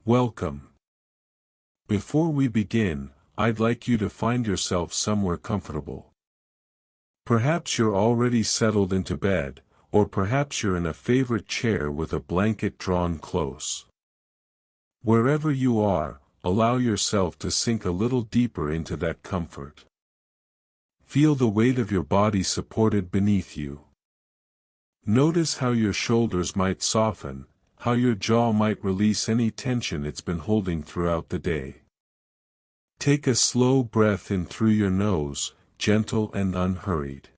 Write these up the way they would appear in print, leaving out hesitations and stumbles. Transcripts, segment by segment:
Welcome. Before we begin, I'd like you to find yourself somewhere comfortable. Perhaps you're already settled into bed, or perhaps you're in a favorite chair with a blanket drawn close. Wherever you are, allow yourself to sink a little deeper into that comfort. Feel the weight of your body supported beneath you. Notice how your shoulders might soften, how your jaw might release any tension it's been holding throughout the day. Take a slow breath in through your nose, gentle and unhurried.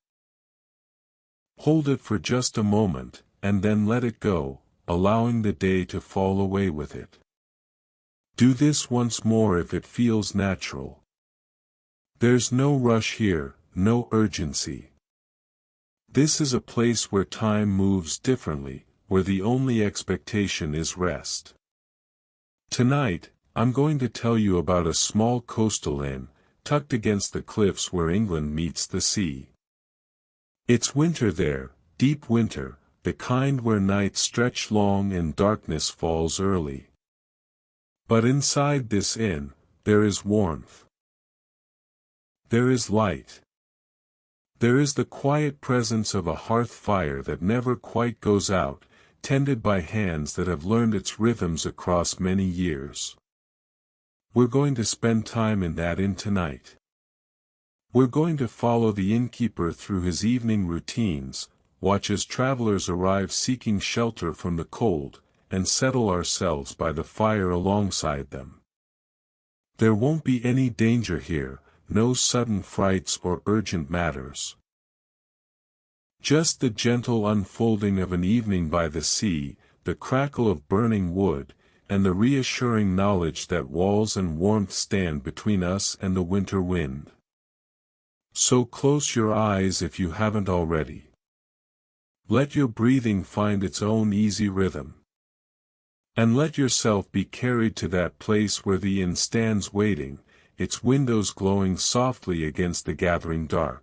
Hold it for just a moment, and then let it go, allowing the day to fall away with it. Do this once more if it feels natural. There's no rush here, no urgency. This is a place where time moves differently, where the only expectation is rest. Tonight, I'm going to tell you about a small coastal inn, tucked against the cliffs where England meets the sea. It's winter there, deep winter, the kind where nights stretch long and darkness falls early. But inside this inn, there is warmth. There is light. There is the quiet presence of a hearth fire that never quite goes out, tended by hands that have learned its rhythms across many years. We're going to spend time in that inn tonight. We're going to follow the innkeeper through his evening routines, watch as travelers arrive seeking shelter from the cold, and settle ourselves by the fire alongside them. There won't be any danger here, no sudden frights or urgent matters. Just the gentle unfolding of an evening by the sea, the crackle of burning wood, and the reassuring knowledge that walls and warmth stand between us and the winter wind. So close your eyes if you haven't already. Let your breathing find its own easy rhythm. And let yourself be carried to that place where the inn stands waiting, its windows glowing softly against the gathering dark.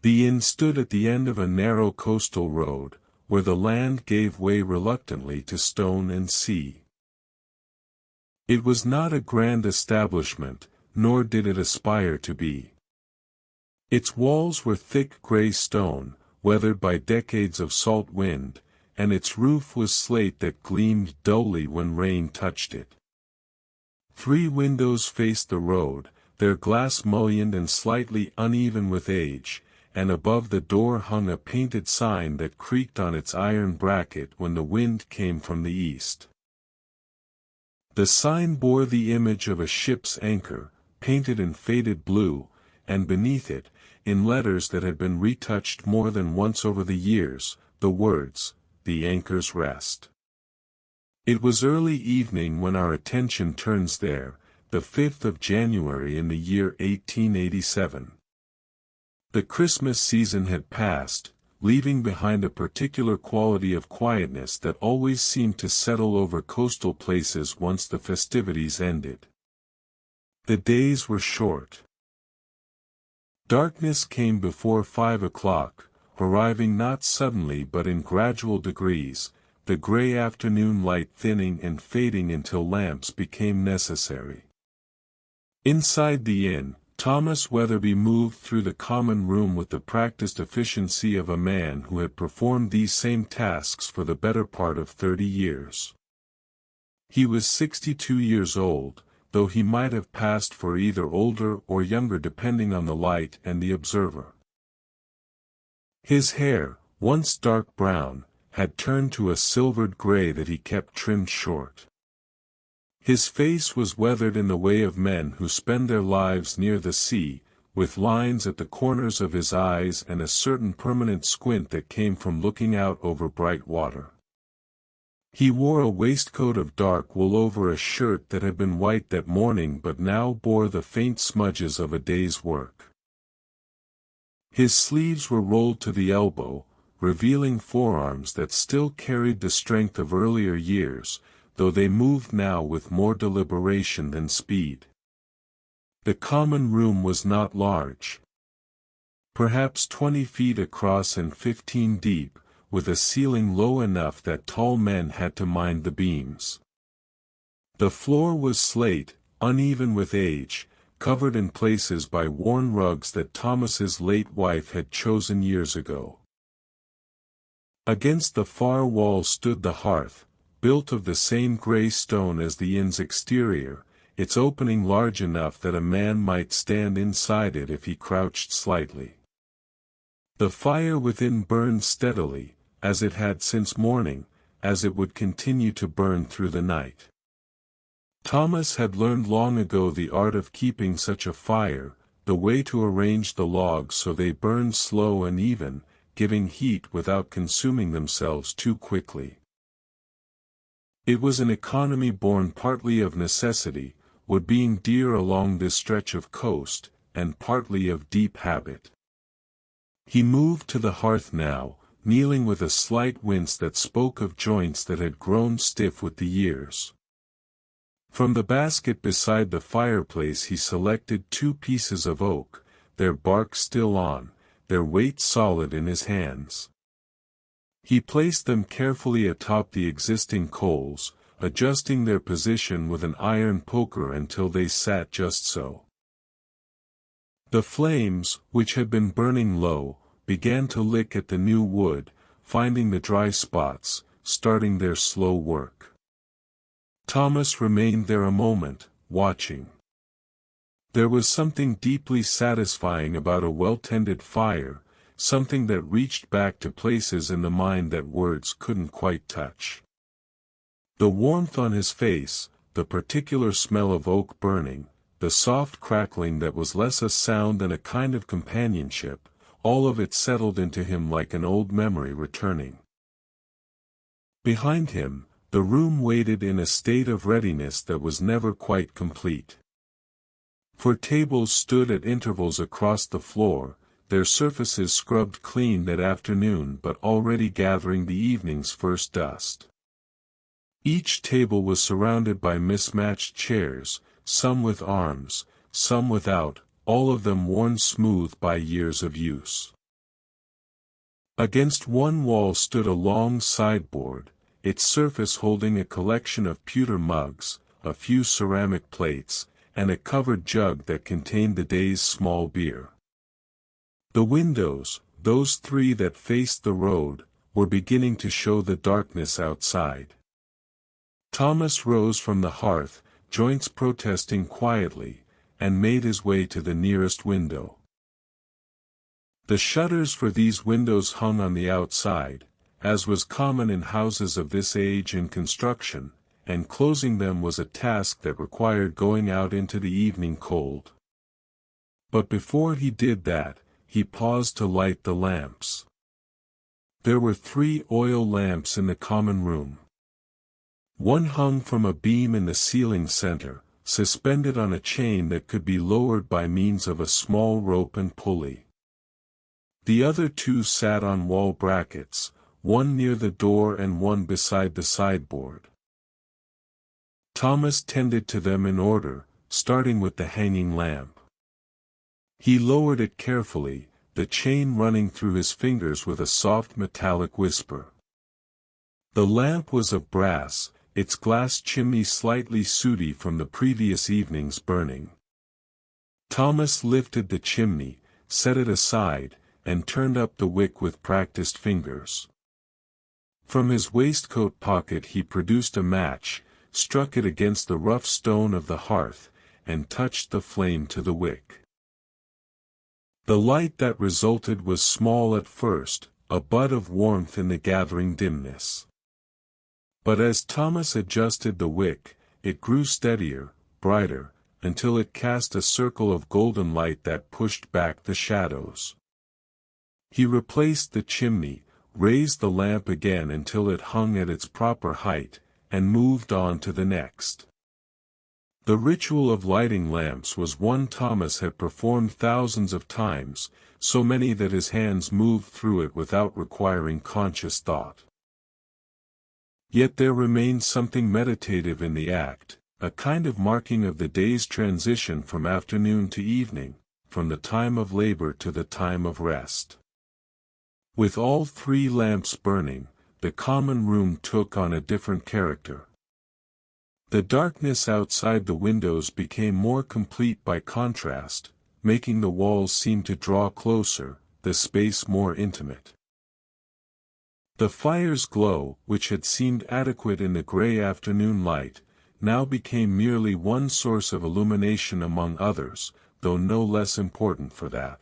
The inn stood at the end of a narrow coastal road, where the land gave way reluctantly to stone and sea. It was not a grand establishment, nor did it aspire to be. Its walls were thick gray stone, weathered by decades of salt wind, and its roof was slate that gleamed dully when rain touched it. 3 windows faced the road, their glass mullioned and slightly uneven with age, and above the door hung a painted sign that creaked on its iron bracket when the wind came from the east. The sign bore the image of a ship's anchor, painted in faded blue, and beneath it, in letters that had been retouched more than once over the years, the words, "The Anchor's Rest." It was early evening when our attention turns there, the 5th of January in the year 1887. The Christmas season had passed, leaving behind a particular quality of quietness that always seemed to settle over coastal places once the festivities ended. The days were short. Darkness came before 5 o'clock, arriving not suddenly but in gradual degrees, the gray afternoon light thinning and fading until lamps became necessary. Inside the inn, Thomas Weatherby moved through the common room with the practiced efficiency of a man who had performed these same tasks for the better part of 30 years. He was 62 years old, though he might have passed for either older or younger depending on the light and the observer. His hair, once dark brown, had turned to a silvered gray that he kept trimmed short. His face was weathered in the way of men who spend their lives near the sea, with lines at the corners of his eyes and a certain permanent squint that came from looking out over bright water. He wore a waistcoat of dark wool over a shirt that had been white that morning but now bore the faint smudges of a day's work. His sleeves were rolled to the elbow, revealing forearms that still carried the strength of earlier years, though they moved now with more deliberation than speed. The common room was not large. Perhaps 20 feet across and 15 deep, with a ceiling low enough that tall men had to mind the beams. The floor was slate, uneven with age, covered in places by worn rugs that Thomas's late wife had chosen years ago. Against the far wall stood the hearth, built of the same grey stone as the inn's exterior, its opening large enough that a man might stand inside it if he crouched slightly. The fire within burned steadily, as it had since morning, as it would continue to burn through the night. Thomas had learned long ago the art of keeping such a fire, the way to arrange the logs so they burned slow and even, giving heat without consuming themselves too quickly. It was an economy born partly of necessity, wood being dear along this stretch of coast, and partly of deep habit. He moved to the hearth now, kneeling with a slight wince that spoke of joints that had grown stiff with the years. From the basket beside the fireplace he selected 2 pieces of oak, their bark still on, their weight solid in his hands. He placed them carefully atop the existing coals, adjusting their position with an iron poker until they sat just so. The flames, which had been burning low, began to lick at the new wood, finding the dry spots, starting their slow work. Thomas remained there a moment, watching. There was something deeply satisfying about a well-tended fire, something that reached back to places in the mind that words couldn't quite touch. The warmth on his face, the particular smell of oak burning, the soft crackling that was less a sound than a kind of companionship, all of it settled into him like an old memory returning. Behind him, the room waited in a state of readiness that was never quite complete. For tables stood at intervals across the floor, their surfaces scrubbed clean that afternoon but already gathering the evening's first dust. Each table was surrounded by mismatched chairs, some with arms, some without, all of them worn smooth by years of use. Against one wall stood a long sideboard, its surface holding a collection of pewter mugs, a few ceramic plates, and a covered jug that contained the day's small beer. The windows, those 3 that faced the road, were beginning to show the darkness outside. Thomas rose from the hearth, joints protesting quietly, and made his way to the nearest window. The shutters for these windows hung on the outside, as was common in houses of this age in construction, and closing them was a task that required going out into the evening cold. But before he did that, he paused to light the lamps. There were 3 oil lamps in the common room. One hung from a beam in the ceiling center, suspended on a chain that could be lowered by means of a small rope and pulley. The other 2 sat on wall brackets, one near the door and one beside the sideboard. Thomas tended to them in order, starting with the hanging lamp. He lowered it carefully, the chain running through his fingers with a soft metallic whisper. The lamp was of brass, its glass chimney slightly sooty from the previous evening's burning. Thomas lifted the chimney, set it aside, and turned up the wick with practiced fingers. From his waistcoat pocket he produced a match, struck it against the rough stone of the hearth, and touched the flame to the wick. The light that resulted was small at first, a bud of warmth in the gathering dimness. But as Thomas adjusted the wick, it grew steadier, brighter, until it cast a circle of golden light that pushed back the shadows. He replaced the chimney, raised the lamp again until it hung at its proper height, and moved on to the next. The ritual of lighting lamps was one Thomas had performed thousands of times, so many that his hands moved through it without requiring conscious thought. Yet there remained something meditative in the act, a kind of marking of the day's transition from afternoon to evening, from the time of labor to the time of rest. With all 3 lamps burning, the common room took on a different character. The darkness outside the windows became more complete by contrast, making the walls seem to draw closer, the space more intimate. The fire's glow, which had seemed adequate in the gray afternoon light, now became merely one source of illumination among others, though no less important for that.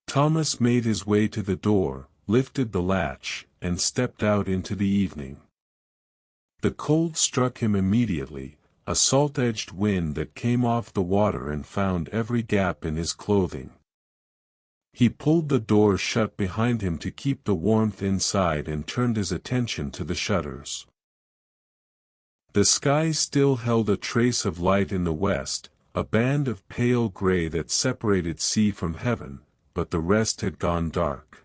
Thomas made his way to the door, lifted the latch, and stepped out into the evening. The cold struck him immediately, a salt-edged wind that came off the water and found every gap in his clothing. He pulled the door shut behind him to keep the warmth inside and turned his attention to the shutters. The sky still held a trace of light in the west, a band of pale gray that separated sea from heaven, but the rest had gone dark.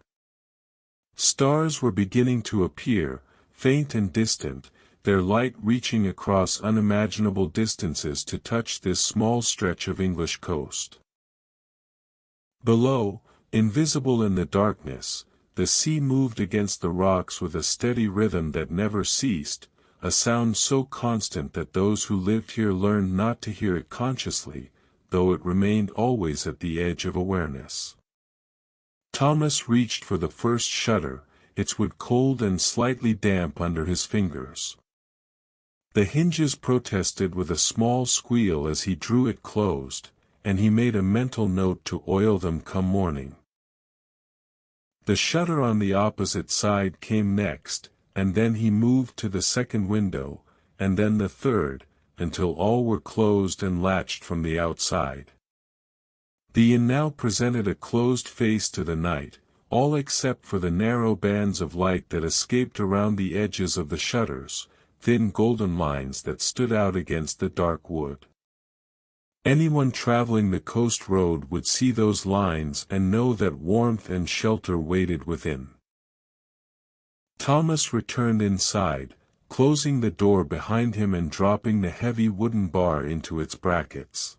Stars were beginning to appear, faint and distant, their light reaching across unimaginable distances to touch this small stretch of English coast. Below, invisible in the darkness, the sea moved against the rocks with a steady rhythm that never ceased, a sound so constant that those who lived here learned not to hear it consciously, though it remained always at the edge of awareness. Thomas reached for the first shutter, its wood cold and slightly damp under his fingers. The hinges protested with a small squeal as he drew it closed, and he made a mental note to oil them come morning. The shutter on the opposite side came next, and then he moved to the second window, and then the third, until all were closed and latched from the outside. The inn now presented a closed face to the night, all except for the narrow bands of light that escaped around the edges of the shutters, thin golden lines that stood out against the dark wood. Anyone traveling the coast road would see those lines and know that warmth and shelter waited within. Thomas returned inside, closing the door behind him and dropping the heavy wooden bar into its brackets.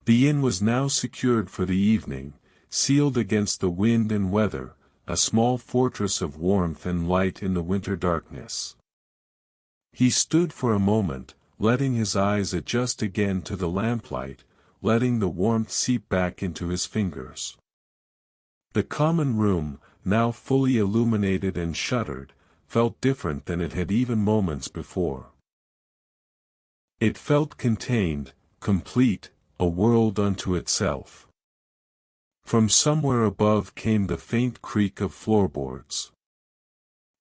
The inn was now secured for the evening, sealed against the wind and weather, a small fortress of warmth and light in the winter darkness. He stood for a moment, letting his eyes adjust again to the lamplight, letting the warmth seep back into his fingers. The common room, now fully illuminated and shuttered, felt different than it had even moments before. It felt contained, complete, a world unto itself. From somewhere above came the faint creak of floorboards.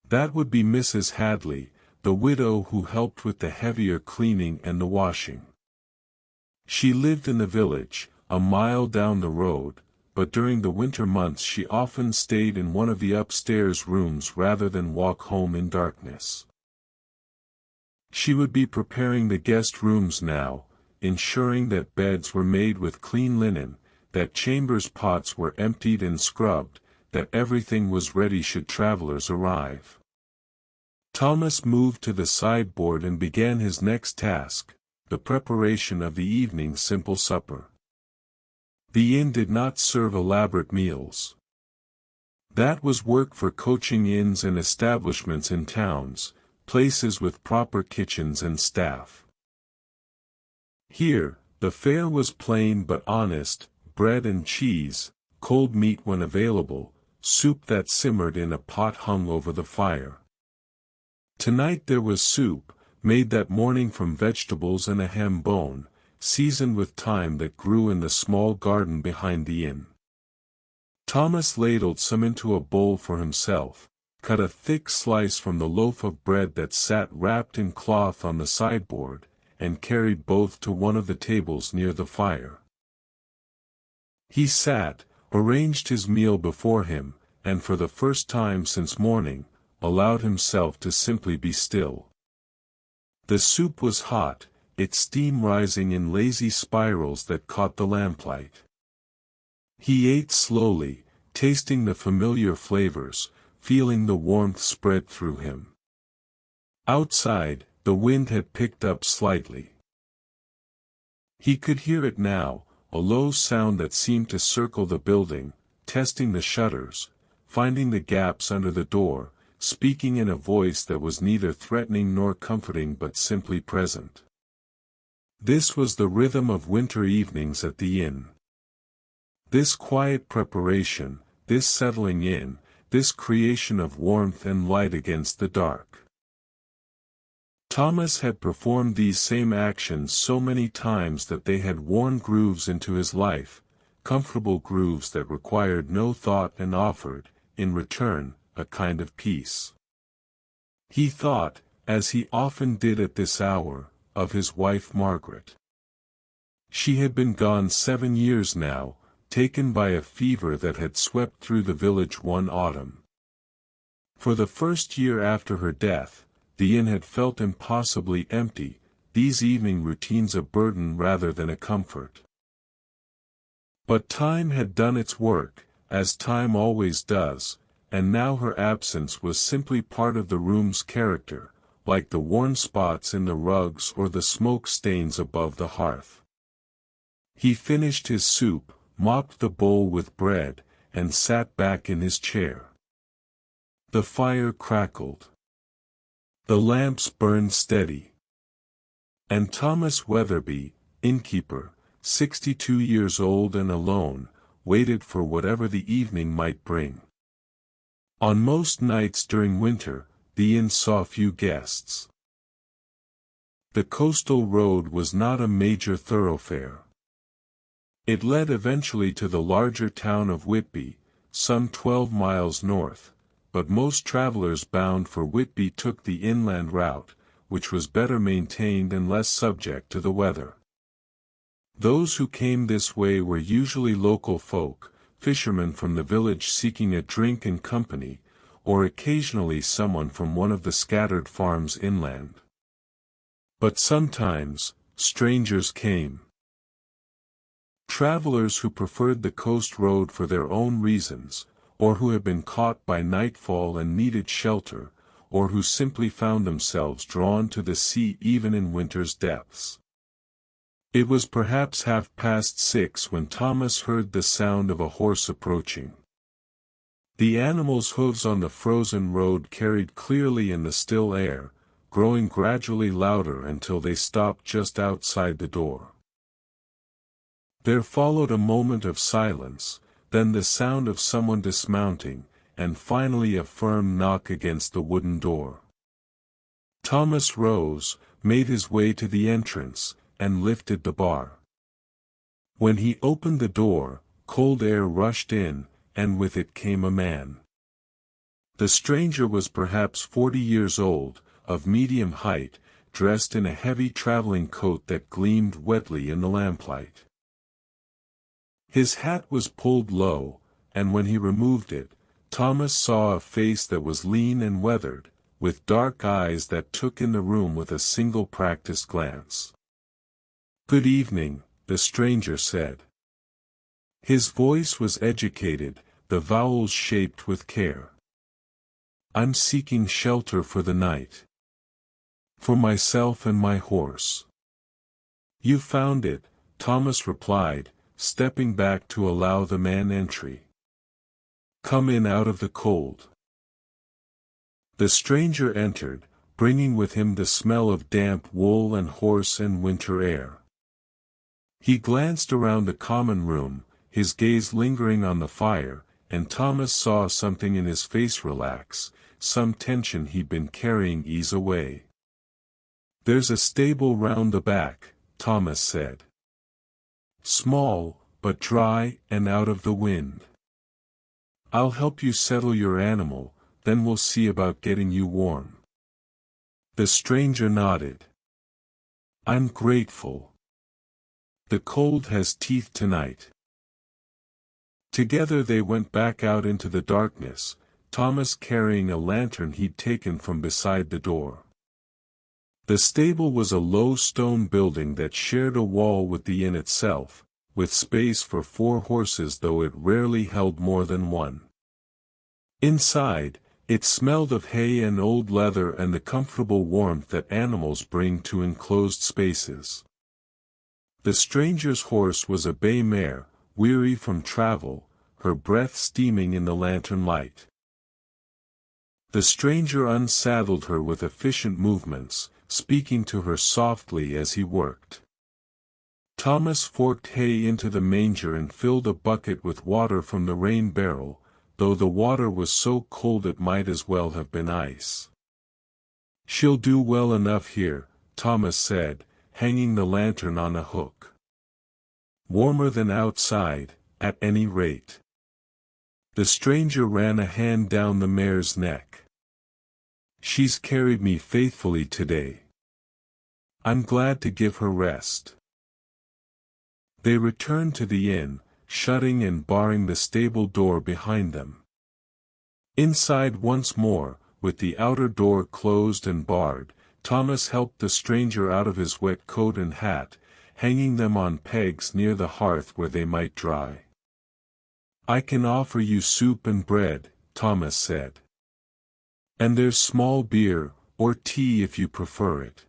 That would be Mrs. Hadley, the widow who helped with the heavier cleaning and the washing. She lived in the village, a mile down the road, but during the winter months she often stayed in one of the upstairs rooms rather than walk home in darkness. She would be preparing the guest rooms now, ensuring that beds were made with clean linen, that chambers' pots were emptied and scrubbed, that everything was ready should travelers arrive. Thomas moved to the sideboard and began his next task, the preparation of the evening's simple supper. The inn did not serve elaborate meals. That was work for coaching inns and establishments in towns, places with proper kitchens and staff. Here, the fare was plain but honest, bread and cheese, cold meat when available, soup that simmered in a pot hung over the fire. Tonight there was soup, made that morning from vegetables and a ham bone, seasoned with thyme that grew in the small garden behind the inn. Thomas ladled some into a bowl for himself, cut a thick slice from the loaf of bread that sat wrapped in cloth on the sideboard, and carried both to one of the tables near the fire. He sat, arranged his meal before him, and for the first time since morning, allowed himself to simply be still. The soup was hot, its steam rising in lazy spirals that caught the lamplight. He ate slowly, tasting the familiar flavors, feeling the warmth spread through him. Outside, the wind had picked up slightly. He could hear it now, a low sound that seemed to circle the building, testing the shutters, finding the gaps under the door, speaking in a voice that was neither threatening nor comforting but simply present. This was the rhythm of winter evenings at the inn. This quiet preparation, this settling in, this creation of warmth and light against the dark. Thomas had performed these same actions so many times that they had worn grooves into his life, comfortable grooves that required no thought and offered, in return, a kind of peace. He thought, as he often did at this hour, of his wife Margaret. She had been gone 7 years now, taken by a fever that had swept through the village one autumn. For the first year after her death, the inn had felt impossibly empty, these evening routines a burden rather than a comfort. But time had done its work, as time always does, and now her absence was simply part of the room's character, like the worn spots in the rugs or the smoke stains above the hearth. He finished his soup, mopped the bowl with bread, and sat back in his chair. The fire crackled. The lamps burned steady. And Thomas Weatherby, innkeeper, 62 years old and alone, waited for whatever the evening might bring. On most nights during winter, the inn saw few guests. The coastal road was not a major thoroughfare. It led eventually to the larger town of Whitby, some 12 miles north, but most travelers bound for Whitby took the inland route, which was better maintained and less subject to the weather. Those who came this way were usually local folk, fishermen from the village seeking a drink and company, or occasionally someone from one of the scattered farms inland. But sometimes, strangers came. Travelers who preferred the coast road for their own reasons, or who had been caught by nightfall and needed shelter, or who simply found themselves drawn to the sea even in winter's depths. It was perhaps 6:30 when Thomas heard the sound of a horse approaching. The animal's hooves on the frozen road carried clearly in the still air, growing gradually louder until they stopped just outside the door. There followed a moment of silence, then the sound of someone dismounting, and finally a firm knock against the wooden door. Thomas rose, made his way to the entrance, and lifted the bar. When he opened the door, cold air rushed in, and with it came a man. The stranger was perhaps 40 years old, of medium height, dressed in a heavy traveling coat that gleamed wetly in the lamplight. His hat was pulled low, and when he removed it, Thomas saw a face that was lean and weathered, with dark eyes that took in the room with a single practiced glance. "Good evening," the stranger said. His voice was educated, the vowels shaped with care. "I'm seeking shelter for the night. For myself and my horse." "You found it," Thomas replied, stepping back to allow the man entry. "Come in out of the cold." The stranger entered, bringing with him the smell of damp wool and horse and winter air. He glanced around the common room, his gaze lingering on the fire, and Thomas saw something in his face relax, some tension he'd been carrying ease away. "There's a stable round the back," Thomas said. "Small, but dry and out of the wind. I'll help you settle your animal, then we'll see about getting you warm." The stranger nodded. "I'm grateful. The cold has teeth tonight." Together they went back out into the darkness, Thomas carrying a lantern he'd taken from beside the door. The stable was a low stone building that shared a wall with the inn itself, with space for 4 horses though it rarely held more than one. Inside, it smelled of hay and old leather and the comfortable warmth that animals bring to enclosed spaces. The stranger's horse was a bay mare, weary from travel, her breath steaming in the lantern light. The stranger unsaddled her with efficient movements, speaking to her softly as he worked. Thomas forked hay into the manger and filled a bucket with water from the rain barrel, though the water was so cold it might as well have been ice. "She'll do well enough here," Thomas said, hanging the lantern on a hook. "Warmer than outside, at any rate." The stranger ran a hand down the mare's neck. "She's carried me faithfully today. I'm glad to give her rest." They returned to the inn, shutting and barring the stable door behind them. Inside once more, with the outer door closed and barred, Thomas helped the stranger out of his wet coat and hat, hanging them on pegs near the hearth where they might dry. "I can offer you soup and bread," Thomas said. "And there's small beer, or tea if you prefer it."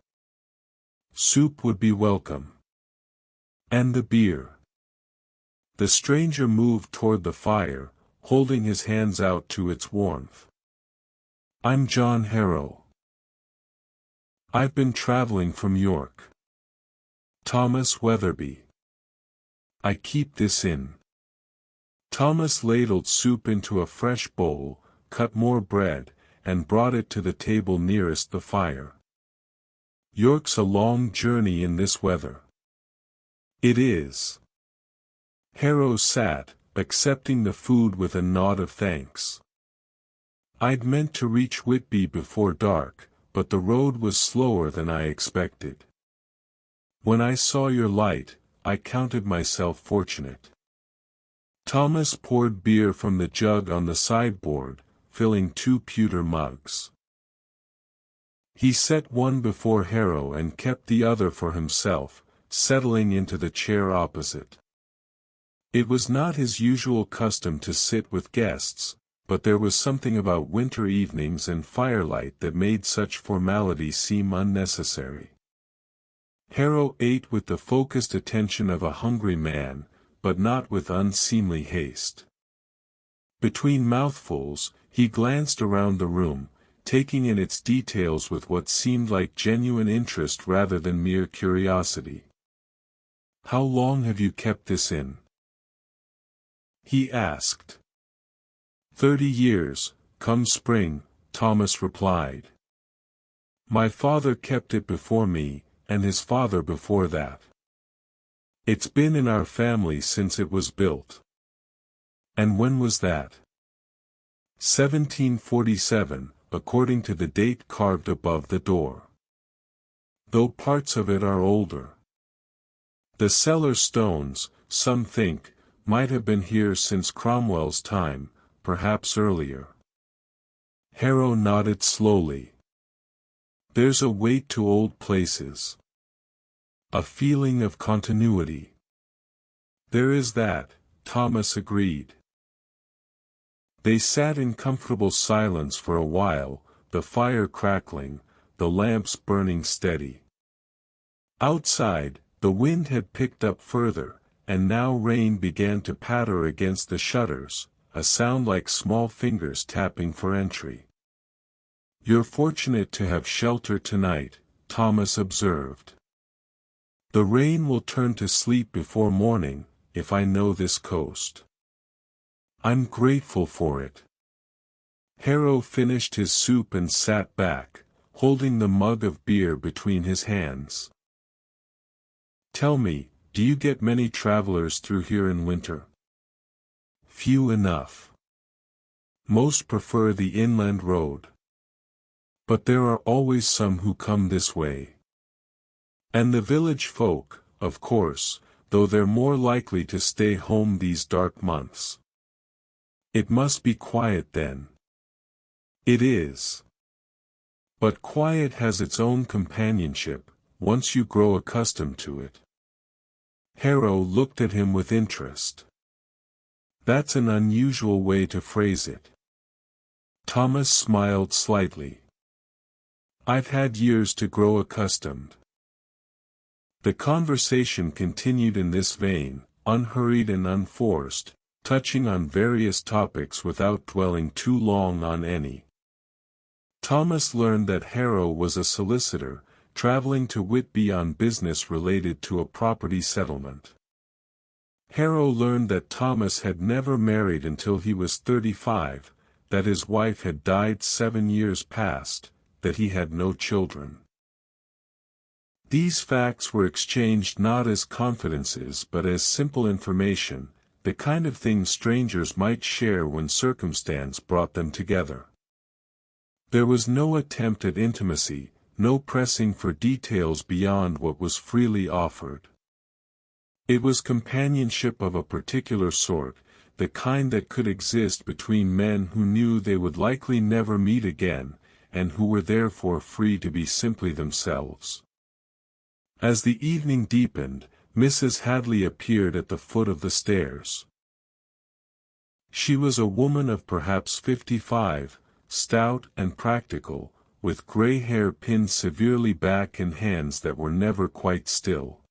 "Soup would be welcome." "And the beer." The stranger moved toward the fire, holding his hands out to its warmth. "I'm John Harrow. I've been traveling from York. Thomas Weatherby. I keep this inn." Thomas ladled soup into a fresh bowl, cut more bread, and brought it to the table nearest the fire. "York's a long journey in this weather." "It is." Harrow sat, accepting the food with a nod of thanks. "I'd meant to reach Whitby before dark, but the road was slower than I expected. When I saw your light, I counted myself fortunate." Thomas poured beer from the jug on the sideboard, filling 2 pewter mugs. He set one before Harrow and kept the other for himself, settling into the chair opposite. It was not his usual custom to sit with guests, but there was something about winter evenings and firelight that made such formality seem unnecessary. Harrow ate with the focused attention of a hungry man, but not with unseemly haste. Between mouthfuls, he glanced around the room, taking in its details with what seemed like genuine interest rather than mere curiosity. "How long have you kept this inn?" he asked. 30 years, come spring," Thomas replied. "My father kept it before me, and his father before that. It's been in our family since it was built." "And when was that?" 1747, according to the date carved above the door. Though parts of it are older. The cellar stones, some think, might have been here since Cromwell's time, perhaps earlier. Harrow nodded slowly. "There's a weight to old places. A feeling of continuity." "There is that," Thomas agreed. They sat in comfortable silence for a while, the fire crackling, the lamps burning steady. Outside, the wind had picked up further, and now rain began to patter against the shutters, a sound like small fingers tapping for entry. "You're fortunate to have shelter tonight," Thomas observed. "The rain will turn to sleet before morning, if I know this coast." "I'm grateful for it." Harrow finished his soup and sat back, holding the mug of beer between his hands. "Tell me, do you get many travelers through here in winter?" "Few enough. Most prefer the inland road. But there are always some who come this way. And the village folk, of course, though they're more likely to stay home these dark months." "It must be quiet then." "It is. But quiet has its own companionship, once you grow accustomed to it." Harrow looked at him with interest. "That's an unusual way to phrase it." Thomas smiled slightly. "I've had years to grow accustomed." The conversation continued in this vein, unhurried and unforced, touching on various topics without dwelling too long on any. Thomas learned that Harrow was a solicitor, traveling to Whitby on business related to a property settlement. Harrow learned that Thomas had never married until he was 35, that his wife had died 7 years past, that he had no children. These facts were exchanged not as confidences but as simple information, the kind of thing strangers might share when circumstance brought them together. There was no attempt at intimacy, no pressing for details beyond what was freely offered. It was companionship of a particular sort, the kind that could exist between men who knew they would likely never meet again, and who were therefore free to be simply themselves. As the evening deepened, Mrs. Hadley appeared at the foot of the stairs. She was a woman of perhaps 55, stout and practical, with grey hair pinned severely back and hands that were never quite still.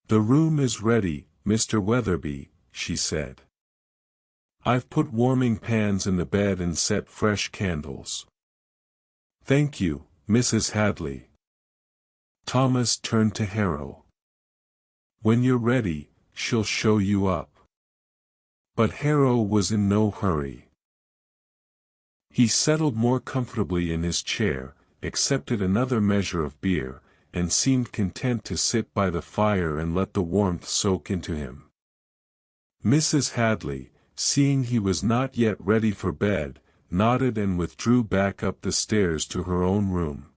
"The room is ready, Mr. Weatherby," she said. "I've put warming pans in the bed and set fresh candles." "Thank you, Mrs. Hadley." Thomas turned to Harrow. "When you're ready, she'll show you up." But Harrow was in no hurry. He settled more comfortably in his chair, accepted another measure of beer, and seemed content to sit by the fire and let the warmth soak into him. Mrs. Hadley, seeing he was not yet ready for bed, nodded and withdrew back up the stairs to her own room.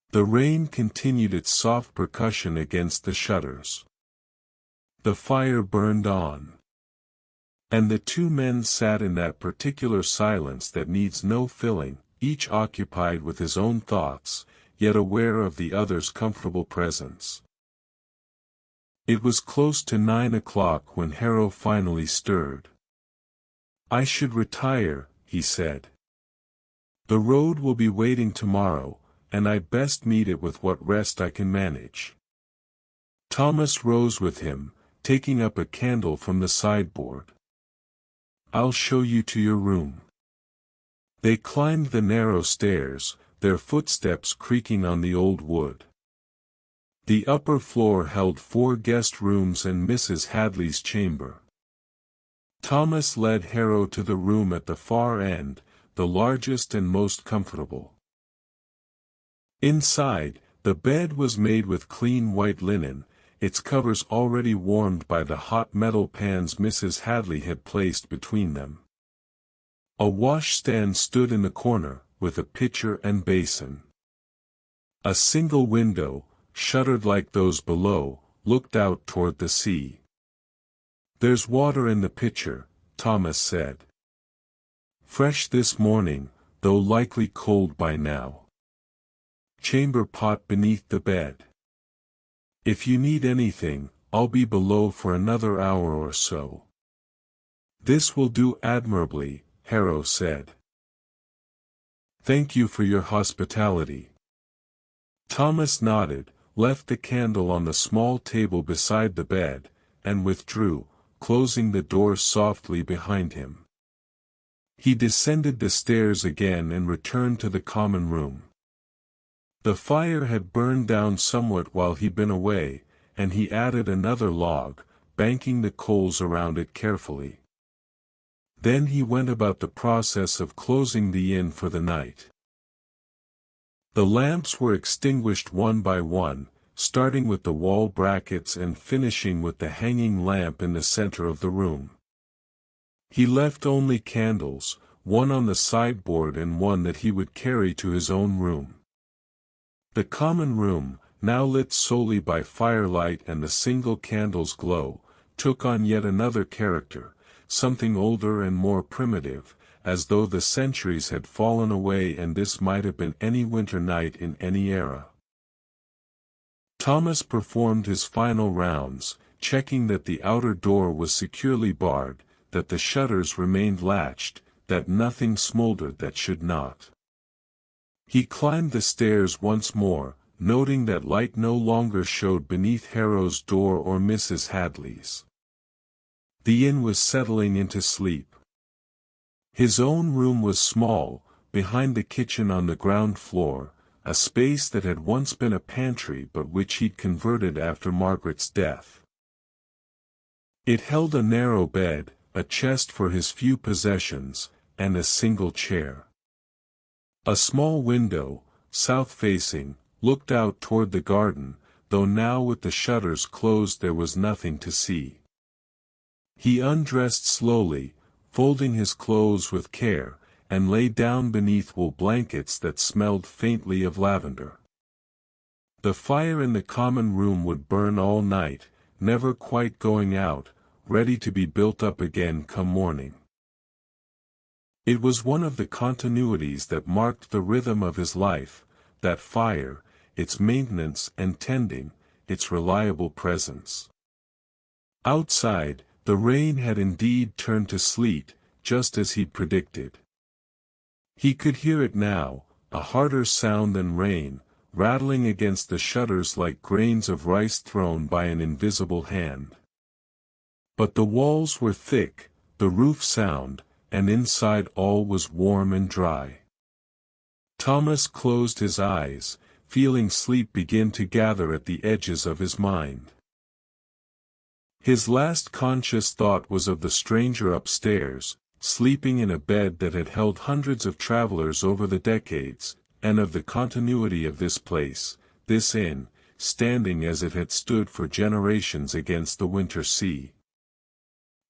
The rain continued its soft percussion against the shutters. The fire burned on. And the two men sat in that particular silence that needs no filling, each occupied with his own thoughts, yet aware of the other's comfortable presence. It was close to 9 o'clock when Harrow finally stirred. "I should retire," he said. "The road will be waiting tomorrow, and I'd best meet it with what rest I can manage." Thomas rose with him, taking up a candle from the sideboard. "I'll show you to your room." They climbed the narrow stairs, their footsteps creaking on the old wood. The upper floor held 4 guest rooms and Mrs. Hadley's chamber. Thomas led Harrow to the room at the far end, the largest and most comfortable. Inside, the bed was made with clean white linen, its covers already warmed by the hot metal pans Mrs. Hadley had placed between them. A washstand stood in the corner, with a pitcher and basin. A single window, shuttered like those below, looked out toward the sea. "There's water in the pitcher," Thomas said. "Fresh this morning, though likely cold by now. Chamber pot beneath the bed. If you need anything, I'll be below for another hour or so." "This will do admirably," Harrow said. "Thank you for your hospitality." Thomas nodded, left the candle on the small table beside the bed, and withdrew, closing the door softly behind him. He descended the stairs again and returned to the common room. The fire had burned down somewhat while he'd been away, and he added another log, banking the coals around it carefully. Then he went about the process of closing the inn for the night. The lamps were extinguished one by one, starting with the wall brackets and finishing with the hanging lamp in the center of the room. He left only candles, one on the sideboard and one that he would carry to his own room. The common room, now lit solely by firelight and the single candle's glow, took on yet another character, something older and more primitive, as though the centuries had fallen away and this might have been any winter night in any era. Thomas performed his final rounds, checking that the outer door was securely barred, that the shutters remained latched, that nothing smoldered that should not. He climbed the stairs once more, noting that light no longer showed beneath Harrow's door or Mrs. Hadley's. The inn was settling into sleep. His own room was small, behind the kitchen on the ground floor, a space that had once been a pantry but which he'd converted after Margaret's death. It held a narrow bed, a chest for his few possessions, and a single chair. A small window, south-facing, looked out toward the garden, though now with the shutters closed there was nothing to see. He undressed slowly, folding his clothes with care, and lay down beneath wool blankets that smelled faintly of lavender. The fire in the common room would burn all night, never quite going out, ready to be built up again come morning. It was one of the continuities that marked the rhythm of his life, that fire, its maintenance and tending, its reliable presence. Outside, the rain had indeed turned to sleet, just as he'd predicted. He could hear it now, a harder sound than rain, rattling against the shutters like grains of rice thrown by an invisible hand. But the walls were thick, the roof sound, and inside all was warm and dry. Thomas closed his eyes, feeling sleep begin to gather at the edges of his mind. His last conscious thought was of the stranger upstairs, sleeping in a bed that had held hundreds of travelers over the decades, and of the continuity of this place, this inn, standing as it had stood for generations against the winter sea.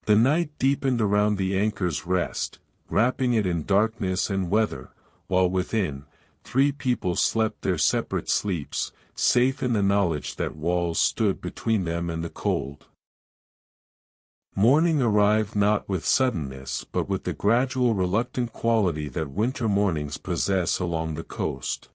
The night deepened around the anchor's rest, wrapping it in darkness and weather, while within, 3 people slept their separate sleeps, safe in the knowledge that walls stood between them and the cold. Morning arrived not with suddenness but with the gradual reluctant quality that winter mornings possess along the coast.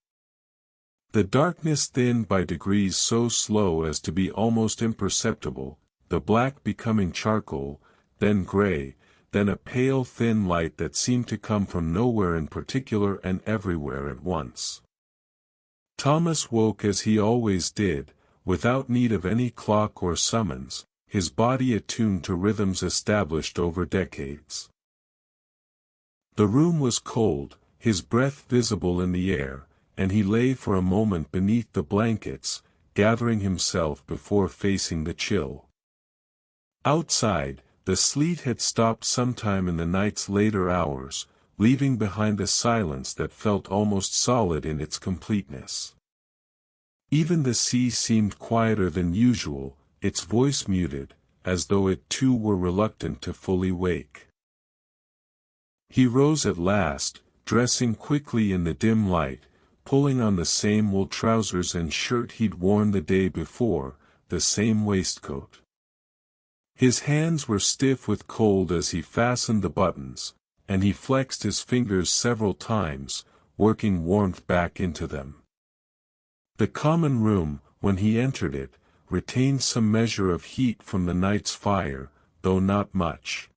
The darkness thinned by degrees so slow as to be almost imperceptible, the black becoming charcoal, then gray, then a pale thin light that seemed to come from nowhere in particular and everywhere at once. Thomas woke as he always did, without need of any clock or summons, his body attuned to rhythms established over decades. The room was cold, his breath visible in the air, and he lay for a moment beneath the blankets, gathering himself before facing the chill. Outside, the sleet had stopped sometime in the night's later hours, leaving behind a silence that felt almost solid in its completeness. Even the sea seemed quieter than usual, its voice muted, as though it too were reluctant to fully wake. He rose at last, dressing quickly in the dim light, pulling on the same wool trousers and shirt he'd worn the day before, the same waistcoat. His hands were stiff with cold as he fastened the buttons, and he flexed his fingers several times, working warmth back into them. The common room, when he entered it, retained some measure of heat from the night's fire, though not much.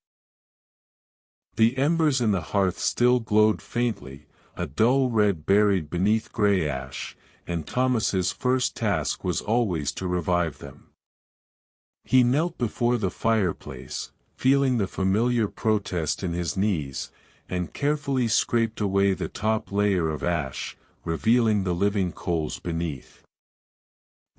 The embers in the hearth still glowed faintly, a dull red buried beneath grey ash, and Thomas's first task was always to revive them. He knelt before the fireplace, feeling the familiar protest in his knees, and carefully scraped away the top layer of ash, revealing the living coals beneath.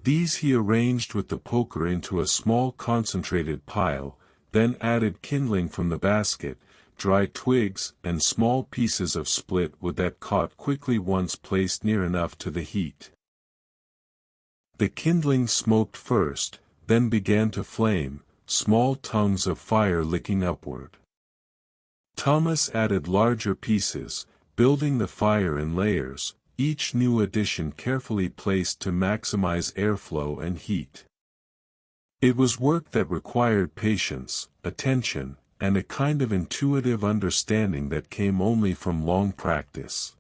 These he arranged with the poker into a small concentrated pile, then added kindling from the basket, dry twigs and small pieces of split wood that caught quickly once placed near enough to the heat. The kindling smoked first, then began to flame, small tongues of fire licking upward. Thomas added larger pieces, building the fire in layers, each new addition carefully placed to maximize airflow and heat. It was work that required patience, attention, and a kind of intuitive understanding that came only from long practice.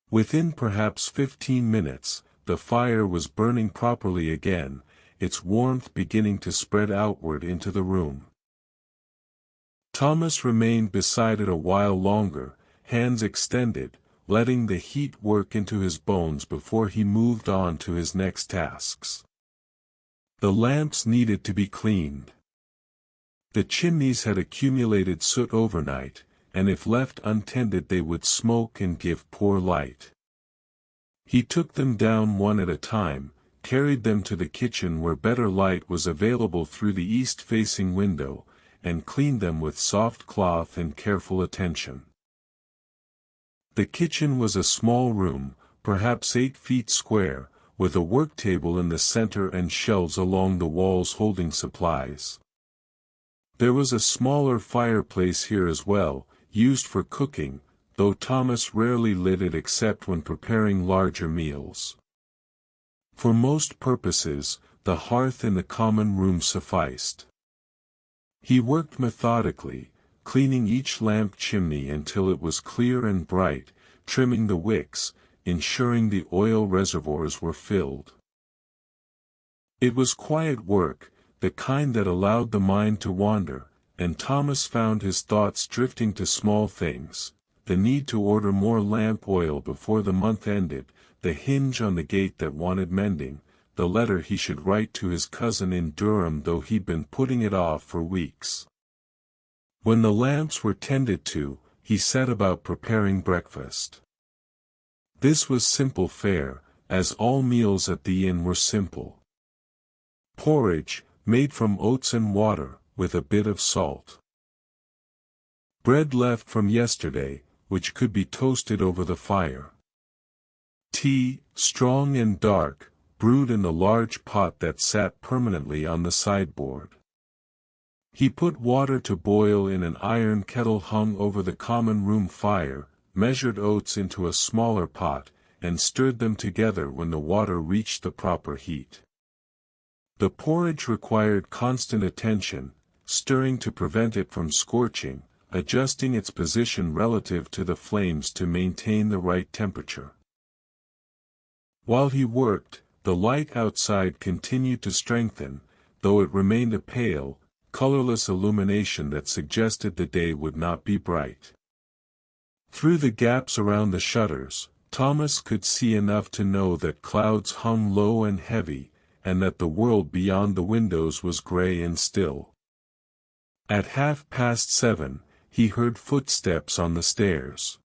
Within perhaps 15 minutes, the fire was burning properly again, its warmth beginning to spread outward into the room. Thomas remained beside it a while longer, hands extended, letting the heat work into his bones before he moved on to his next tasks. The lamps needed to be cleaned. The chimneys had accumulated soot overnight, and if left untended they would smoke and give poor light. He took them down one at a time, carried them to the kitchen where better light was available through the east-facing window, and cleaned them with soft cloth and careful attention. The kitchen was a small room, perhaps 8 feet square, with a work table in the center and shelves along the walls holding supplies. There was a smaller fireplace here as well, used for cooking, though Thomas rarely lit it except when preparing larger meals. For most purposes, the hearth in the common room sufficed. He worked methodically, cleaning each lamp chimney until it was clear and bright, trimming the wicks, ensuring the oil reservoirs were filled. It was quiet work, the kind that allowed the mind to wander, and Thomas found his thoughts drifting to small things: the need to order more lamp oil before the month ended, the hinge on the gate that wanted mending, the letter he should write to his cousin in Durham though he'd been putting it off for weeks. When the lamps were tended to, he set about preparing breakfast. This was simple fare, as all meals at the inn were simple. Porridge, made from oats and water, with a bit of salt. Bread left from yesterday, which could be toasted over the fire. Tea, strong and dark, brewed in the large pot that sat permanently on the sideboard. He put water to boil in an iron kettle hung over the common room fire, measured oats into a smaller pot, and stirred them together when the water reached the proper heat. The porridge required constant attention, stirring to prevent it from scorching, adjusting its position relative to the flames to maintain the right temperature. While he worked, the light outside continued to strengthen, though it remained a pale, colorless illumination that suggested the day would not be bright. Through the gaps around the shutters, Thomas could see enough to know that clouds hung low and heavy, and that the world beyond the windows was gray and still. At 7:30, he heard footsteps on the stairs.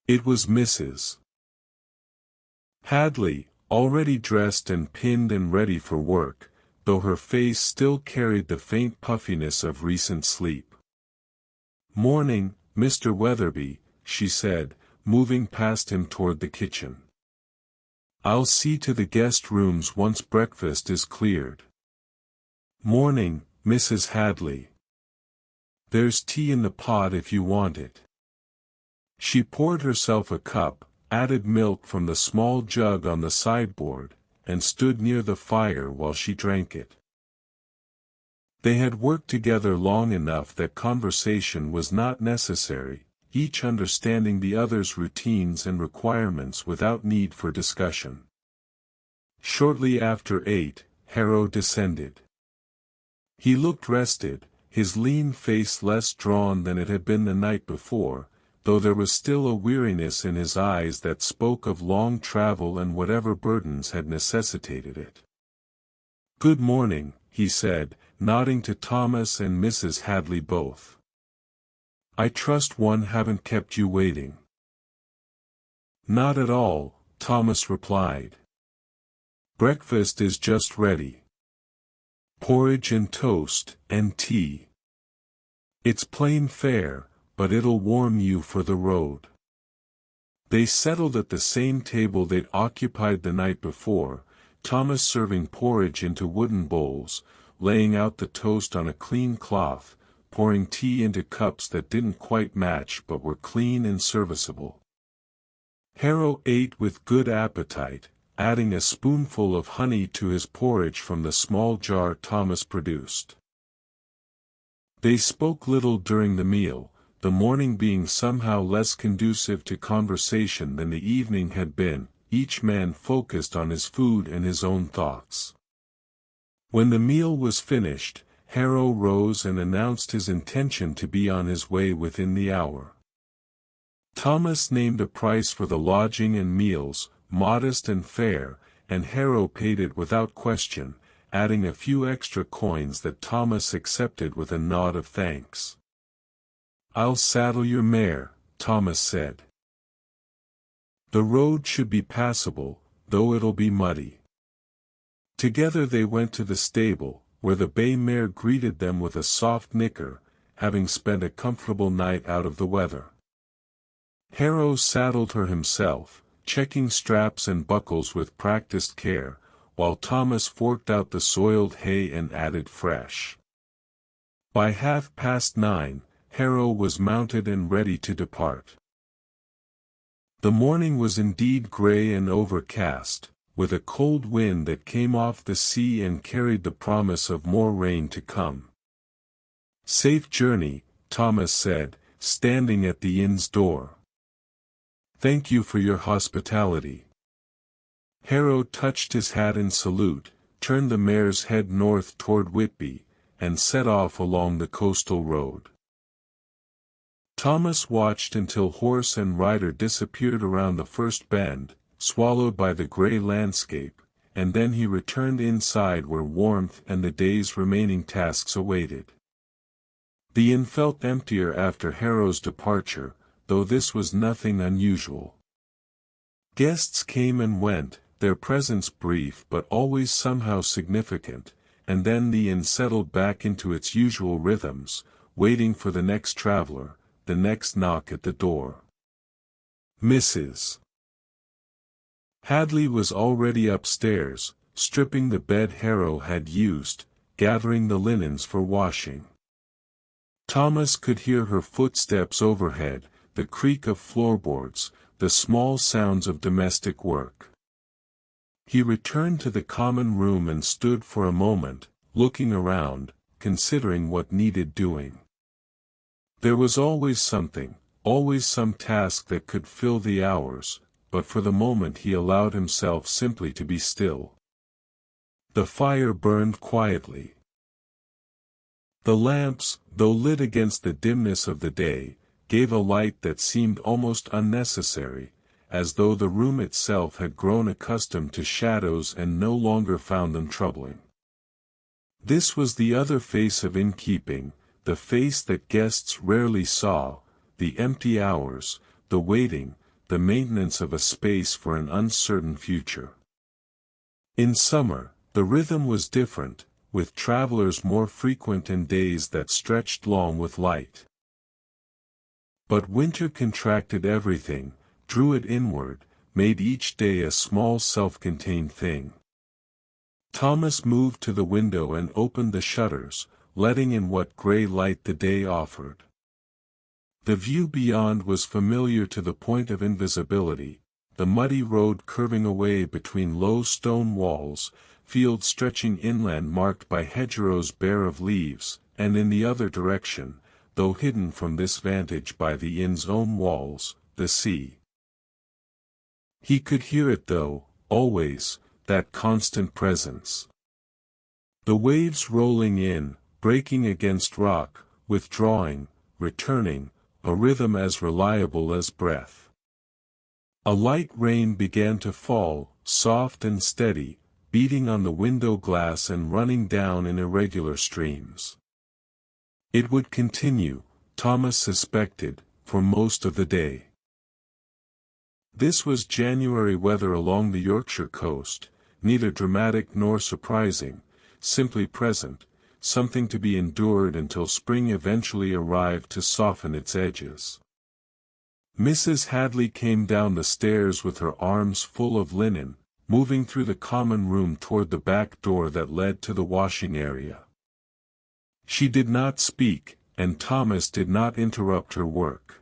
It was Mrs. Hadley, already dressed and pinned and ready for work, though her face still carried the faint puffiness of recent sleep. "Morning, Mr. Weatherby," she said, moving past him toward the kitchen. "I'll see to the guest rooms once breakfast is cleared." "Morning, Mrs. Hadley. There's tea in the pot if you want it." She poured herself a cup, added milk from the small jug on the sideboard, and stood near the fire while she drank it. They had worked together long enough that conversation was not necessary, each understanding the other's routines and requirements without need for discussion. Shortly after 8, Harrow descended. He looked rested, his lean face less drawn than it had been the night before, though there was still a weariness in his eyes that spoke of long travel and whatever burdens had necessitated it. "Good morning," he said, nodding to Thomas and Mrs. Hadley both. "I trust one haven't kept you waiting." "Not at all," Thomas replied. "Breakfast is just ready. Porridge and toast, and tea. It's plain fare, but it'll warm you for the road." They settled at the same table they'd occupied the night before, Thomas serving porridge into wooden bowls, laying out the toast on a clean cloth, pouring tea into cups that didn't quite match but were clean and serviceable. Harrow ate with good appetite, adding a spoonful of honey to his porridge from the small jar Thomas produced. They spoke little during the meal, the morning being somehow less conducive to conversation than the evening had been, each man focused on his food and his own thoughts. When the meal was finished, Harrow rose and announced his intention to be on his way within the hour. Thomas named a price for the lodging and meals, modest and fair, and Harrow paid it without question, adding a few extra coins that Thomas accepted with a nod of thanks. "I'll saddle your mare," Thomas said. "The road should be passable, though it'll be muddy." Together they went to the stable, where the bay mare greeted them with a soft nicker, having spent a comfortable night out of the weather. Harrow saddled her himself, checking straps and buckles with practiced care, while Thomas forked out the soiled hay and added fresh. By 9:30, Harrow was mounted and ready to depart. The morning was indeed gray and overcast, with a cold wind that came off the sea and carried the promise of more rain to come. "Safe journey," Thomas said, standing at the inn's door. "Thank you for your hospitality." Harrow touched his hat in salute, turned the mare's head north toward Whitby, and set off along the coastal road. Thomas watched until horse and rider disappeared around the first bend, swallowed by the gray landscape, and then he returned inside where warmth and the day's remaining tasks awaited. The inn felt emptier after Harrow's departure, though this was nothing unusual. Guests came and went, their presence brief but always somehow significant, and then the inn settled back into its usual rhythms, waiting for the next traveler, the next knock at the door. Mrs. Hadley was already upstairs, stripping the bed Harrow had used, gathering the linens for washing. Thomas could hear her footsteps overhead, the creak of floorboards, the small sounds of domestic work. He returned to the common room and stood for a moment, looking around, considering what needed doing. There was always something, always some task that could fill the hours, but for the moment he allowed himself simply to be still. The fire burned quietly. The lamps, though lit against the dimness of the day, gave a light that seemed almost unnecessary, as though the room itself had grown accustomed to shadows and no longer found them troubling. This was the other face of innkeeping, the face that guests rarely saw, the empty hours, the waiting, the maintenance of a space for an uncertain future. In summer, the rhythm was different, with travelers more frequent and days that stretched long with light. But winter contracted everything, drew it inward, made each day a small self-contained thing. Thomas moved to the window and opened the shutters, letting in what gray light the day offered. The view beyond was familiar to the point of invisibility, the muddy road curving away between low stone walls, fields stretching inland marked by hedgerows bare of leaves, and in the other direction, though hidden from this vantage by the inn's own walls, the sea. He could hear it though, always, that constant presence. The waves rolling in, breaking against rock, withdrawing, returning, a rhythm as reliable as breath. A light rain began to fall, soft and steady, beating on the window glass and running down in irregular streams. It would continue, Thomas suspected, for most of the day. This was January weather along the Yorkshire coast, neither dramatic nor surprising, simply present, something to be endured until spring eventually arrived to soften its edges. Mrs. Hadley came down the stairs with her arms full of linen, moving through the common room toward the back door that led to the washing area. She did not speak, and Thomas did not interrupt her work.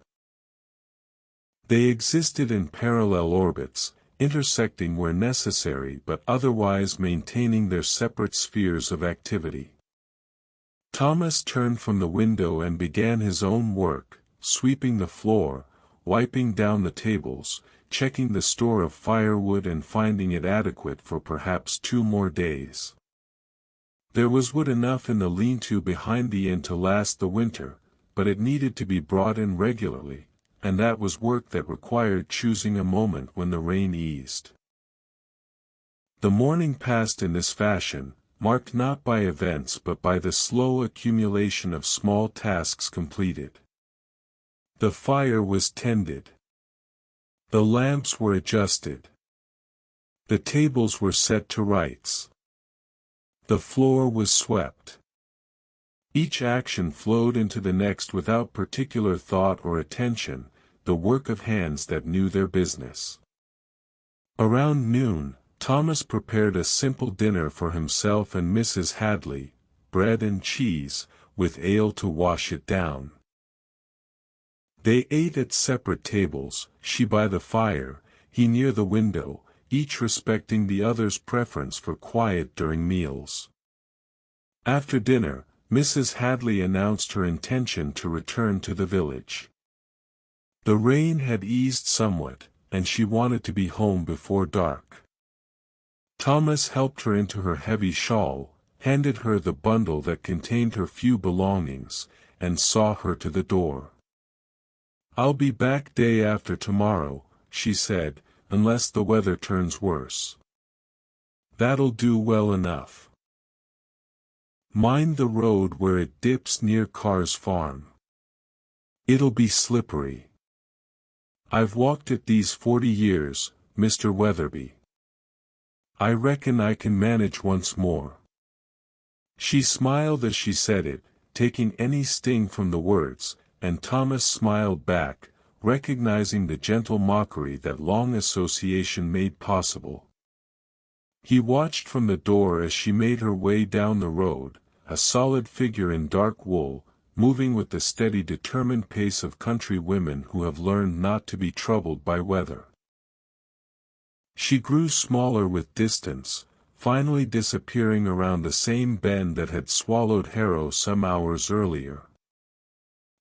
They existed in parallel orbits, intersecting where necessary but otherwise maintaining their separate spheres of activity. Thomas turned from the window and began his own work, sweeping the floor, wiping down the tables, checking the store of firewood and finding it adequate for perhaps 2 more days. There was wood enough in the lean-to behind the inn to last the winter, but it needed to be brought in regularly, and that was work that required choosing a moment when the rain eased. The morning passed in this fashion, marked not by events but by the slow accumulation of small tasks completed. The fire was tended. The lamps were adjusted. The tables were set to rights. The floor was swept. Each action flowed into the next without particular thought or attention, the work of hands that knew their business. Around noon, Thomas prepared a simple dinner for himself and Mrs. Hadley, bread and cheese, with ale to wash it down. They ate at separate tables, she by the fire, he near the window, each respecting the other's preference for quiet during meals. After dinner, Mrs. Hadley announced her intention to return to the village. The rain had eased somewhat, and she wanted to be home before dark. Thomas helped her into her heavy shawl, handed her the bundle that contained her few belongings, and saw her to the door. "I'll be back day after tomorrow," she said, "unless the weather turns worse." "That'll do well enough. Mind the road where it dips near Carr's farm. It'll be slippery. I've walked it these 40 years, Mr. Weatherby. I reckon I can manage once more." She smiled as she said it, taking any sting from the words, and Thomas smiled back, recognizing the gentle mockery that long association made possible. He watched from the door as she made her way down the road, a solid figure in dark wool, moving with the steady determined pace of country women who have learned not to be troubled by weather. She grew smaller with distance, finally disappearing around the same bend that had swallowed Harrow some hours earlier.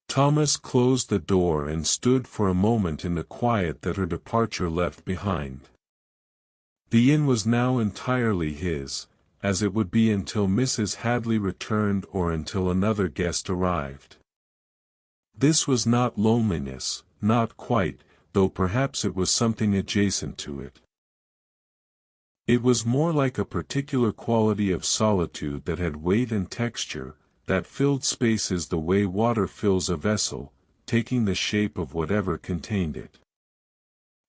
Thomas closed the door and stood for a moment in the quiet that her departure left behind. The inn was now entirely his, as it would be until Mrs. Hadley returned or until another guest arrived. This was not loneliness, not quite, though perhaps it was something adjacent to it. It was more like a particular quality of solitude that had weight and texture, that filled spaces the way water fills a vessel, taking the shape of whatever contained it.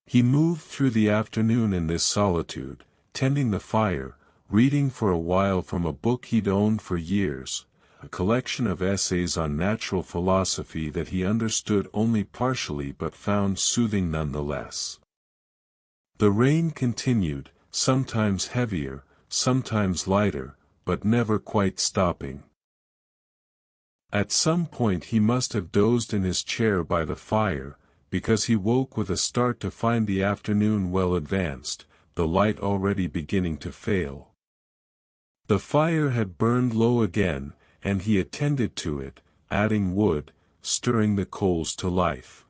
He moved through the afternoon in this solitude, tending the fire, reading for a while from a book he'd owned for years, a collection of essays on natural philosophy that he understood only partially but found soothing nonetheless. The rain continued, sometimes heavier, sometimes lighter, but never quite stopping. At some point he must have dozed in his chair by the fire, because he woke with a start to find the afternoon well advanced, the light already beginning to fail. The fire had burned low again, and he attended to it, adding wood, stirring the coals to life.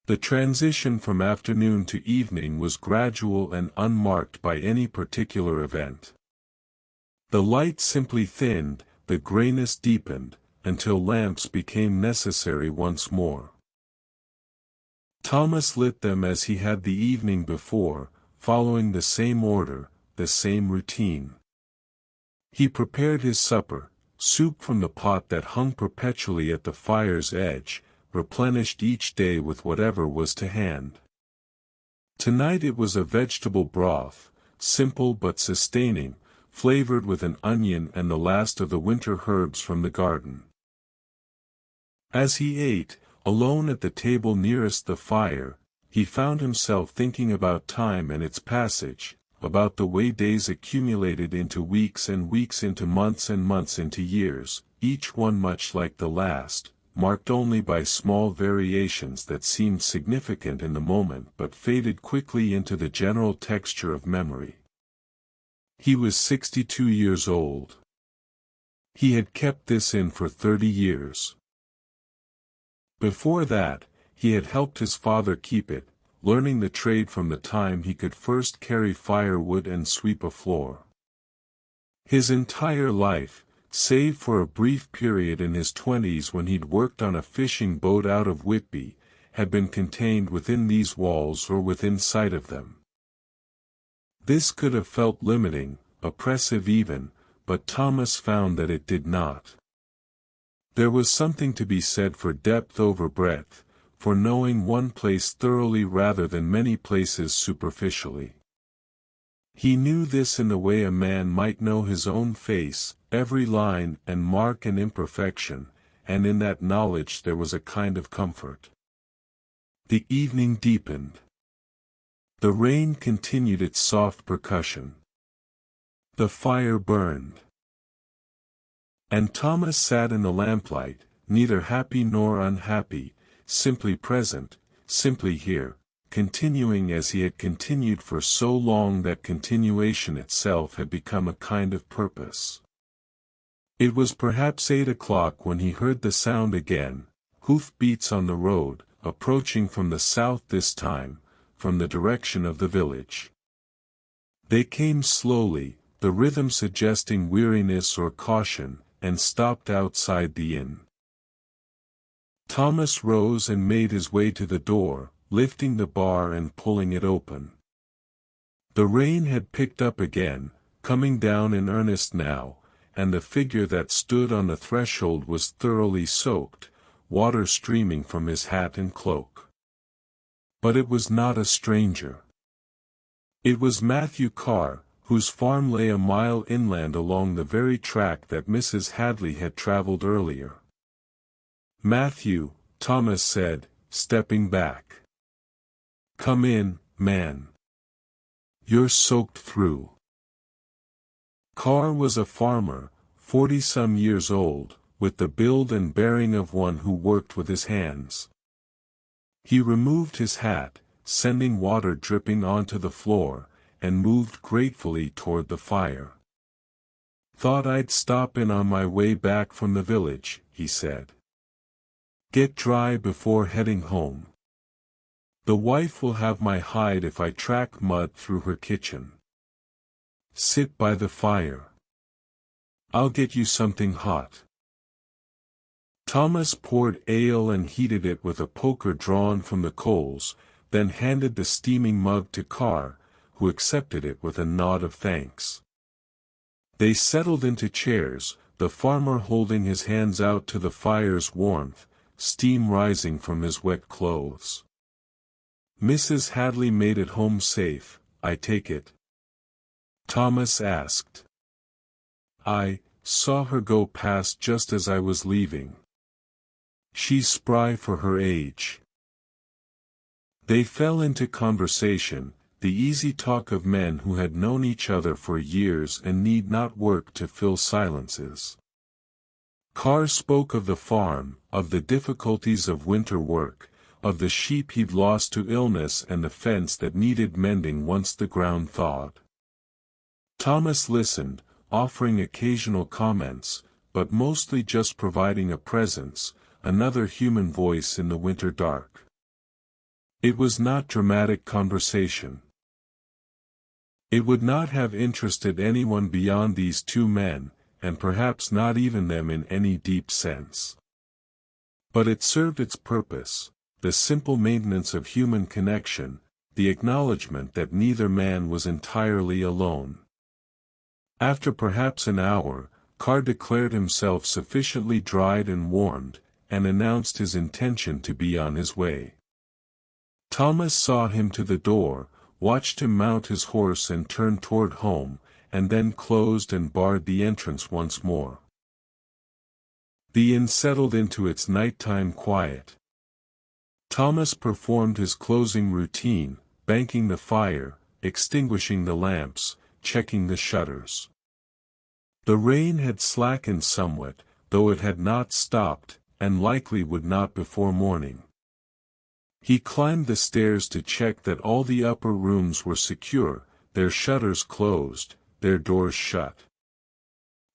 The transition from afternoon to evening was gradual and unmarked by any particular event. The light simply thinned, the grayness deepened, until lamps became necessary once more. Thomas lit them as he had the evening before, following the same order, the same routine. He prepared his supper, soup from the pot that hung perpetually at the fire's edge, replenished each day with whatever was to hand. Tonight it was a vegetable broth, simple but sustaining, flavored with an onion and the last of the winter herbs from the garden. As he ate, alone at the table nearest the fire, he found himself thinking about time and its passage, about the way days accumulated into weeks and weeks into months and months into years, each one much like the last, marked only by small variations that seemed significant in the moment but faded quickly into the general texture of memory. He was 62 years old. He had kept this inn for 30 years. Before that, he had helped his father keep it, learning the trade from the time he could first carry firewood and sweep a floor. His entire life, save for a brief period in his 20s when he'd worked on a fishing boat out of Whitby, had been contained within these walls or within sight of them. This could have felt limiting, oppressive even, but Thomas found that it did not. There was something to be said for depth over breadth, for knowing one place thoroughly rather than many places superficially. He knew this in the way a man might know his own face, every line and mark and imperfection, and in that knowledge there was a kind of comfort. The evening deepened. The rain continued its soft percussion. The fire burned. And Thomas sat in the lamplight, neither happy nor unhappy, simply present, simply here, continuing as he had continued for so long that continuation itself had become a kind of purpose. It was perhaps 8 o'clock when he heard the sound again, hoof beats on the road, approaching from the south this time, from the direction of the village. They came slowly, the rhythm suggesting weariness or caution, and stopped outside the inn. Thomas rose and made his way to the door, lifting the bar and pulling it open. The rain had picked up again, coming down in earnest now, and the figure that stood on the threshold was thoroughly soaked, water streaming from his hat and cloak. But it was not a stranger. It was Matthew Carr, whose farm lay a mile inland along the very track that Mrs. Hadley had travelled earlier. "Matthew," Thomas said, stepping back. "Come in, man. You're soaked through." Carr was a farmer, 40-some years old, with the build and bearing of one who worked with his hands. He removed his hat, sending water dripping onto the floor, and moved gratefully toward the fire. "Thought I'd stop in on my way back from the village," he said. "Get dry before heading home. The wife will have my hide if I track mud through her kitchen. Sit by the fire. I'll get you something hot." Thomas poured ale and heated it with a poker drawn from the coals, then handed the steaming mug to Carr, who accepted it with a nod of thanks. They settled into chairs, the farmer holding his hands out to the fire's warmth, steam rising from his wet clothes. "Mrs. Hadley made it home safe, I take it?" Thomas asked. "I saw her go past just as I was leaving. She's spry for her age." They fell into conversation, the easy talk of men who had known each other for years and need not work to fill silences. Carr spoke of the farm, of the difficulties of winter work, of the sheep he'd lost to illness and the fence that needed mending once the ground thawed. Thomas listened, offering occasional comments, but mostly just providing a presence, another human voice in the winter dark. It was not dramatic conversation. It would not have interested anyone beyond these two men, and perhaps not even them in any deep sense. But it served its purpose, the simple maintenance of human connection, the acknowledgement that neither man was entirely alone. After perhaps an hour, Carr declared himself sufficiently dried and warmed, and announced his intention to be on his way. Thomas saw him to the door, watched him mount his horse and turn toward home, and then closed and barred the entrance once more. The inn settled into its nighttime quiet. Thomas performed his closing routine, banking the fire, extinguishing the lamps, checking the shutters. The rain had slackened somewhat, though it had not stopped, and likely would not before morning. He climbed the stairs to check that all the upper rooms were secure, their shutters closed, their doors shut.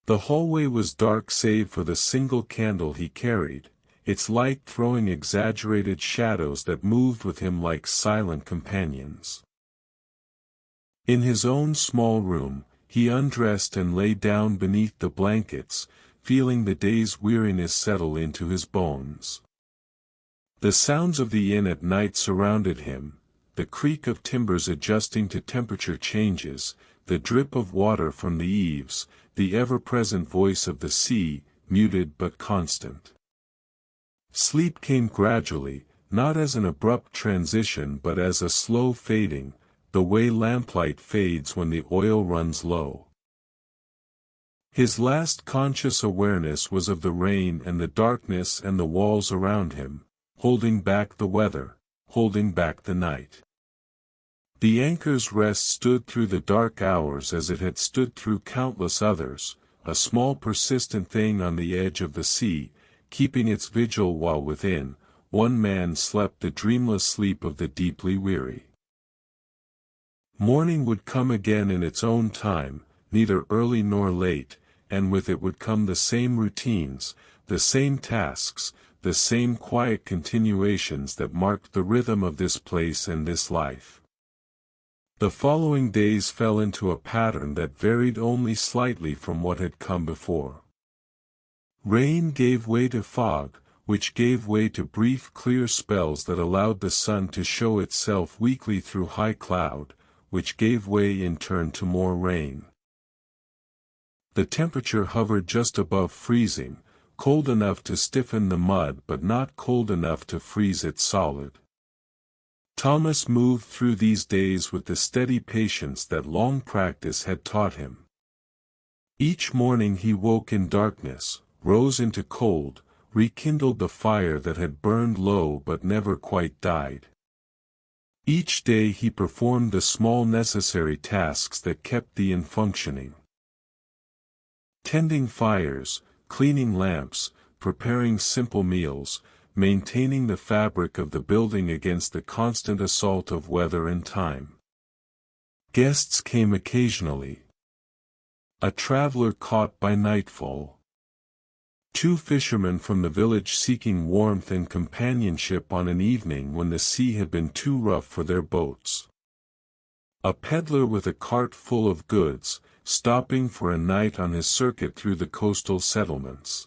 The hallway was dark save for the single candle he carried, its light throwing exaggerated shadows that moved with him like silent companions. In his own small room, he undressed and lay down beneath the blankets, feeling the day's weariness settle into his bones. The sounds of the inn at night surrounded him, the creak of timbers adjusting to temperature changes, the drip of water from the eaves, the ever-present voice of the sea, muted but constant. Sleep came gradually, not as an abrupt transition but as a slow fading, the way lamplight fades when the oil runs low. His last conscious awareness was of the rain and the darkness and the walls around him, holding back the weather, holding back the night. The anchor's rest stood through the dark hours as it had stood through countless others, a small persistent thing on the edge of the sea, keeping its vigil while within, one man slept the dreamless sleep of the deeply weary. Morning would come again in its own time, neither early nor late, and with it would come the same routines, the same tasks, the same quiet continuations that marked the rhythm of this place and this life. The following days fell into a pattern that varied only slightly from what had come before. Rain gave way to fog, which gave way to brief clear spells that allowed the sun to show itself weakly through high cloud, which gave way in turn to more rain. The temperature hovered just above freezing, cold enough to stiffen the mud but not cold enough to freeze it solid. Thomas moved through these days with the steady patience that long practice had taught him. Each morning he woke in darkness, rose into cold, rekindled the fire that had burned low but never quite died. Each day he performed the small necessary tasks that kept the inn functioning. Tending fires, cleaning lamps, preparing simple meals, maintaining the fabric of the building against the constant assault of weather and time. Guests came occasionally. A traveler caught by nightfall. 2 fishermen from the village seeking warmth and companionship on an evening when the sea had been too rough for their boats. A peddler with a cart full of goods, stopping for a night on his circuit through the coastal settlements.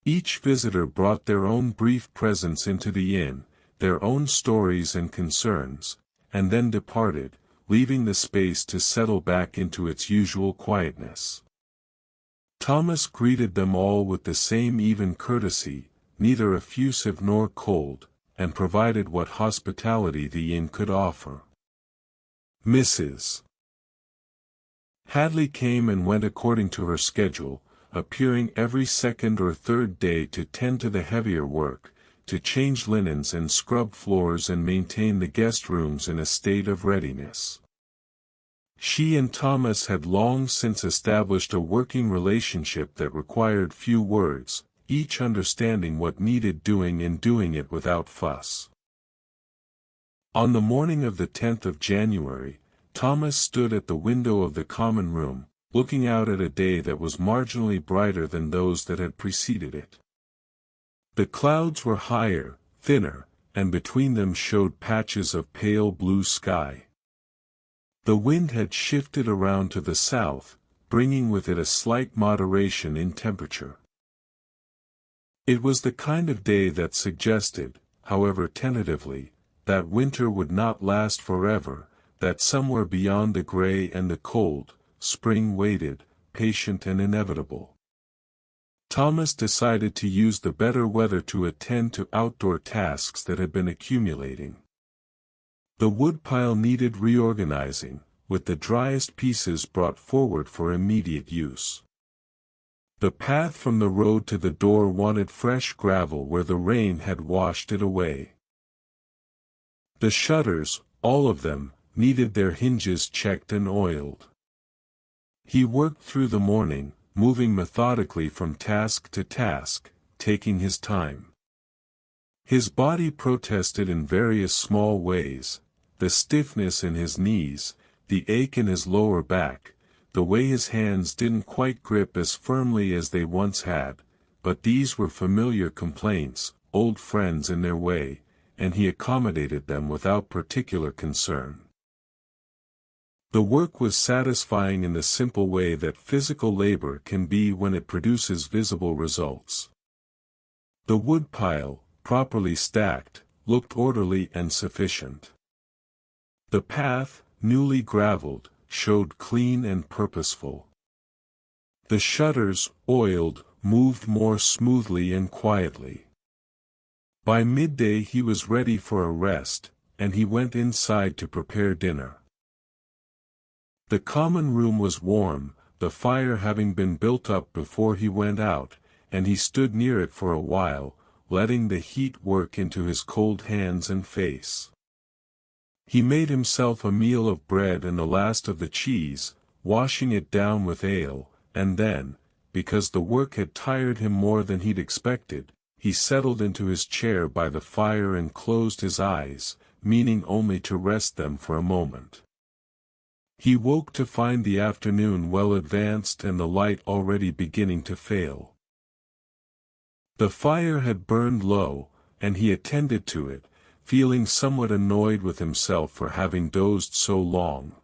Each visitor brought their own brief presence into the inn, their own stories and concerns, and then departed, leaving the space to settle back into its usual quietness. Thomas greeted them all with the same even courtesy, neither effusive nor cold, and provided what hospitality the inn could offer. Mrs. Hadley came and went according to her schedule, appearing every second or third day to tend to the heavier work, to change linens and scrub floors and maintain the guest rooms in a state of readiness. She and Thomas had long since established a working relationship that required few words, each understanding what needed doing and doing it without fuss. On the morning of the 10th of January, Thomas stood at the window of the common room, looking out at a day that was marginally brighter than those that had preceded it. The clouds were higher, thinner, and between them showed patches of pale blue sky. The wind had shifted around to the south, bringing with it a slight moderation in temperature. It was the kind of day that suggested, however tentatively, that winter would not last forever, that somewhere beyond the gray and the cold, spring waited, patient and inevitable. Thomas decided to use the better weather to attend to outdoor tasks that had been accumulating. The woodpile needed reorganizing, with the driest pieces brought forward for immediate use. The path from the road to the door wanted fresh gravel where the rain had washed it away. The shutters, all of them, needed their hinges checked and oiled. He worked through the morning, moving methodically from task to task, taking his time. His body protested in various small ways, the stiffness in his knees, the ache in his lower back, the way his hands didn't quite grip as firmly as they once had, but these were familiar complaints, old friends in their way, and he accommodated them without particular concern. The work was satisfying in the simple way that physical labor can be when it produces visible results. The woodpile, properly stacked, looked orderly and sufficient. The path, newly graveled, showed clean and purposeful. The shutters, oiled, moved more smoothly and quietly. By midday he was ready for a rest, and he went inside to prepare dinner. The common room was warm, the fire having been built up before he went out, and he stood near it for a while, letting the heat work into his cold hands and face. He made himself a meal of bread and the last of the cheese, washing it down with ale, and then, because the work had tired him more than he'd expected, he settled into his chair by the fire and closed his eyes, meaning only to rest them for a moment. He woke to find the afternoon well advanced and the light already beginning to fail. The fire had burned low, and he attended to it, feeling somewhat annoyed with himself for having dozed so long.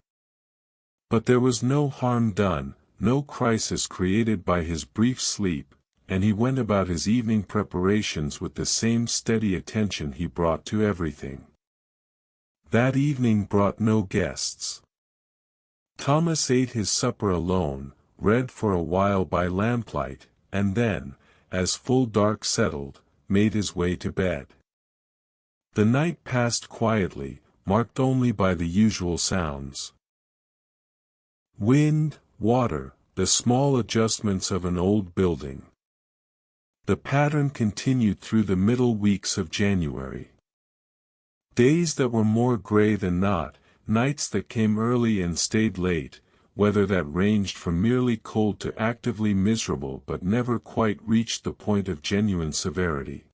But there was no harm done, no crisis created by his brief sleep, and he went about his evening preparations with the same steady attention he brought to everything. That evening brought no guests. Thomas ate his supper alone, read for a while by lamplight, and then, as full dark settled, made his way to bed. The night passed quietly, marked only by the usual sounds. Wind, water, the small adjustments of an old building. The pattern continued through the middle weeks of January. Days that were more gray than not, nights that came early and stayed late, weather that ranged from merely cold to actively miserable but never quite reached the point of genuine severity.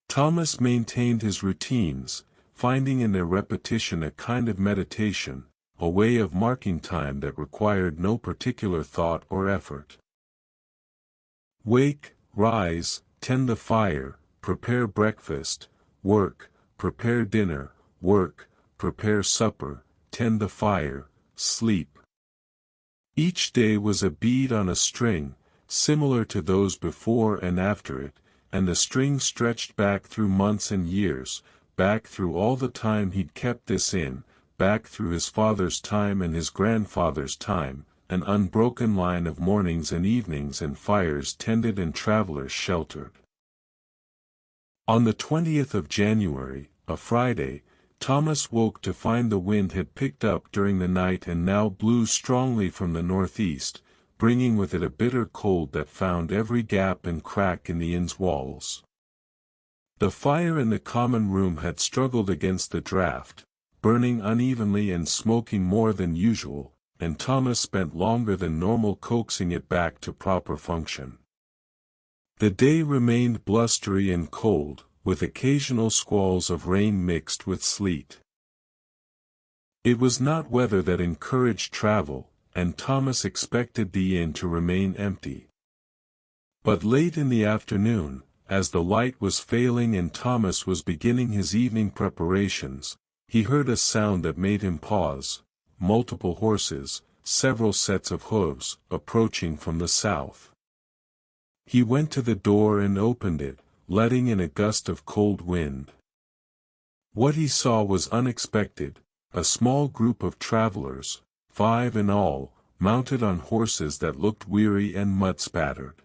Thomas maintained his routines, finding in their repetition a kind of meditation, a way of marking time that required no particular thought or effort. Wake, rise, tend the fire, prepare breakfast, work, prepare dinner, work, prepare supper, tend the fire, sleep. Each day was a bead on a string, similar to those before and after it, and the string stretched back through months and years, back through all the time he'd kept this in, back through his father's time and his grandfather's time, an unbroken line of mornings and evenings and fires tended and travelers sheltered. On the 20th of January, a Friday, Thomas woke to find the wind had picked up during the night and now blew strongly from the northeast, bringing with it a bitter cold that found every gap and crack in the inn's walls. The fire in the common room had struggled against the draught, burning unevenly and smoking more than usual, and Thomas spent longer than normal coaxing it back to proper function. The day remained blustery and cold, with occasional squalls of rain mixed with sleet. It was not weather that encouraged travel, and Thomas expected the inn to remain empty. But late in the afternoon, as the light was failing and Thomas was beginning his evening preparations, he heard a sound that made him pause, multiple horses, several sets of hooves, approaching from the south. He went to the door and opened it, letting in a gust of cold wind. What he saw was unexpected, a small group of travelers, 5 in all, mounted on horses that looked weary and mud-spattered.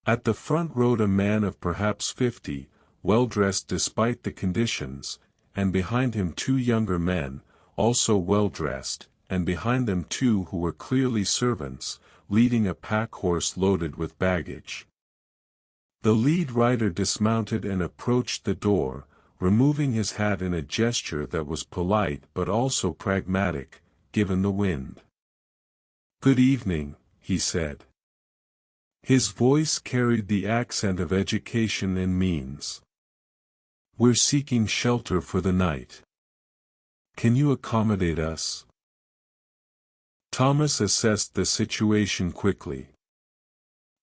At the front rode a man of perhaps 50, well-dressed despite the conditions, and behind him 2 younger men, also well-dressed, and behind them 2 who were clearly servants, leading a pack-horse loaded with baggage. The lead rider dismounted and approached the door, removing his hat in a gesture that was polite but also pragmatic, given the wind. "Good evening," he said. His voice carried the accent of education and means. "We're seeking shelter for the night. Can you accommodate us?" Thomas assessed the situation quickly.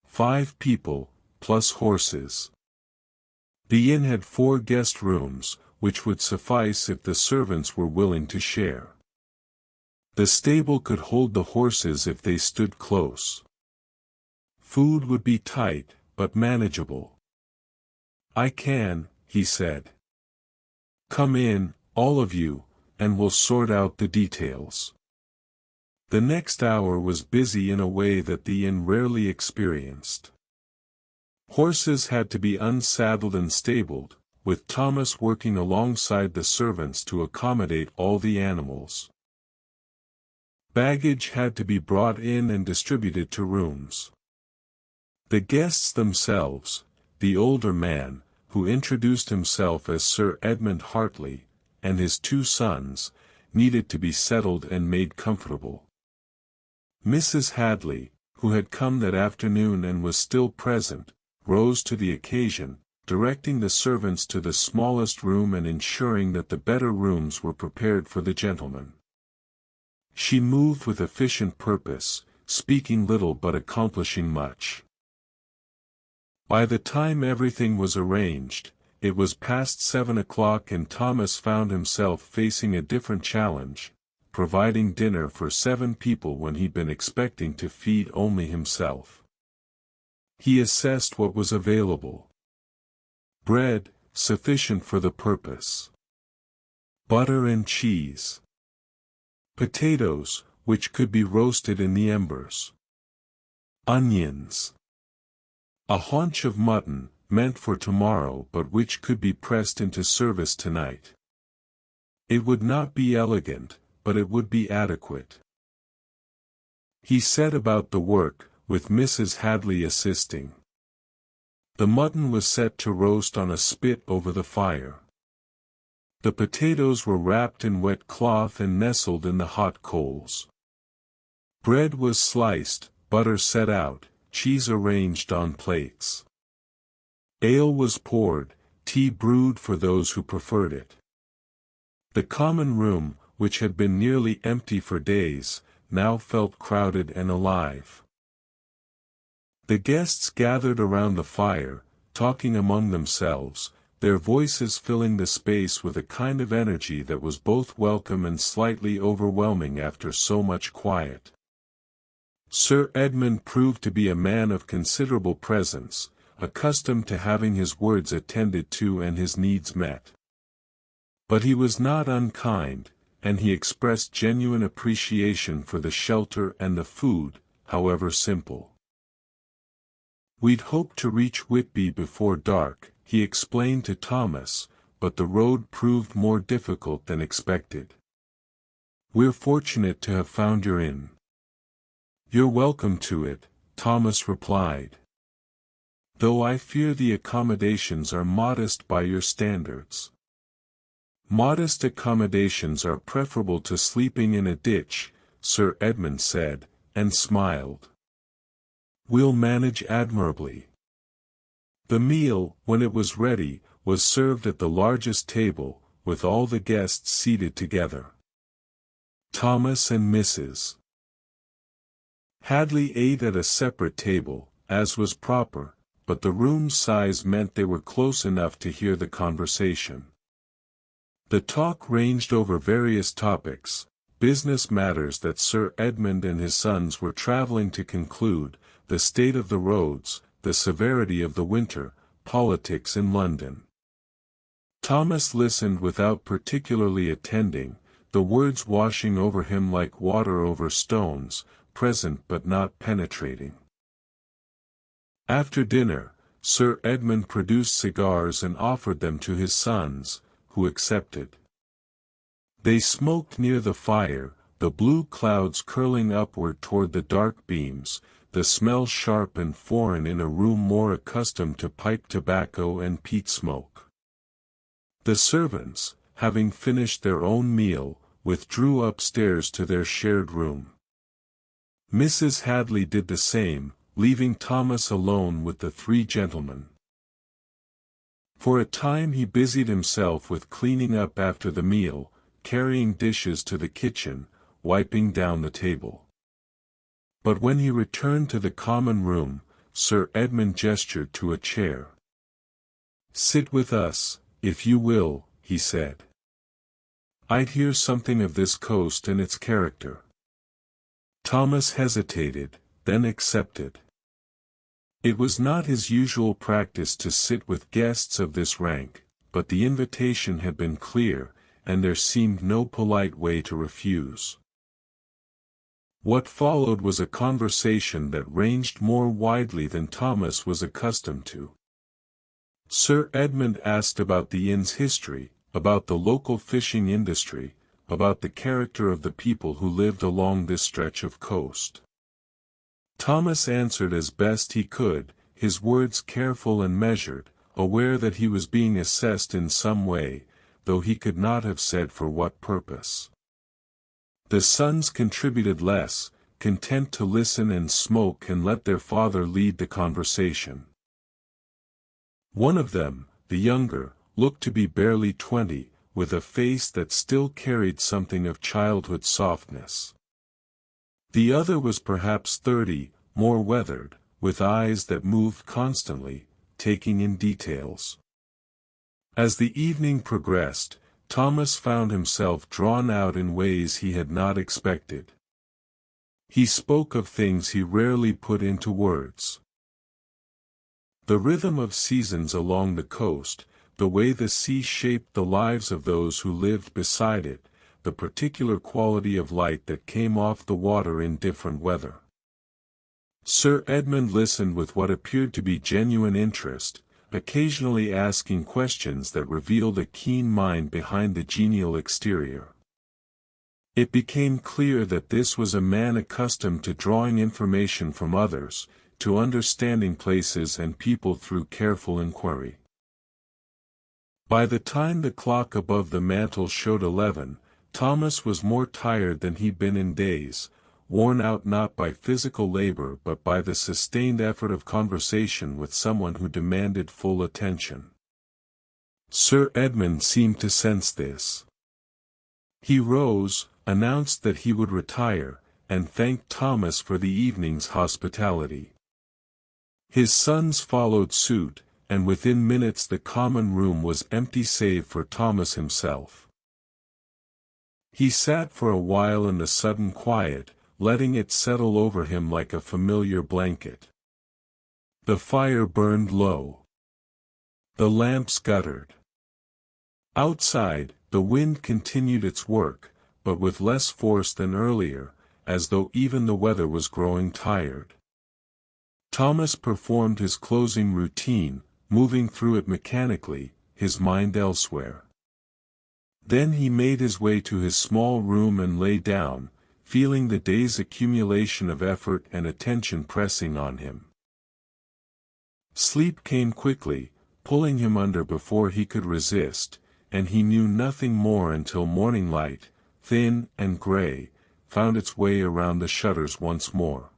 5 people, plus horses. The inn had 4 guest rooms, which would suffice if the servants were willing to share. The stable could hold the horses if they stood close. Food would be tight, but manageable. "I can," he said. "Come in, all of you, and we'll sort out the details." The next hour was busy in a way that the inn rarely experienced. Horses had to be unsaddled and stabled, with Thomas working alongside the servants to accommodate all the animals. Baggage had to be brought in and distributed to rooms. The guests themselves, the older man, who introduced himself as Sir Edmund Hartley, and his two sons, needed to be settled and made comfortable. Mrs. Hadley, who had come that afternoon and was still present, rose to the occasion, directing the servants to the smallest room and ensuring that the better rooms were prepared for the gentlemen. She moved with efficient purpose, speaking little but accomplishing much. By the time everything was arranged, it was past 7 o'clock and Thomas found himself facing a different challenge, providing dinner for 7 people when he'd been expecting to feed only himself. He assessed what was available. Bread, sufficient for the purpose. Butter and cheese. Potatoes, which could be roasted in the embers. Onions. A haunch of mutton, meant for tomorrow but which could be pressed into service tonight. It would not be elegant, but it would be adequate. He set about the work, with Mrs. Hadley assisting. The mutton was set to roast on a spit over the fire. The potatoes were wrapped in wet cloth and nestled in the hot coals. Bread was sliced, butter set out, cheese arranged on plates. Ale was poured, tea brewed for those who preferred it. The common room, which had been nearly empty for days, now felt crowded and alive. The guests gathered around the fire, talking among themselves, their voices filling the space with a kind of energy that was both welcome and slightly overwhelming after so much quiet. Sir Edmund proved to be a man of considerable presence, accustomed to having his words attended to and his needs met. But he was not unkind, and he expressed genuine appreciation for the shelter and the food, however simple. "We'd hoped to reach Whitby before dark," he explained to Thomas, "but the road proved more difficult than expected. We're fortunate to have found your inn." "You're welcome to it," Thomas replied. "Though I fear the accommodations are modest by your standards." "Modest accommodations are preferable to sleeping in a ditch," Sir Edmund said, and smiled. "We'll manage admirably." The meal, when it was ready, was served at the largest table, with all the guests seated together. Thomas and Mrs. Hadley ate at a separate table, as was proper, but the room's size meant they were close enough to hear the conversation. The talk ranged over various topics, business matters that Sir Edmund and his sons were travelling to conclude, the state of the roads, the severity of the winter, politics in London. Thomas listened without particularly attending, the words washing over him like water over stones, present but not penetrating. After dinner, Sir Edmund produced cigars and offered them to his sons, who accepted. They smoked near the fire, the blue clouds curling upward toward the dark beams, the smell sharp and foreign in a room more accustomed to pipe tobacco and peat smoke. The servants, having finished their own meal, withdrew upstairs to their shared room. Mrs. Hadley did the same, leaving Thomas alone with the 3 gentlemen. For a time he busied himself with cleaning up after the meal, carrying dishes to the kitchen, wiping down the table. But when he returned to the common room, Sir Edmund gestured to a chair. "Sit with us, if you will," he said. "I'd hear something of this coast and its character." Thomas hesitated, then accepted. It was not his usual practice to sit with guests of this rank, but the invitation had been clear, and there seemed no polite way to refuse. What followed was a conversation that ranged more widely than Thomas was accustomed to. Sir Edmund asked about the inn's history, about the local fishing industry, about the character of the people who lived along this stretch of coast. Thomas answered as best he could, his words careful and measured, aware that he was being assessed in some way, though he could not have said for what purpose. The sons contributed less, content to listen and smoke and let their father lead the conversation. One of them, the younger, looked to be barely 20, with a face that still carried something of childhood softness. The other was perhaps 30, more weathered, with eyes that moved constantly, taking in details. As the evening progressed, Thomas found himself drawn out in ways he had not expected. He spoke of things he rarely put into words. The rhythm of seasons along the coast, the way the sea shaped the lives of those who lived beside it, the particular quality of light that came off the water in different weather. Sir Edmund listened with what appeared to be genuine interest, occasionally asking questions that revealed a keen mind behind the genial exterior. It became clear that this was a man accustomed to drawing information from others, to understanding places and people through careful inquiry. By the time the clock above the mantel showed 11, Thomas was more tired than he'd been in days, worn out not by physical labor but by the sustained effort of conversation with someone who demanded full attention. Sir Edmund seemed to sense this. He rose, announced that he would retire, and thanked Thomas for the evening's hospitality. His sons followed suit, and within minutes the common room was empty save for Thomas himself. He sat for a while in the sudden quiet, letting it settle over him like a familiar blanket. The fire burned low. The lamps guttered. Outside, the wind continued its work, but with less force than earlier, as though even the weather was growing tired. Thomas performed his closing routine, moving through it mechanically, his mind elsewhere. Then he made his way to his small room and lay down, feeling the day's accumulation of effort and attention pressing on him. Sleep came quickly, pulling him under before he could resist, and he knew nothing more until morning light, thin and gray, found its way around the shutters once more.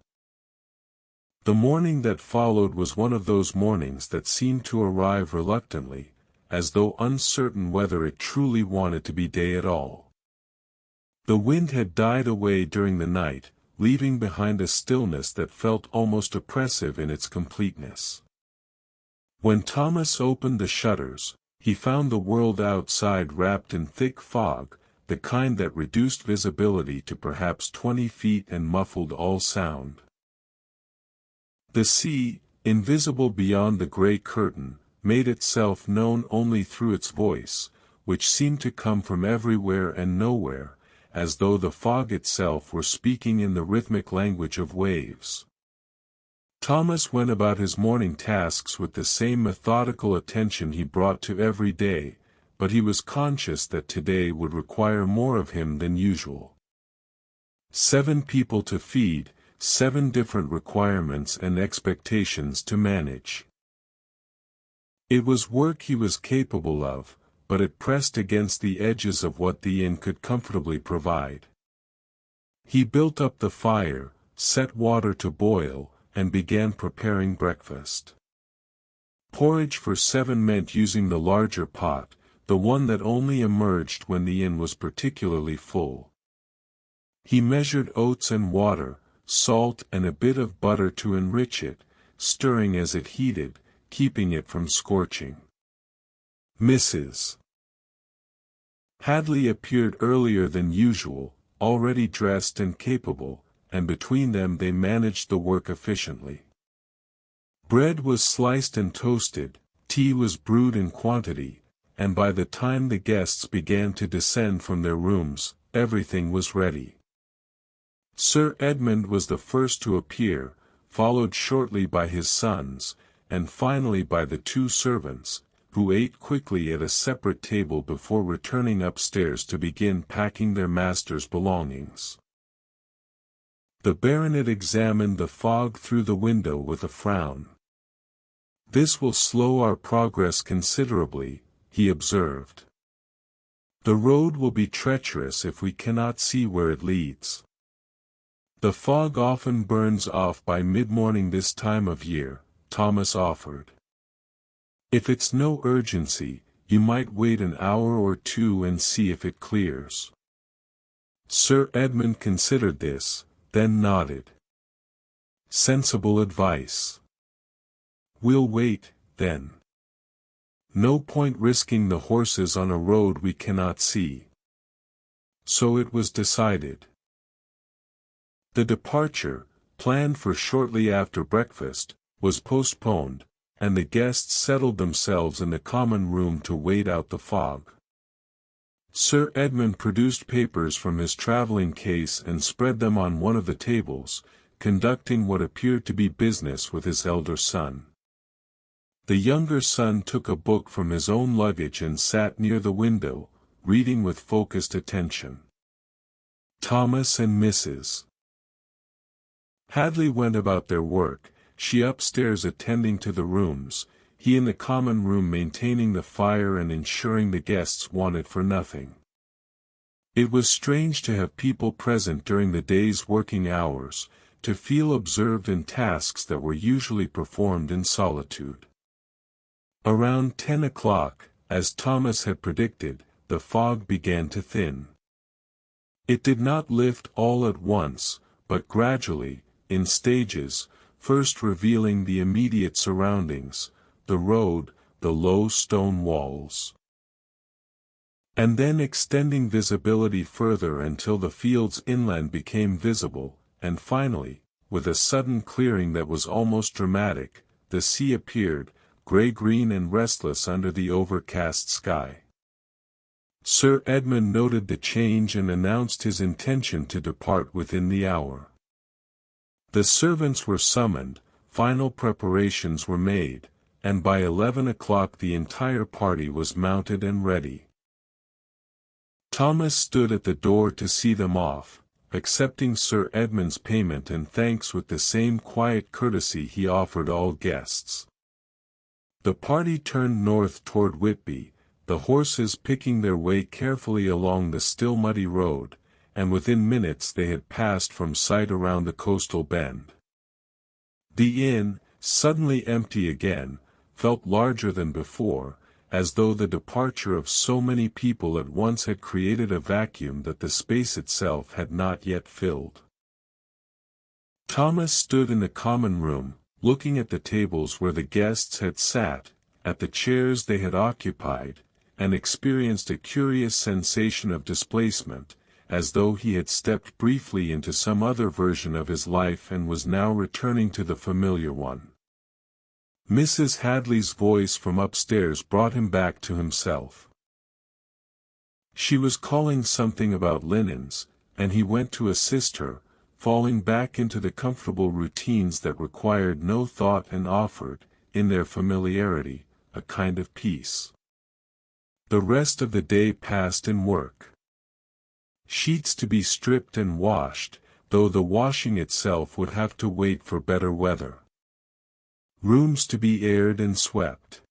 The morning that followed was one of those mornings that seemed to arrive reluctantly, as though uncertain whether it truly wanted to be day at all. The wind had died away during the night, leaving behind a stillness that felt almost oppressive in its completeness. When Thomas opened the shutters, he found the world outside wrapped in thick fog, the kind that reduced visibility to perhaps 20 feet and muffled all sound. The sea, invisible beyond the gray curtain, made itself known only through its voice, which seemed to come from everywhere and nowhere, as though the fog itself were speaking in the rhythmic language of waves. Thomas went about his morning tasks with the same methodical attention he brought to every day, but he was conscious that today would require more of him than usual. 7 people to feed, 7 different requirements and expectations to manage. It was work he was capable of, but it pressed against the edges of what the inn could comfortably provide. He built up the fire, set water to boil, and began preparing breakfast. Porridge for 7 meant using the larger pot, the one that only emerged when the inn was particularly full. He measured oats and water, salt and a bit of butter to enrich it, stirring as it heated, keeping it from scorching. Mrs. Hadley appeared earlier than usual, already dressed and capable, and between them they managed the work efficiently. Bread was sliced and toasted, tea was brewed in quantity, and by the time the guests began to descend from their rooms, everything was ready. Sir Edmund was the first to appear, followed shortly by his sons, and finally by the two servants, who ate quickly at a separate table before returning upstairs to begin packing their master's belongings. The baronet examined the fog through the window with a frown. "This will slow our progress considerably," he observed. "The road will be treacherous if we cannot see where it leads." "The fog often burns off by mid-morning this time of year," Thomas offered. "If it's no urgency, you might wait an hour or two and see if it clears." Sir Edmund considered this, then nodded. "Sensible advice. We'll wait, then. No point risking the horses on a road we cannot see." So it was decided. The departure, planned for shortly after breakfast, was postponed, and the guests settled themselves in the common room to wait out the fog. Sir Edmund produced papers from his travelling case and spread them on one of the tables, conducting what appeared to be business with his elder son. The younger son took a book from his own luggage and sat near the window, reading with focused attention. Thomas and Mrs. Hadley went about their work, she upstairs attending to the rooms, he in the common room maintaining the fire and ensuring the guests wanted for nothing. It was strange to have people present during the day's working hours, to feel observed in tasks that were usually performed in solitude. Around 10 o'clock, as Thomas had predicted, the fog began to thin. It did not lift all at once, but gradually, in stages, first revealing the immediate surroundings, the road, the low stone walls, and then extending visibility further until the fields inland became visible, and finally, with a sudden clearing that was almost dramatic, the sea appeared, grey-green and restless under the overcast sky. Sir Edmund noted the change and announced his intention to depart within the hour. The servants were summoned, final preparations were made, and by 11 o'clock the entire party was mounted and ready. Thomas stood at the door to see them off, accepting Sir Edmund's payment and thanks with the same quiet courtesy he offered all guests. The party turned north toward Whitby, the horses picking their way carefully along the still muddy road, and within minutes they had passed from sight around the coastal bend. The inn, suddenly empty again, felt larger than before, as though the departure of so many people at once had created a vacuum that the space itself had not yet filled. Thomas stood in the common room, looking at the tables where the guests had sat, at the chairs they had occupied, and experienced a curious sensation of displacement, as though he had stepped briefly into some other version of his life and was now returning to the familiar one. Mrs. Hadley's voice from upstairs brought him back to himself. She was calling something about linens, and he went to assist her, falling back into the comfortable routines that required no thought and offered, in their familiarity, a kind of peace. The rest of the day passed in work. Sheets to be stripped and washed, though the washing itself would have to wait for better weather. Rooms to be aired and swept.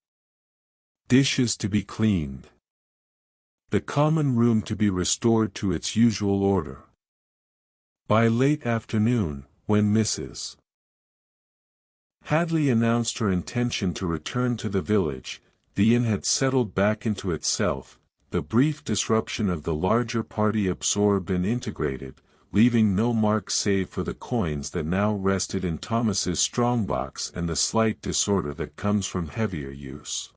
Dishes to be cleaned. The common room to be restored to its usual order. By late afternoon, when Mrs. Hadley announced her intention to return to the village, the inn had settled back into itself, the brief disruption of the larger party absorbed and integrated, leaving no mark save for the coins that now rested in Thomas's strongbox and the slight disorder that comes from heavier use.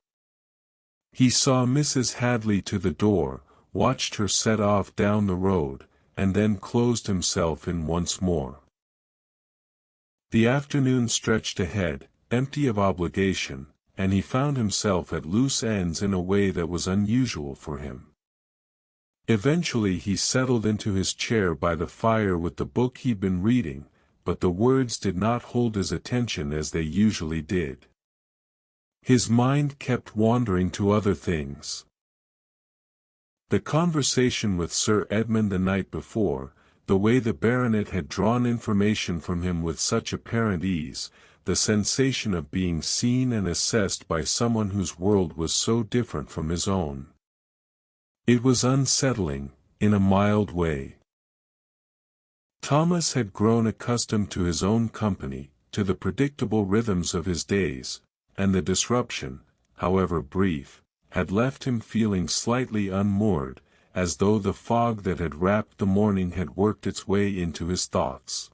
He saw Mrs. Hadley to the door, watched her set off down the road, and then closed himself in once more. The afternoon stretched ahead, empty of obligation, and he found himself at loose ends in a way that was unusual for him. Eventually he settled into his chair by the fire with the book he'd been reading, but the words did not hold his attention as they usually did. His mind kept wandering to other things. The conversation with Sir Edmund the night before, the way the baronet had drawn information from him with such apparent ease, the sensation of being seen and assessed by someone whose world was so different from his own. It was unsettling, in a mild way. Thomas had grown accustomed to his own company, to the predictable rhythms of his days, and the disruption, however brief, had left him feeling slightly unmoored, as though the fog that had wrapped the morning had worked its way into his thoughts.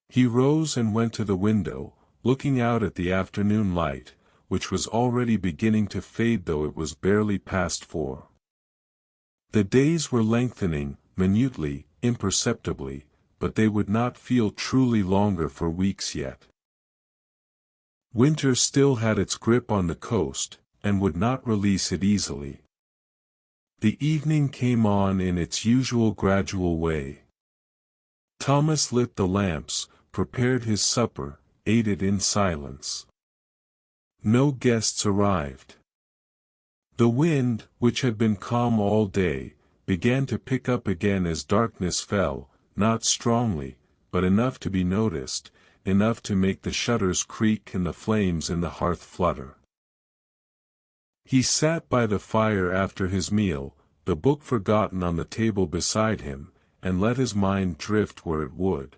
He rose and went to the window, looking out at the afternoon light, which was already beginning to fade though it was barely past 4. The days were lengthening, minutely, imperceptibly, but they would not feel truly longer for weeks yet. Winter still had its grip on the coast, and would not release it easily. The evening came on in its usual gradual way. Thomas lit the lamps, prepared his supper, ate it in silence. No guests arrived. The wind, which had been calm all day, began to pick up again as darkness fell, not strongly, but enough to be noticed, enough to make the shutters creak and the flames in the hearth flutter. He sat by the fire after his meal, the book forgotten on the table beside him, and let his mind drift where it would.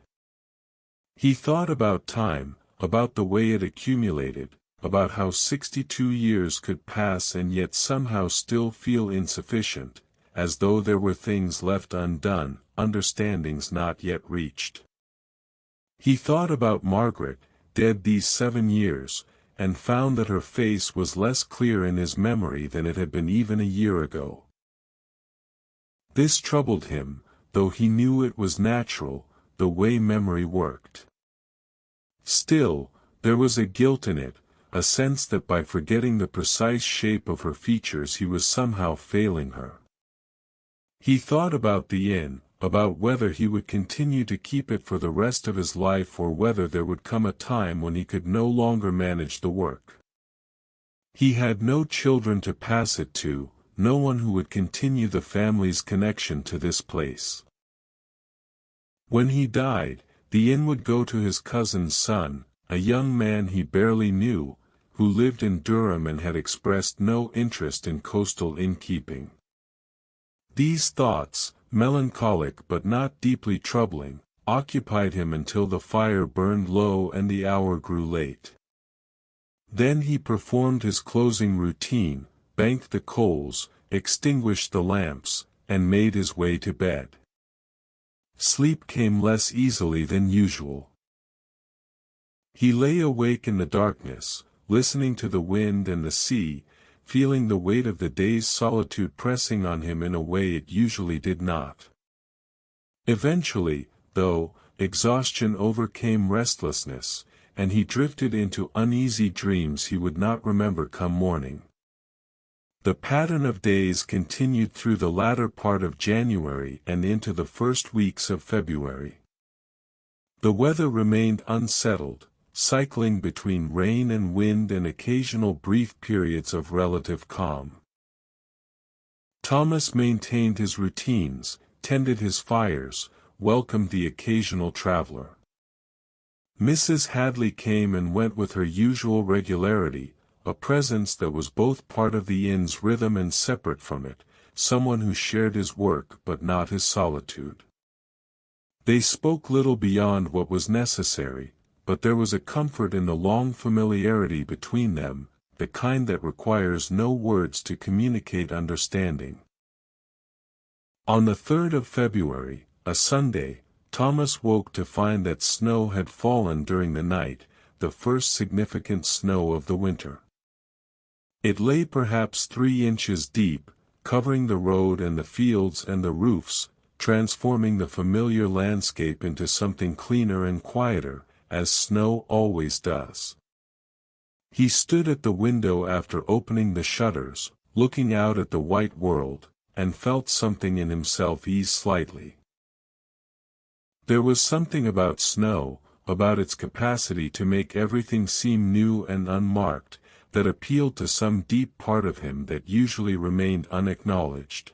He thought about time, about the way it accumulated, about how 62 years could pass and yet somehow still feel insufficient, as though there were things left undone, understandings not yet reached. He thought about Margaret, dead these 7 years, and found that her face was less clear in his memory than it had been even a year ago. This troubled him, though he knew it was natural, the way memory worked. Still, there was a guilt in it, a sense that by forgetting the precise shape of her features he was somehow failing her. He thought about the inn, about whether he would continue to keep it for the rest of his life or whether there would come a time when he could no longer manage the work. He had no children to pass it to, no one who would continue the family's connection to this place. When he died, the inn would go to his cousin's son, a young man he barely knew, who lived in Durham and had expressed no interest in coastal innkeeping. These thoughts, melancholic but not deeply troubling, occupied him until the fire burned low and the hour grew late. Then he performed his closing routine, banked the coals, extinguished the lamps, and made his way to bed. Sleep came less easily than usual. He lay awake in the darkness, listening to the wind and the sea, feeling the weight of the day's solitude pressing on him in a way it usually did not. Eventually, though, exhaustion overcame restlessness, and he drifted into uneasy dreams he would not remember come morning. The pattern of days continued through the latter part of January and into the first weeks of February. The weather remained unsettled, cycling between rain and wind and occasional brief periods of relative calm. Thomas maintained his routines, tended his fires, welcomed the occasional traveler. Mrs. Hadley came and went with her usual regularity, a presence that was both part of the inn's rhythm and separate from it, someone who shared his work but not his solitude. They spoke little beyond what was necessary, but there was a comfort in the long familiarity between them, the kind that requires no words to communicate understanding. On the 3rd of February, a Sunday, Thomas woke to find that snow had fallen during the night, the first significant snow of the winter. It lay perhaps 3 inches deep, covering the road and the fields and the roofs, transforming the familiar landscape into something cleaner and quieter, as snow always does. He stood at the window after opening the shutters, looking out at the white world, and felt something in himself ease slightly. There was something about snow, about its capacity to make everything seem new and unmarked, that appealed to some deep part of him that usually remained unacknowledged.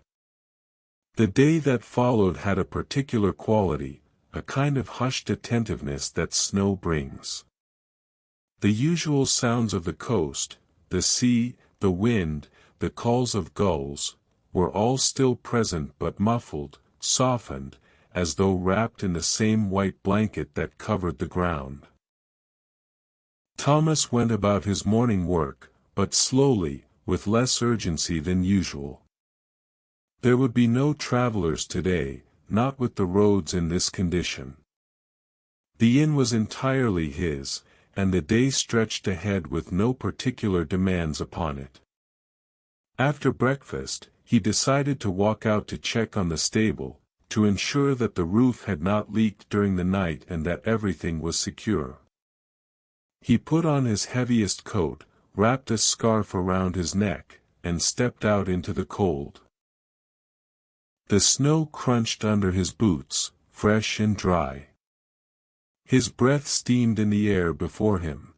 The day that followed had a particular quality, a kind of hushed attentiveness that snow brings. The usual sounds of the coast, the sea, the wind, the calls of gulls, were all still present but muffled, softened, as though wrapped in the same white blanket that covered the ground. Thomas went about his morning work, but slowly, with less urgency than usual. There would be no travelers today, not with the roads in this condition. The inn was entirely his, and the day stretched ahead with no particular demands upon it. After breakfast, he decided to walk out to check on the stable, to ensure that the roof had not leaked during the night and that everything was secure. He put on his heaviest coat, wrapped a scarf around his neck, and stepped out into the cold. The snow crunched under his boots, fresh and dry. His breath steamed in the air before him.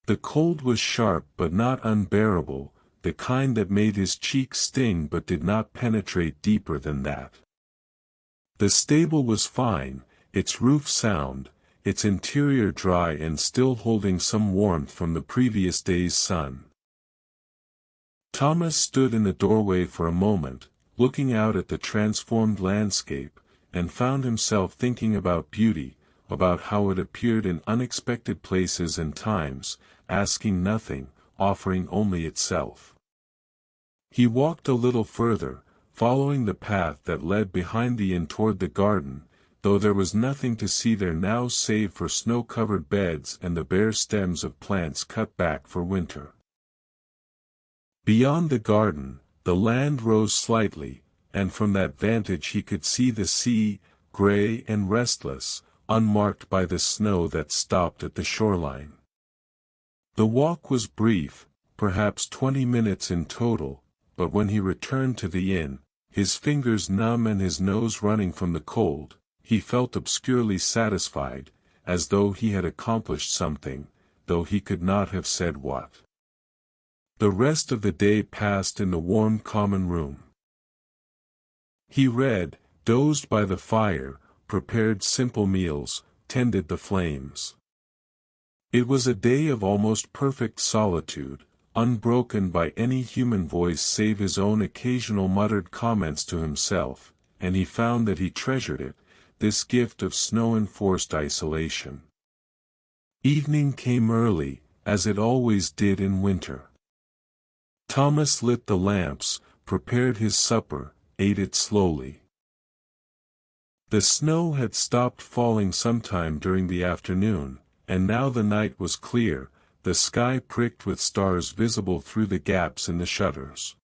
The cold was sharp but not unbearable, the kind that made his cheeks sting but did not penetrate deeper than that. The stable was fine, its roof sound, its interior dry and still holding some warmth from the previous day's sun. Thomas stood in the doorway for a moment, looking out at the transformed landscape, and found himself thinking about beauty, about how it appeared in unexpected places and times, asking nothing, offering only itself. He walked a little further, following the path that led behind the inn toward the garden, though there was nothing to see there now save for snow-covered beds and the bare stems of plants cut back for winter. Beyond the garden, the land rose slightly, and from that vantage he could see the sea, gray and restless, unmarked by the snow that stopped at the shoreline. The walk was brief, perhaps 20 minutes in total, but when he returned to the inn, his fingers numb and his nose running from the cold, he felt obscurely satisfied, as though he had accomplished something, though he could not have said what. The rest of the day passed in the warm common room. He read, dozed by the fire, prepared simple meals, tended the flames. It was a day of almost perfect solitude, unbroken by any human voice save his own occasional muttered comments to himself, and he found that he treasured it, this gift of snow-enforced isolation. Evening came early, as it always did in winter. Thomas lit the lamps, prepared his supper, ate it slowly. The snow had stopped falling sometime during the afternoon, and now the night was clear, the sky pricked with stars visible through the gaps in the shutters.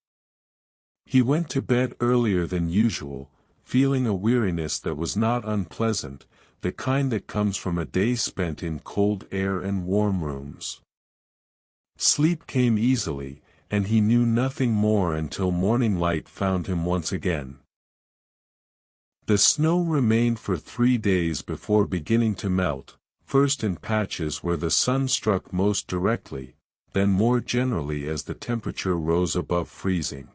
He went to bed earlier than usual, feeling a weariness that was not unpleasant, the kind that comes from a day spent in cold air and warm rooms. Sleep came easily, and he knew nothing more until morning light found him once again. The snow remained for 3 days before beginning to melt, first in patches where the sun struck most directly, then more generally as the temperature rose above freezing.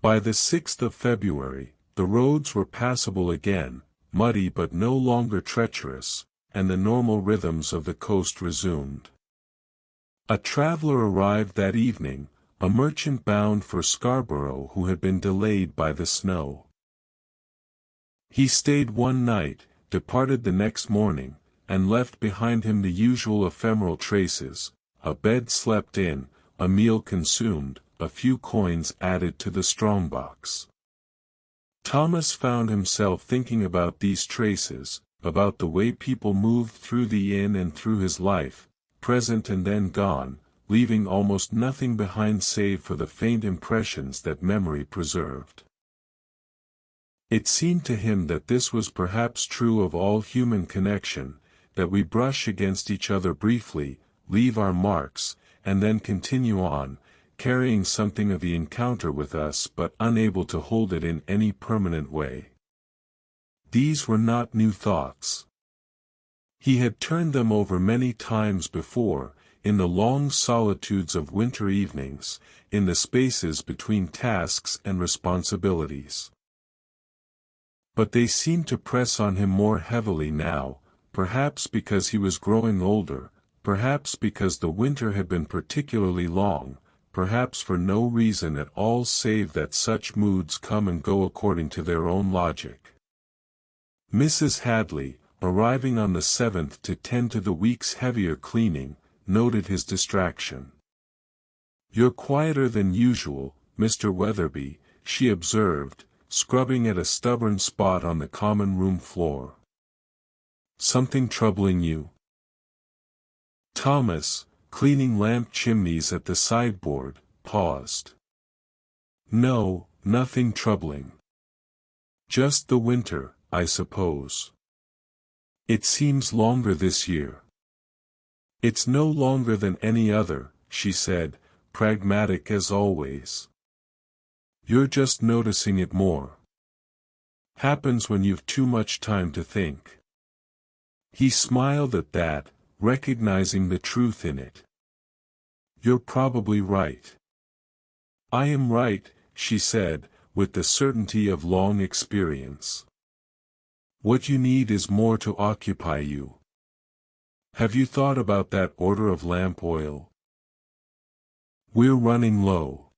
By the 6th of February, the roads were passable again, muddy but no longer treacherous, and the normal rhythms of the coast resumed. A traveler arrived that evening, a merchant bound for Scarborough who had been delayed by the snow. He stayed one night, departed the next morning, and left behind him the usual ephemeral traces, a bed slept in, a meal consumed, a few coins added to the strongbox. Thomas found himself thinking about these traces, about the way people moved through the inn and through his life, present and then gone, leaving almost nothing behind save for the faint impressions that memory preserved. It seemed to him that this was perhaps true of all human connection, that we brush against each other briefly, leave our marks, and then continue on, carrying something of the encounter with us but unable to hold it in any permanent way. These were not new thoughts. He had turned them over many times before, in the long solitudes of winter evenings, in the spaces between tasks and responsibilities. But they seemed to press on him more heavily now, perhaps because he was growing older, perhaps because the winter had been particularly long, perhaps for no reason at all save that such moods come and go according to their own logic. Mrs. Hadley, arriving on the 7th to tend to the week's heavier cleaning, noted his distraction. "You're quieter than usual, Mr. Weatherby," she observed, scrubbing at a stubborn spot on the common room floor. "Something troubling you?" Thomas, cleaning lamp chimneys at the sideboard, paused. "No, nothing troubling. Just the winter, I suppose. It seems longer this year." "It's no longer than any other," she said, pragmatic as always. "You're just noticing it more. Happens when you've too much time to think." He smiled at that, recognizing the truth in it. "You're probably right." "I am right," she said, with the certainty of long experience. "What you need is more to occupy you. Have you thought about that order of lamp oil? We're running low.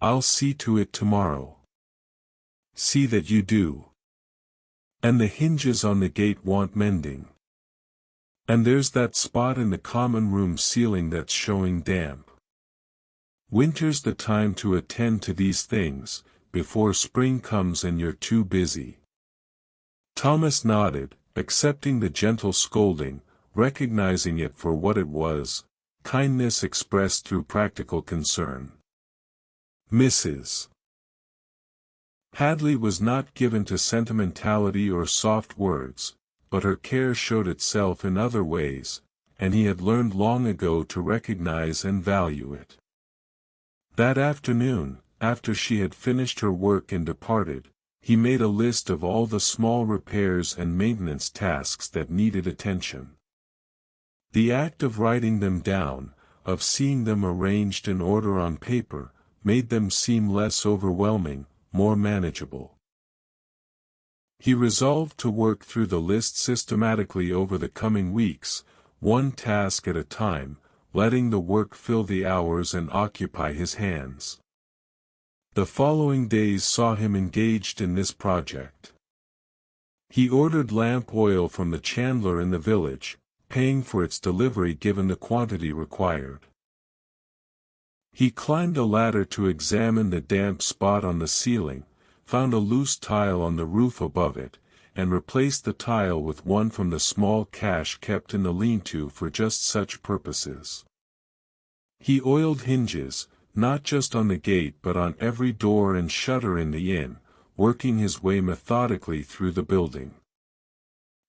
I'll see to it tomorrow." "See that you do. And the hinges on the gate want mending. And there's that spot in the common room ceiling that's showing damp. Winter's the time to attend to these things, before spring comes and you're too busy." Thomas nodded, accepting the gentle scolding, recognizing it for what it was, kindness expressed through practical concern. Mrs. Hadley was not given to sentimentality or soft words, but her care showed itself in other ways, and he had learned long ago to recognize and value it. That afternoon, after she had finished her work and departed, he made a list of all the small repairs and maintenance tasks that needed attention. The act of writing them down, of seeing them arranged in order on paper, made them seem less overwhelming, more manageable. He resolved to work through the list systematically over the coming weeks, one task at a time, letting the work fill the hours and occupy his hands. The following days saw him engaged in this project. He ordered lamp oil from the chandler in the village, paying for its delivery given the quantity required. He climbed a ladder to examine the damp spot on the ceiling, found a loose tile on the roof above it, and replaced the tile with one from the small cache kept in the lean-to for just such purposes. He oiled hinges, not just on the gate but on every door and shutter in the inn, working his way methodically through the building.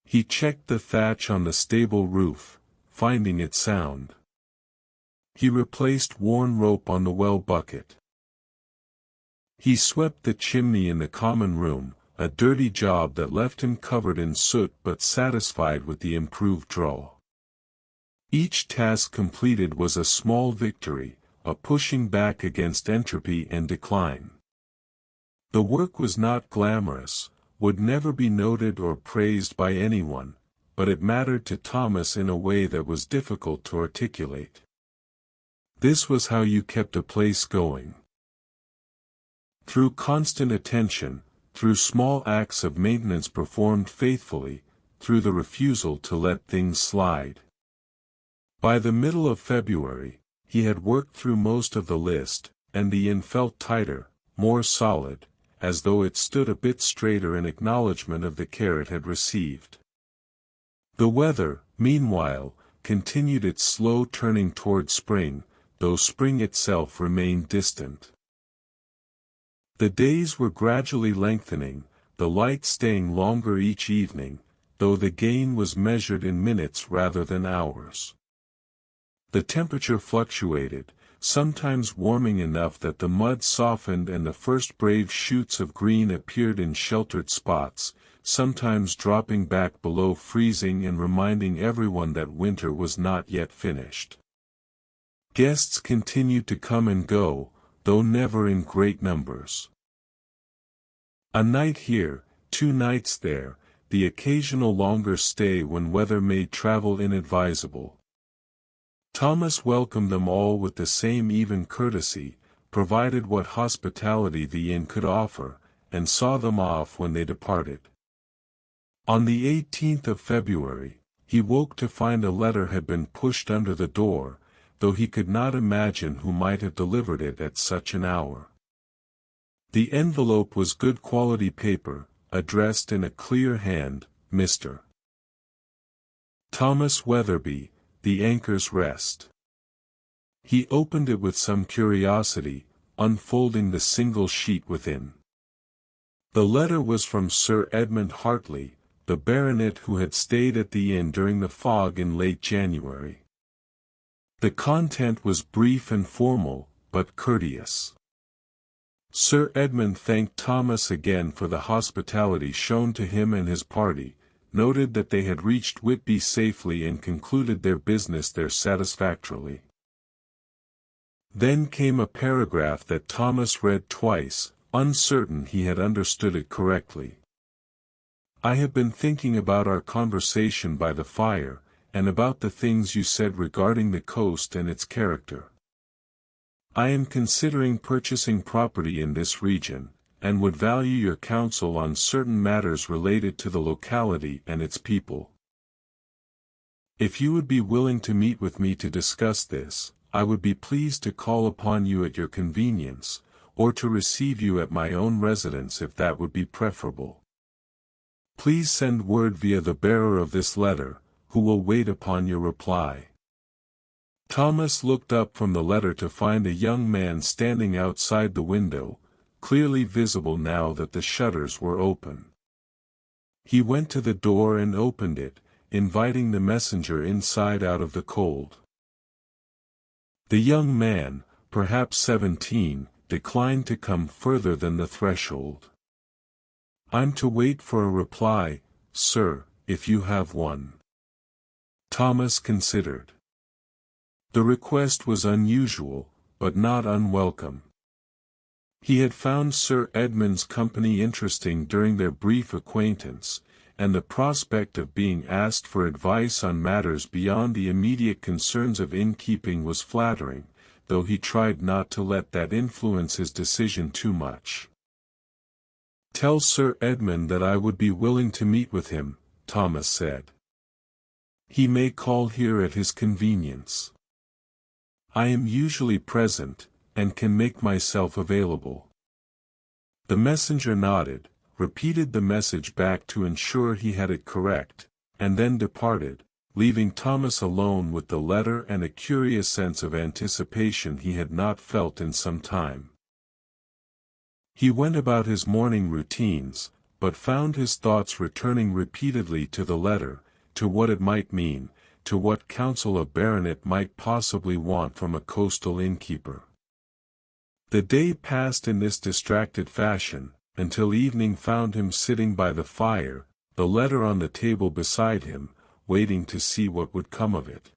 He checked the thatch on the stable roof, finding it sound. He replaced worn rope on the well bucket. He swept the chimney in the common room, a dirty job that left him covered in soot but satisfied with the improved draw. Each task completed was a small victory, a pushing back against entropy and decline. The work was not glamorous, would never be noted or praised by anyone, but it mattered to Thomas in a way that was difficult to articulate. This was how you kept a place going. Through constant attention, through small acts of maintenance performed faithfully, through the refusal to let things slide. By the middle of February, he had worked through most of the list, and the inn felt tighter, more solid, as though it stood a bit straighter in acknowledgment of the care it had received. The weather, meanwhile, continued its slow turning toward spring, though spring itself remained distant. The days were gradually lengthening, the light staying longer each evening, though the gain was measured in minutes rather than hours. The temperature fluctuated, sometimes warming enough that the mud softened and the first brave shoots of green appeared in sheltered spots, sometimes dropping back below freezing and reminding everyone that winter was not yet finished. Guests continued to come and go, though never in great numbers. A night here, 2 nights there, the occasional longer stay when weather made travel inadvisable. Thomas welcomed them all with the same even courtesy, provided what hospitality the inn could offer, and saw them off when they departed. On the 18th of February, he woke to find a letter had been pushed under the door, though he could not imagine who might have delivered it at such an hour. The envelope was good quality paper, addressed in a clear hand, Mr. Thomas Weatherby, The Anchor's Rest. He opened it with some curiosity, unfolding the single sheet within. The letter was from Sir Edmund Hartley, the baronet who had stayed at the inn during the fog in late January. The content was brief and formal, but courteous. Sir Edmund thanked Thomas again for the hospitality shown to him and his party, noted that they had reached Whitby safely and concluded their business there satisfactorily. Then came a paragraph that Thomas read twice, uncertain he had understood it correctly. I have been thinking about our conversation by the fire, and about the things you said regarding the coast and its character. I am considering purchasing property in this region, and would value your counsel on certain matters related to the locality and its people. If you would be willing to meet with me to discuss this, I would be pleased to call upon you at your convenience, or to receive you at my own residence if that would be preferable. Please send word via the bearer of this letter, who will wait upon your reply. Thomas looked up from the letter to find a young man standing outside the window, clearly visible now that the shutters were open. He went to the door and opened it, inviting the messenger inside out of the cold. The young man, perhaps 17, declined to come further than the threshold. I'm to wait for a reply, sir, if you have one. Thomas considered. The request was unusual, but not unwelcome. He had found Sir Edmund's company interesting during their brief acquaintance, and the prospect of being asked for advice on matters beyond the immediate concerns of innkeeping was flattering, though he tried not to let that influence his decision too much. Tell Sir Edmund that I would be willing to meet with him, Thomas said. He may call here at his convenience. I am usually present, and can make myself available. The messenger nodded, repeated the message back to ensure he had it correct, and then departed, leaving Thomas alone with the letter and a curious sense of anticipation he had not felt in some time. He went about his morning routines, but found his thoughts returning repeatedly to the letter, to what it might mean, to what counsel a baronet might possibly want from a coastal innkeeper. The day passed in this distracted fashion, until evening found him sitting by the fire, the letter on the table beside him, waiting to see what would come of it.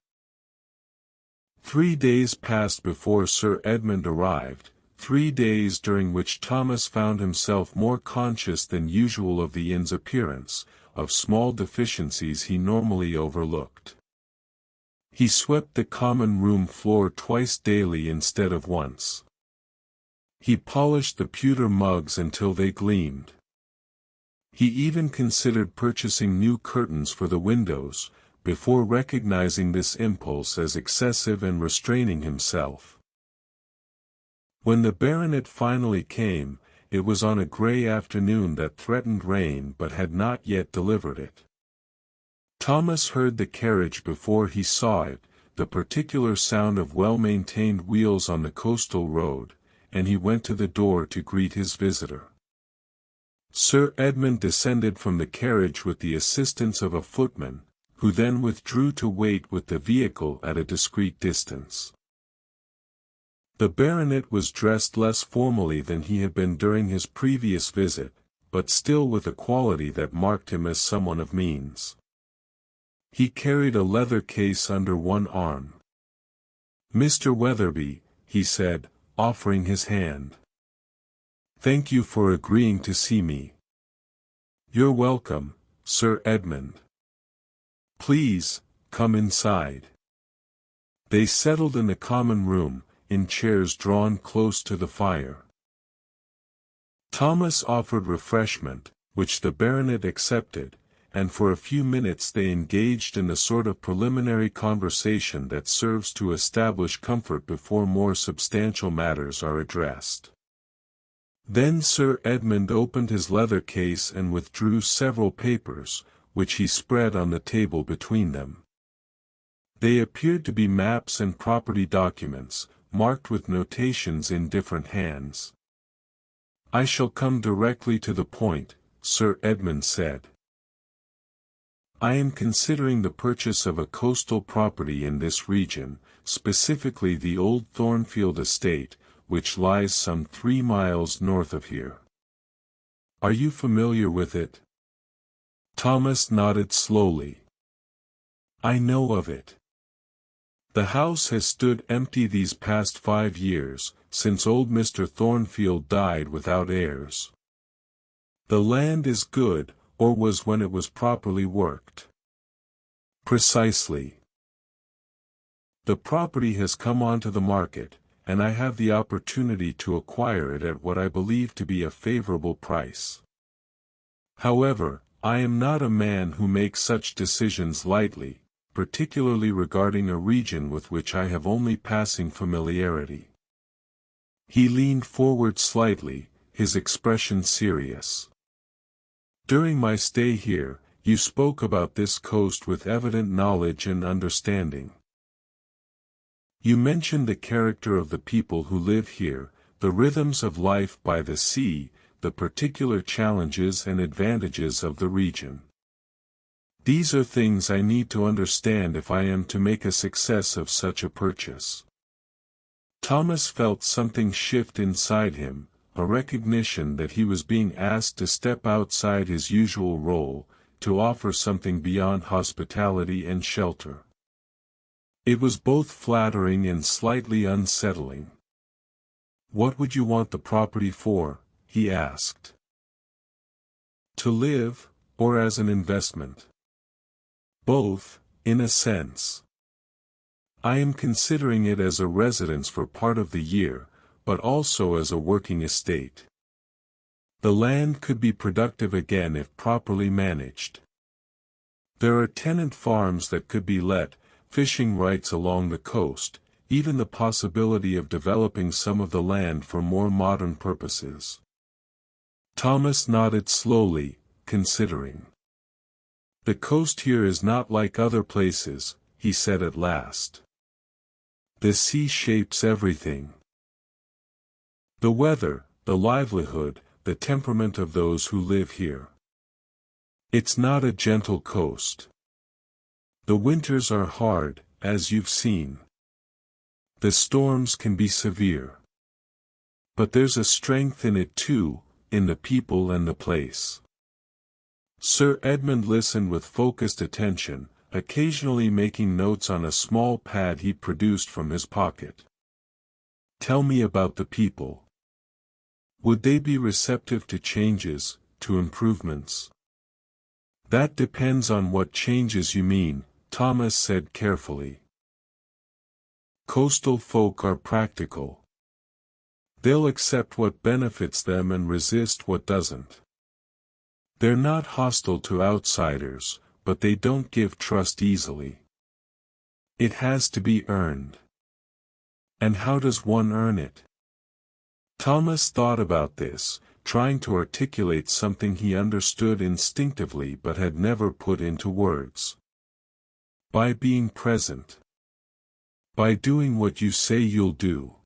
3 days passed before Sir Edmund arrived, 3 days during which Thomas found himself more conscious than usual of the inn's appearance, of small deficiencies he normally overlooked. He swept the common room floor twice daily instead of once. He polished the pewter mugs until they gleamed. He even considered purchasing new curtains for the windows, before recognizing this impulse as excessive and restraining himself. When the baronet finally came, it was on a grey afternoon that threatened rain but had not yet delivered it. Thomas heard the carriage before he saw it, the particular sound of well-maintained wheels on the coastal road, and he went to the door to greet his visitor. Sir Edmund descended from the carriage with the assistance of a footman, who then withdrew to wait with the vehicle at a discreet distance. The baronet was dressed less formally than he had been during his previous visit, but still with a quality that marked him as someone of means. He carried a leather case under one arm. "Mr. Weatherby," he said, offering his hand. "Thank you for agreeing to see me." "You're welcome, Sir Edmund. Please, come inside." They settled in the common room, in chairs drawn close to the fire. Thomas offered refreshment, which the baronet accepted, and for a few minutes they engaged in a sort of preliminary conversation that serves to establish comfort before more substantial matters are addressed. Then Sir Edmund opened his leather case and withdrew several papers, which he spread on the table between them. They appeared to be maps and property documents, marked with notations in different hands. "I shall come directly to the point," Sir Edmund said. "I am considering the purchase of a coastal property in this region, specifically the old Thornfield estate, which lies some 3 miles north of here. Are you familiar with it?" Thomas nodded slowly. "I know of it. The house has stood empty these past 5 years, since old Mr. Thornfield died without heirs. The land is good, or was when it was properly worked." "Precisely. The property has come onto the market, and I have the opportunity to acquire it at what I believe to be a favorable price. However, I am not a man who makes such decisions lightly, particularly regarding a region with which I have only passing familiarity." He leaned forward slightly, his expression serious. "During my stay here, you spoke about this coast with evident knowledge and understanding. You mentioned the character of the people who live here, the rhythms of life by the sea, the particular challenges and advantages of the region. These are things I need to understand if I am to make a success of such a purchase." Thomas felt something shift inside him, a recognition that he was being asked to step outside his usual role, to offer something beyond hospitality and shelter. It was both flattering and slightly unsettling. "What would you want the property for?" he asked. "To live, or as an investment?" "Both, in a sense. I am considering it as a residence for part of the year, but also as a working estate. The land could be productive again if properly managed. There are tenant farms that could be let, fishing rights along the coast, even the possibility of developing some of the land for more modern purposes." Thomas nodded slowly, considering. "The coast here is not like other places," he said at last. "The sea shapes everything. The weather, the livelihood, the temperament of those who live here. It's not a gentle coast. The winters are hard, as you've seen. The storms can be severe. But there's a strength in it too, in the people and the place." Sir Edmund listened with focused attention, occasionally making notes on a small pad he produced from his pocket. "Tell me about the people. Would they be receptive to changes, to improvements?" "That depends on what changes you mean," Thomas said carefully. "Coastal folk are practical. They'll accept what benefits them and resist what doesn't. They're not hostile to outsiders, but they don't give trust easily. It has to be earned. And how does one earn it?" Thomas thought about this, trying to articulate something he understood instinctively but had never put into words. "By being present. By doing what you say you'll do.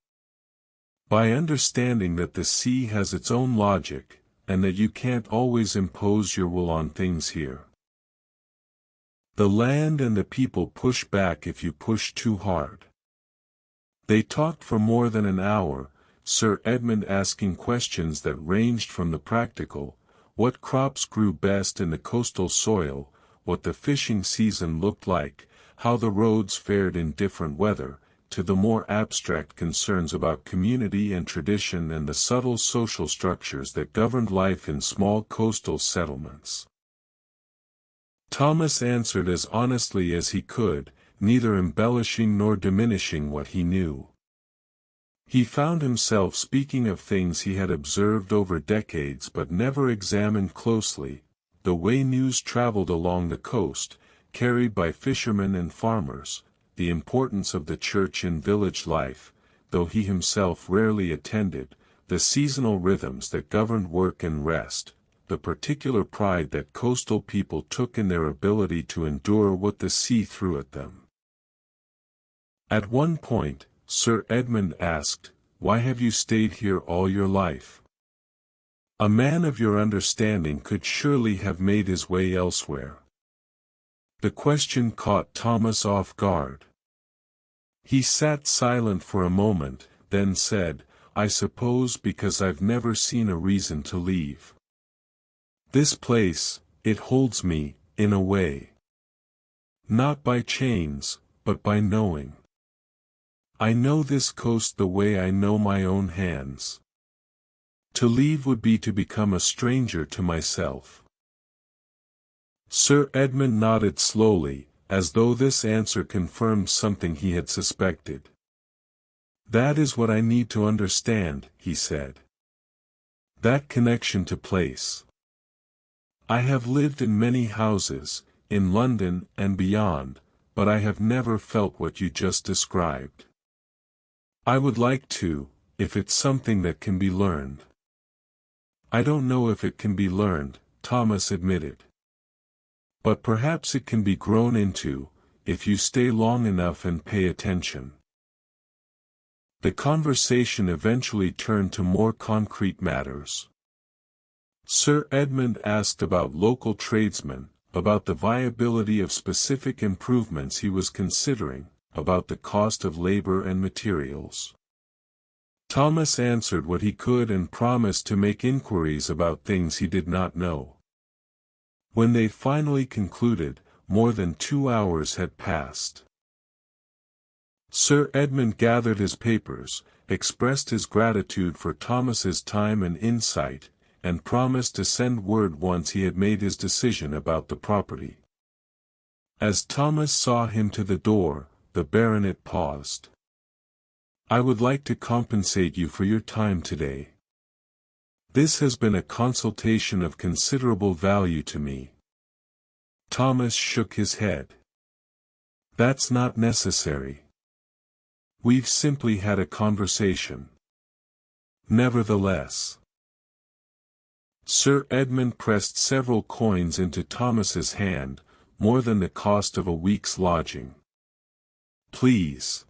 By understanding that the sea has its own logic, and that you can't always impose your will on things here. The land and the people push back if you push too hard. They talked for more than an hour, Sir Edmund asking questions that ranged from the practical, what crops grew best in the coastal soil, what the fishing season looked like, how the roads fared in different weather, to the more abstract concerns about community and tradition and the subtle social structures that governed life in small coastal settlements. Thomas answered as honestly as he could, neither embellishing nor diminishing what he knew. He found himself speaking of things he had observed over decades but never examined closely, the way news traveled along the coast, carried by fishermen and farmers, the importance of the church in village life, though he himself rarely attended, the seasonal rhythms that governed work and rest, the particular pride that coastal people took in their ability to endure what the sea threw at them. At one point, Sir Edmund asked, "Why have you stayed here all your life? A man of your understanding could surely have made his way elsewhere." The question caught Thomas off guard. He sat silent for a moment, then said, "I suppose because I've never seen a reason to leave. This place, it holds me, in a way. Not by chains, but by knowing. I know this coast the way I know my own hands. To leave would be to become a stranger to myself." Sir Edmund nodded slowly, as though this answer confirmed something he had suspected. "That is what I need to understand," he said. "That connection to place. I have lived in many houses, in London and beyond, but I have never felt what you just described. I would like to, if it's something that can be learned." "I don't know if it can be learned," Thomas admitted. "But perhaps it can be grown into, if you stay long enough and pay attention." The conversation eventually turned to more concrete matters. Sir Edmund asked about local tradesmen, about the viability of specific improvements he was considering, about the cost of labor and materials. Thomas answered what he could and promised to make inquiries about things he did not know. When they finally concluded, more than 2 hours had passed. Sir Edmund gathered his papers, expressed his gratitude for Thomas's time and insight, and promised to send word once he had made his decision about the property. As Thomas saw him to the door, the baronet paused. "I would like to compensate you for your time today. This has been a consultation of considerable value to me." Thomas shook his head. "That's not necessary. We've simply had a conversation." "Nevertheless." Sir Edmund pressed several coins into Thomas's hand, more than the cost of a week's lodging. "Please.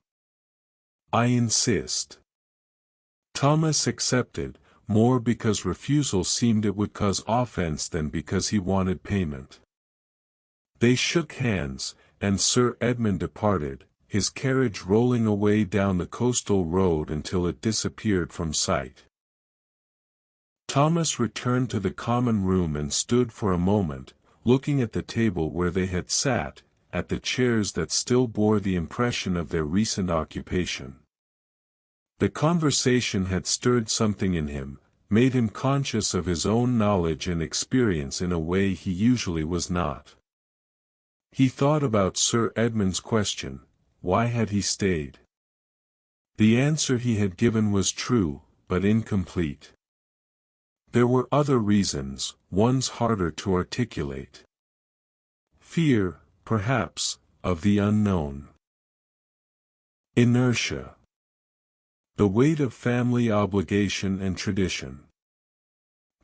I insist." Thomas accepted, more because refusal seemed it would cause offense than because he wanted payment. They shook hands, and Sir Edmund departed, his carriage rolling away down the coastal road until it disappeared from sight. Thomas returned to the common room and stood for a moment, looking at the table where they had sat, at the chairs that still bore the impression of their recent occupation. The conversation had stirred something in him, made him conscious of his own knowledge and experience in a way he usually was not. He thought about Sir Edmund's question, why had he stayed? The answer he had given was true, but incomplete. There were other reasons, ones harder to articulate. Fear, perhaps, of the unknown. Inertia. The weight of family obligation and tradition.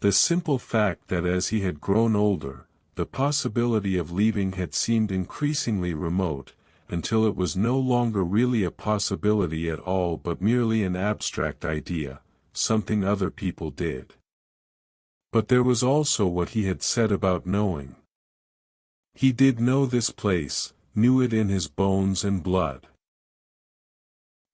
The simple fact that as he had grown older, the possibility of leaving had seemed increasingly remote, until it was no longer really a possibility at all but merely an abstract idea, something other people did. But there was also what he had said about knowing. He did know this place, knew it in his bones and blood.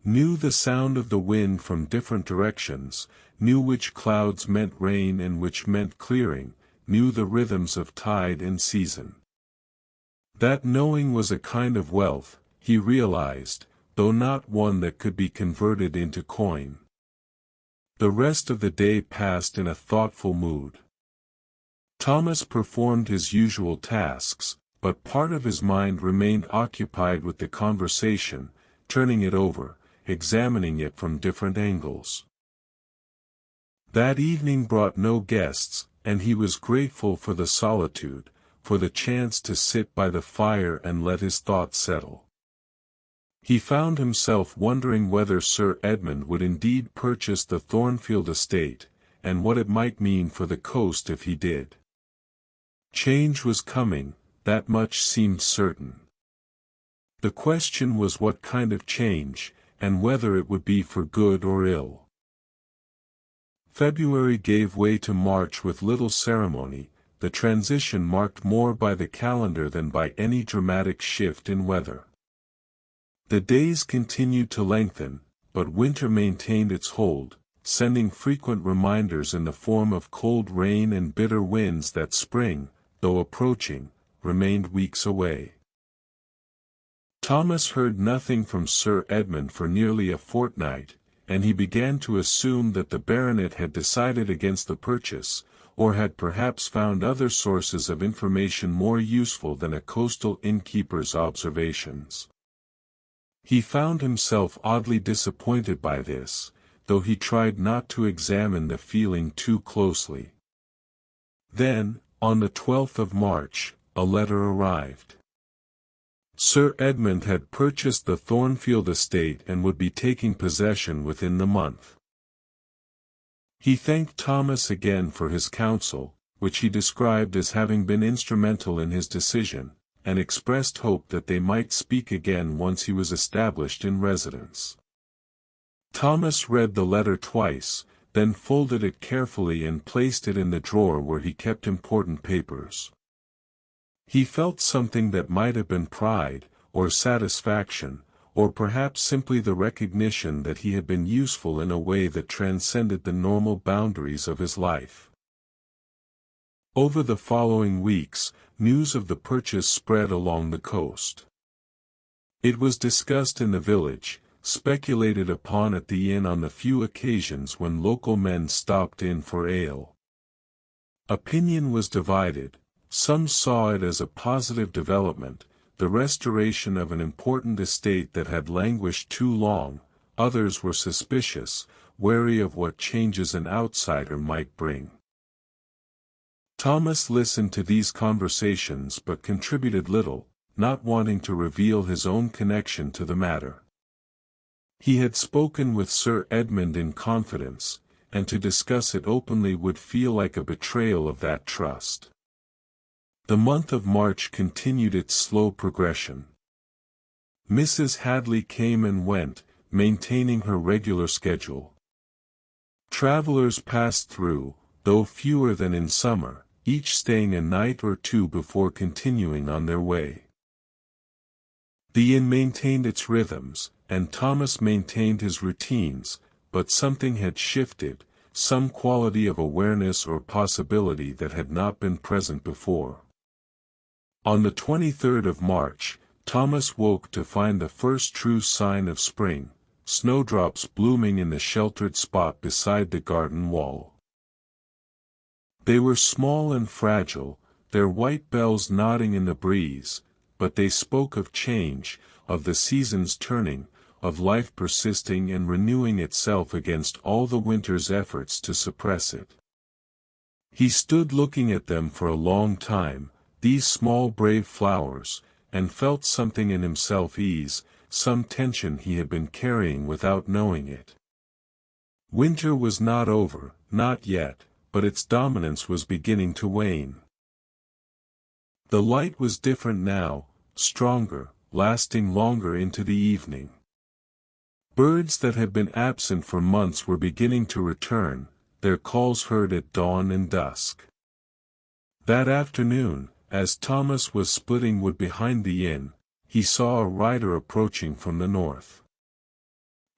knew the sound of the wind from different directions, knew which clouds meant rain and which meant clearing, knew the rhythms of tide and season. That knowing was a kind of wealth, he realized, though not one that could be converted into coin. The rest of the day passed in a thoughtful mood. Thomas performed his usual tasks, but part of his mind remained occupied with the conversation, turning it over, examining it from different angles. That evening brought no guests, and he was grateful for the solitude, for the chance to sit by the fire and let his thoughts settle. He found himself wondering whether Sir Edmund would indeed purchase the Thornfield estate, and what it might mean for the coast if he did. Change was coming, that much seemed certain. The question was what kind of change, and whether it would be for good or ill. February gave way to March with little ceremony, the transition marked more by the calendar than by any dramatic shift in weather. The days continued to lengthen, but winter maintained its hold, sending frequent reminders in the form of cold rain and bitter winds that spring, though approaching, remained weeks away. Thomas heard nothing from Sir Edmund for nearly a fortnight, and he began to assume that the baronet had decided against the purchase, or had perhaps found other sources of information more useful than a coastal innkeeper's observations. He found himself oddly disappointed by this, though he tried not to examine the feeling too closely. Then, on the 12th of March, a letter arrived. Sir Edmund had purchased the Thornfield estate and would be taking possession within the month. He thanked Thomas again for his counsel, which he described as having been instrumental in his decision, and expressed hope that they might speak again once he was established in residence. Thomas read the letter twice, then folded it carefully and placed it in the drawer where he kept important papers. He felt something that might have been pride, or satisfaction, or perhaps simply the recognition that he had been useful in a way that transcended the normal boundaries of his life. Over the following weeks, news of the purchase spread along the coast. It was discussed in the village, speculated upon at the inn on the few occasions when local men stopped in for ale. Opinion was divided. Some saw it as a positive development, the restoration of an important estate that had languished too long. Others were suspicious, wary of what changes an outsider might bring. Thomas listened to these conversations but contributed little, not wanting to reveal his own connection to the matter. He had spoken with Sir Edmund in confidence, and to discuss it openly would feel like a betrayal of that trust. The month of March continued its slow progression. Mrs. Hadley came and went, maintaining her regular schedule. Travelers passed through, though fewer than in summer, each staying a night or two before continuing on their way. The inn maintained its rhythms, and Thomas maintained his routines, but something had shifted, some quality of awareness or possibility that had not been present before. On the 23rd of March, Thomas woke to find the first true sign of spring, snowdrops blooming in the sheltered spot beside the garden wall. They were small and fragile, their white bells nodding in the breeze, but they spoke of change, of the seasons turning, of life persisting and renewing itself against all the winter's efforts to suppress it. He stood looking at them for a long time, these small brave flowers, and felt something in himself ease, some tension he had been carrying without knowing it. Winter was not over, not yet, but its dominance was beginning to wane. The light was different now, stronger, lasting longer into the evening. Birds that had been absent for months were beginning to return, their calls heard at dawn and dusk. That afternoon, as Thomas was splitting wood behind the inn, he saw a rider approaching from the north.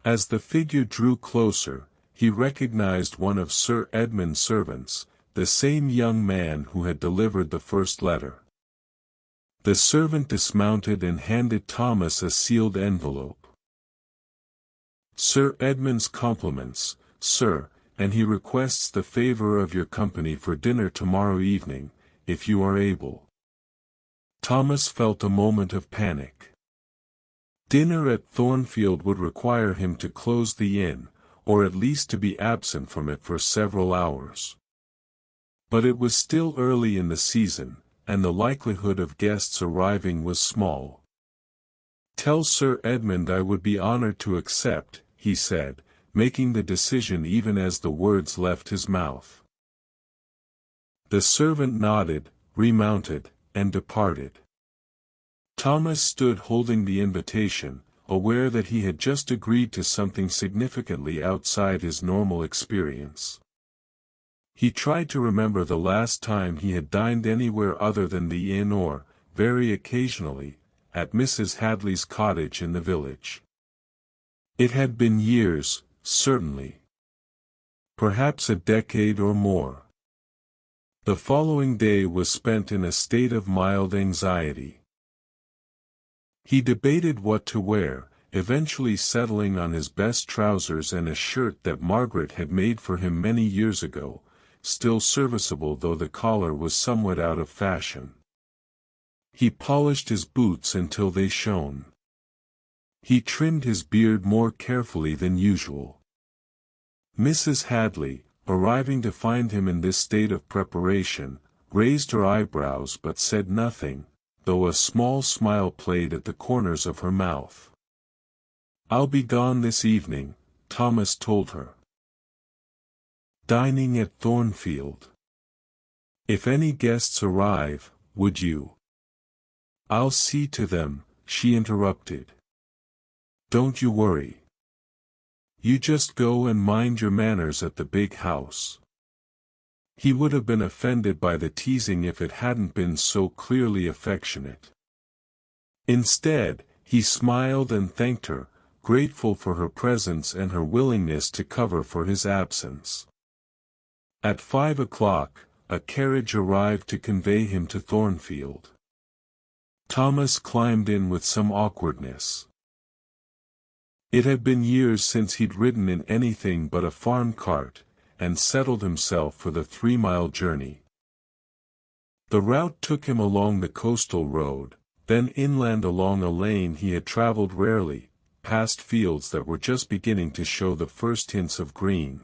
As the figure drew closer, he recognized one of Sir Edmund's servants, the same young man who had delivered the first letter. The servant dismounted and handed Thomas a sealed envelope. "Sir Edmund's compliments, sir, and he requests the favor of your company for dinner tomorrow evening, if you are able." Thomas felt a moment of panic. Dinner at Thornfield would require him to close the inn, or at least to be absent from it for several hours. But it was still early in the season, and the likelihood of guests arriving was small. "Tell Sir Edmund I would be honored to accept," he said, making the decision even as the words left his mouth. The servant nodded, remounted, and departed. Thomas stood holding the invitation, aware that he had just agreed to something significantly outside his normal experience. He tried to remember the last time he had dined anywhere other than the inn or, very occasionally, at Mrs. Hadley's cottage in the village. It had been years, certainly. Perhaps a decade or more. The following day was spent in a state of mild anxiety. He debated what to wear, eventually settling on his best trousers and a shirt that Margaret had made for him many years ago, still serviceable though the collar was somewhat out of fashion. He polished his boots until they shone. He trimmed his beard more carefully than usual. Mrs. Hadley, arriving to find him in this state of preparation, raised her eyebrows but said nothing, though a small smile played at the corners of her mouth. "I'll be gone this evening," Thomas told her. "Dining at Thornfield. If any guests arrive, would you?" "I'll see to them," she interrupted. "Don't you worry. You just go and mind your manners at the big house." He would have been offended by the teasing if it hadn't been so clearly affectionate. Instead, he smiled and thanked her, grateful for her presence and her willingness to cover for his absence. At 5 o'clock, a carriage arrived to convey him to Thornfield. Thomas climbed in with some awkwardness. It had been years since he'd ridden in anything but a farm cart, and settled himself for the 3-mile journey. The route took him along the coastal road, then inland along a lane he had traveled rarely, past fields that were just beginning to show the first hints of green.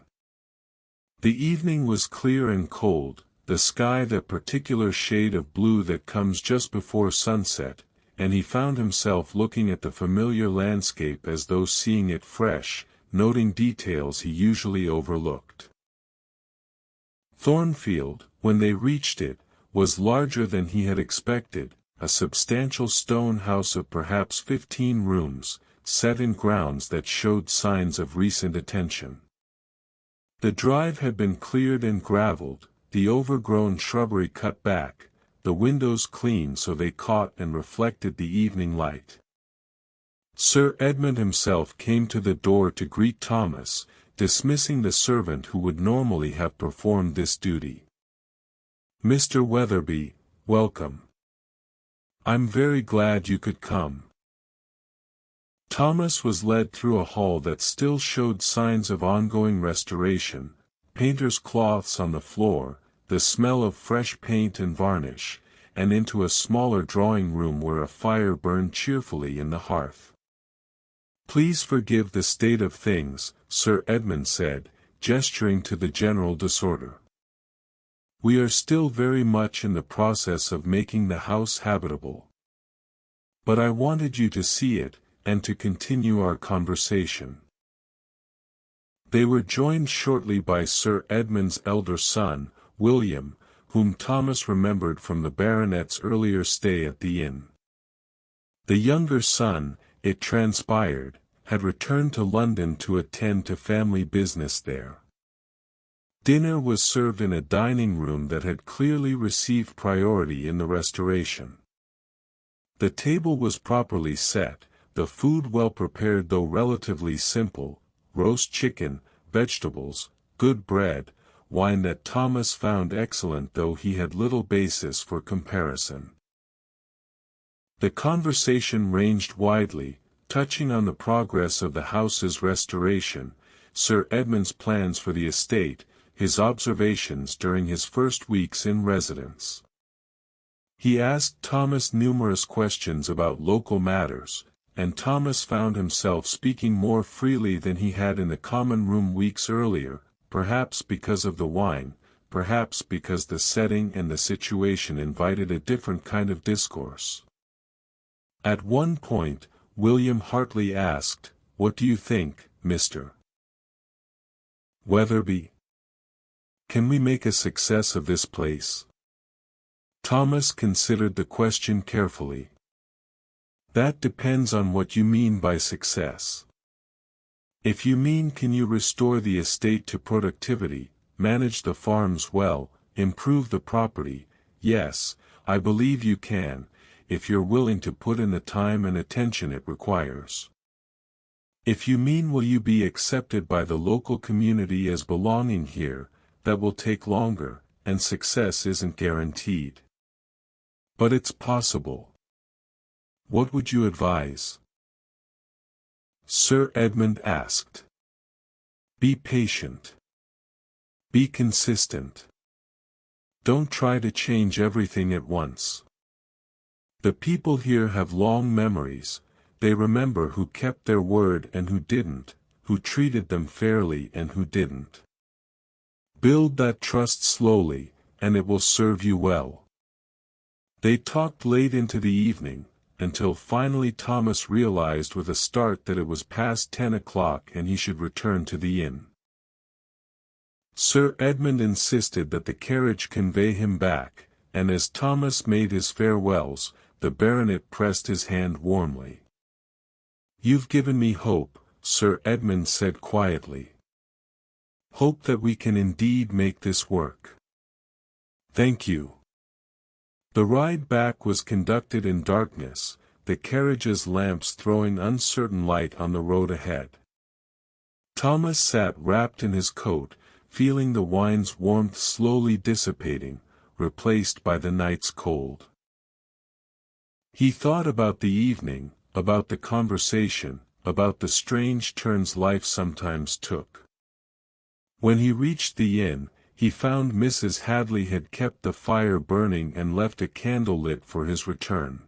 The evening was clear and cold, the sky that particular shade of blue that comes just before sunset, and he found himself looking at the familiar landscape as though seeing it fresh, noting details he usually overlooked. Thornfield, when they reached it, was larger than he had expected, a substantial stone house of perhaps 15 rooms, set in grounds that showed signs of recent attention. The drive had been cleared and gravelled, the overgrown shrubbery cut back, the windows clean so they caught and reflected the evening light. Sir Edmund himself came to the door to greet Thomas, dismissing the servant who would normally have performed this duty. "Mr. Weatherby, welcome. I'm very glad you could come." Thomas was led through a hall that still showed signs of ongoing restoration, painter's cloths on the floor, the smell of fresh paint and varnish, and into a smaller drawing room where a fire burned cheerfully in the hearth. "Please forgive the state of things," Sir Edmund said, gesturing to the general disorder. "We are still very much in the process of making the house habitable. But I wanted you to see it, and to continue our conversation." They were joined shortly by Sir Edmund's elder son, William, whom Thomas remembered from the baronet's earlier stay at the inn. The younger son, it transpired, had returned to London to attend to family business there. Dinner was served in a dining room that had clearly received priority in the restoration. The table was properly set, the food well prepared though relatively simple, roast chicken, vegetables, good bread, wine that Thomas found excellent though he had little basis for comparison. The conversation ranged widely, touching on the progress of the house's restoration, Sir Edmund's plans for the estate, his observations during his first weeks in residence. He asked Thomas numerous questions about local matters, and Thomas found himself speaking more freely than he had in the common room weeks earlier, perhaps because of the wine, perhaps because the setting and the situation invited a different kind of discourse. At one point, William Hartley asked, "What do you think, Mr. Weatherby? Can we make a success of this place?" Thomas considered the question carefully. "That depends on what you mean by success. If you mean can you restore the estate to productivity, manage the farms well, improve the property, yes, I believe you can, if you're willing to put in the time and attention it requires. If you mean will you be accepted by the local community as belonging here, that will take longer, and success isn't guaranteed. But it's possible. What would you advise?" Sir Edmund asked. "Be patient. Be consistent. Don't try to change everything at once. The people here have long memories, they remember who kept their word and who didn't, who treated them fairly and who didn't. Build that trust slowly, and it will serve you well." They talked late into the evening, until finally Thomas realized with a start that it was past 10 o'clock and he should return to the inn. Sir Edmund insisted that the carriage convey him back, and as Thomas made his farewells, the baronet pressed his hand warmly. "You've given me hope," Sir Edmund said quietly. "Hope that we can indeed make this work." "Thank you." The ride back was conducted in darkness, the carriage's lamps throwing uncertain light on the road ahead. Thomas sat wrapped in his coat, feeling the wine's warmth slowly dissipating, replaced by the night's cold. He thought about the evening, about the conversation, about the strange turns life sometimes took. When he reached the inn, he found Mrs. Hadley had kept the fire burning and left a candle lit for his return.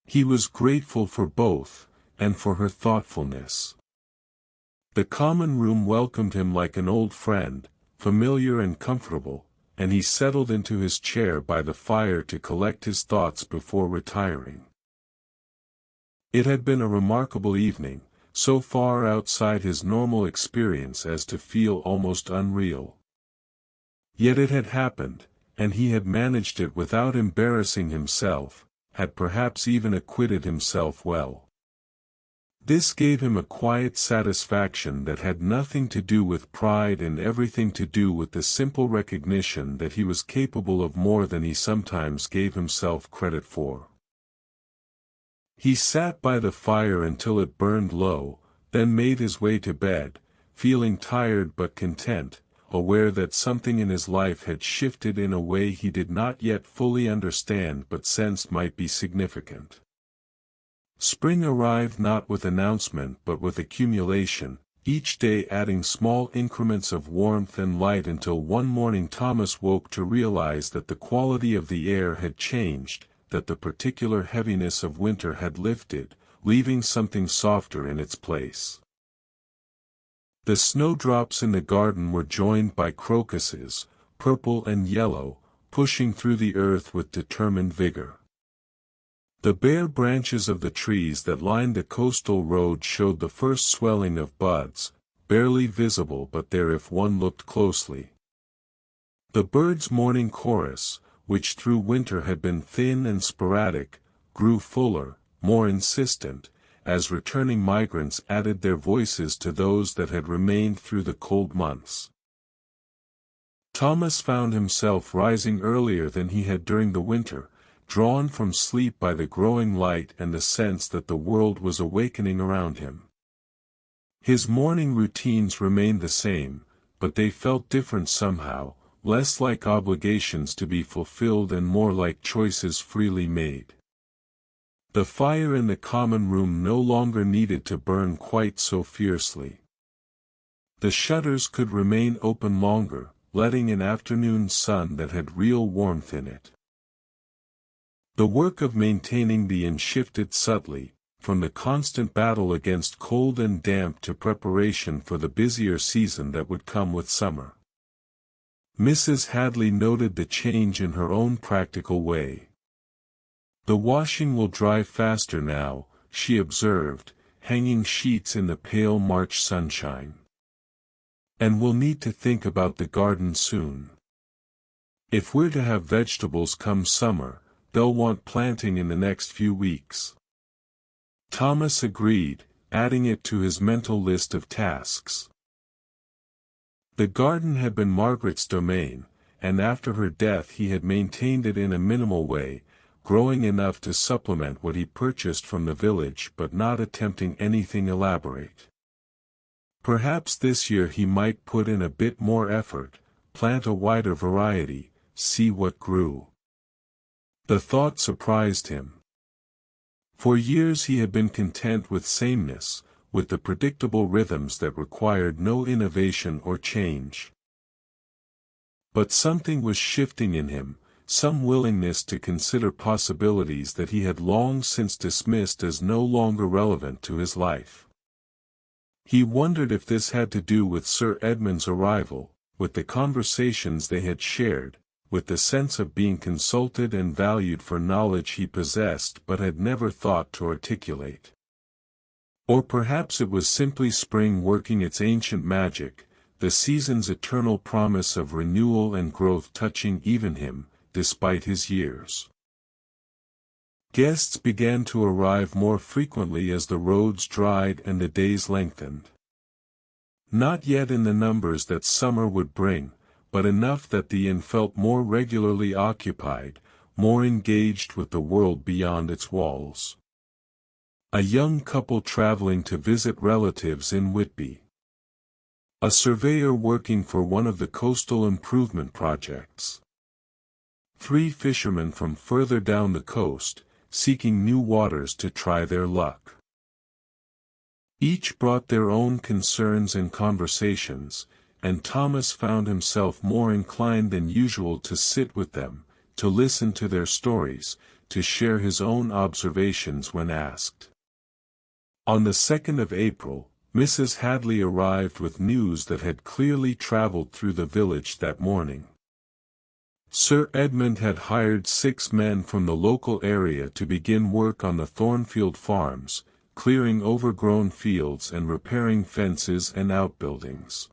He was grateful for both, and for her thoughtfulness. The common room welcomed him like an old friend, familiar and comfortable, and he settled into his chair by the fire to collect his thoughts before retiring. It had been a remarkable evening, so far outside his normal experience as to feel almost unreal. Yet it had happened, and he had managed it without embarrassing himself, had perhaps even acquitted himself well. This gave him a quiet satisfaction that had nothing to do with pride and everything to do with the simple recognition that he was capable of more than he sometimes gave himself credit for. He sat by the fire until it burned low, then made his way to bed, feeling tired but content, aware that something in his life had shifted in a way he did not yet fully understand but sensed might be significant. Spring arrived not with announcement but with accumulation, each day adding small increments of warmth and light until one morning Thomas woke to realize that the quality of the air had changed, that the particular heaviness of winter had lifted, leaving something softer in its place. The snowdrops in the garden were joined by crocuses, purple and yellow, pushing through the earth with determined vigor. The bare branches of the trees that lined the coastal road showed the first swelling of buds, barely visible but there if one looked closely. The birds' morning chorus, which through winter had been thin and sporadic, grew fuller, more insistent, as returning migrants added their voices to those that had remained through the cold months. Thomas found himself rising earlier than he had during the winter, drawn from sleep by the growing light and the sense that the world was awakening around him. His morning routines remained the same, but they felt different somehow, less like obligations to be fulfilled and more like choices freely made. The fire in the common room no longer needed to burn quite so fiercely. The shutters could remain open longer, letting an afternoon sun that had real warmth in it. The work of maintaining the inn shifted subtly, from the constant battle against cold and damp to preparation for the busier season that would come with summer. Mrs. Hadley noted the change in her own practical way. "The washing will dry faster now," she observed, hanging sheets in the pale March sunshine. "And we'll need to think about the garden soon. If we're to have vegetables come summer, they'll want planting in the next few weeks." Thomas agreed, adding it to his mental list of tasks. The garden had been Margaret's domain, and after her death he had maintained it in a minimal way, growing enough to supplement what he purchased from the village but not attempting anything elaborate. Perhaps this year he might put in a bit more effort, plant a wider variety, see what grew. The thought surprised him. For years he had been content with sameness, with the predictable rhythms that required no innovation or change. But something was shifting in him, some willingness to consider possibilities that he had long since dismissed as no longer relevant to his life. He wondered if this had to do with Sir Edmund's arrival, with the conversations they had shared, with the sense of being consulted and valued for knowledge he possessed but had never thought to articulate. Or perhaps it was simply spring working its ancient magic, the season's eternal promise of renewal and growth touching even him, despite his years. Guests began to arrive more frequently as the roads dried and the days lengthened. Not yet in the numbers that summer would bring, but enough that the inn felt more regularly occupied, more engaged with the world beyond its walls. A young couple traveling to visit relatives in Whitby. A surveyor working for one of the coastal improvement projects. 3 fishermen from further down the coast, seeking new waters to try their luck. Each brought their own concerns and conversations, and Thomas found himself more inclined than usual to sit with them, to listen to their stories, to share his own observations when asked. On the 2nd of April, Mrs. Hadley arrived with news that had clearly traveled through the village that morning. Sir Edmund had hired 6 men from the local area to begin work on the Thornfield farms, clearing overgrown fields and repairing fences and outbuildings.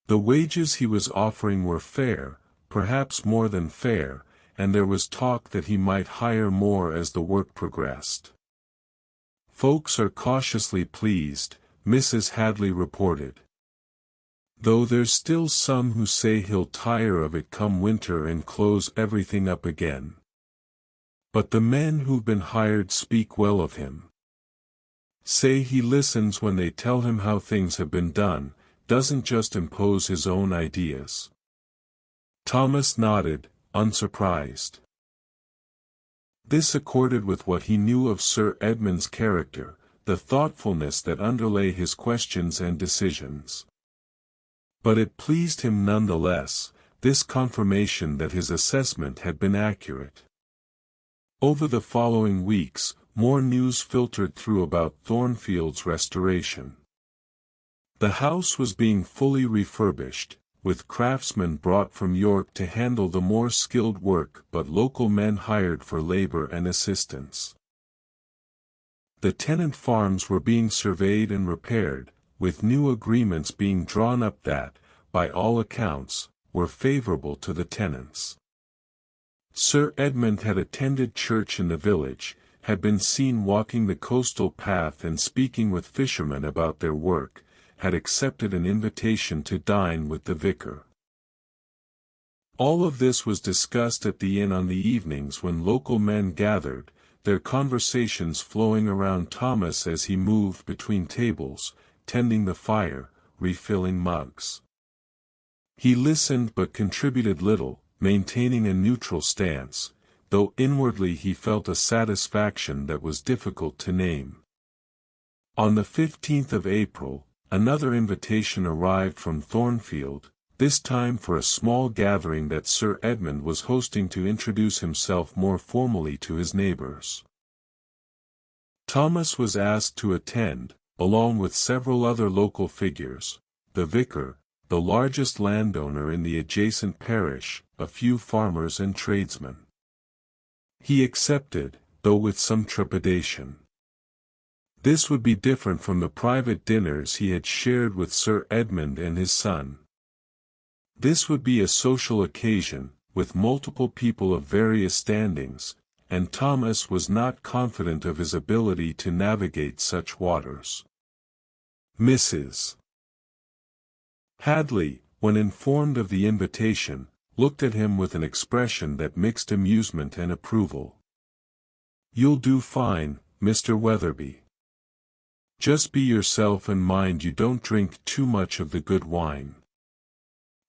The wages he was offering were fair, perhaps more than fair, and there was talk that he might hire more as the work progressed. "Folks are cautiously pleased," Mrs. Hadley reported. "Though there's still some who say he'll tire of it come winter and close everything up again. But the men who've been hired speak well of him. Say he listens when they tell him how things have been done, doesn't just impose his own ideas." Thomas nodded, unsurprised. This accorded with what he knew of Sir Edmund's character, the thoughtfulness that underlay his questions and decisions. But it pleased him nonetheless, this confirmation that his assessment had been accurate. Over the following weeks, more news filtered through about Thornfield's restoration. The house was being fully refurbished, with craftsmen brought from York to handle the more skilled work but local men hired for labor and assistance. The tenant farms were being surveyed and repaired, with new agreements being drawn up that, by all accounts, were favorable to the tenants. Sir Edmund had attended church in the village, had been seen walking the coastal path and speaking with fishermen about their work, had accepted an invitation to dine with the vicar. All of this was discussed at the inn on the evenings when local men gathered, their conversations flowing around Thomas as he moved between tables, tending the fire, refilling mugs. He listened but contributed little, maintaining a neutral stance, though inwardly he felt a satisfaction that was difficult to name. On the 15th of April, another invitation arrived from Thornfield, this time for a small gathering that Sir Edmund was hosting to introduce himself more formally to his neighbors. Thomas was asked to attend, along with several other local figures, the vicar, the largest landowner in the adjacent parish, a few farmers and tradesmen. He accepted, though with some trepidation. This would be different from the private dinners he had shared with Sir Edmund and his son. This would be a social occasion, with multiple people of various standings, and Thomas was not confident of his ability to navigate such waters. Mrs. Hadley, when informed of the invitation, looked at him with an expression that mixed amusement and approval. "You'll do fine, Mr. Weatherby. Just be yourself and mind you don't drink too much of the good wine."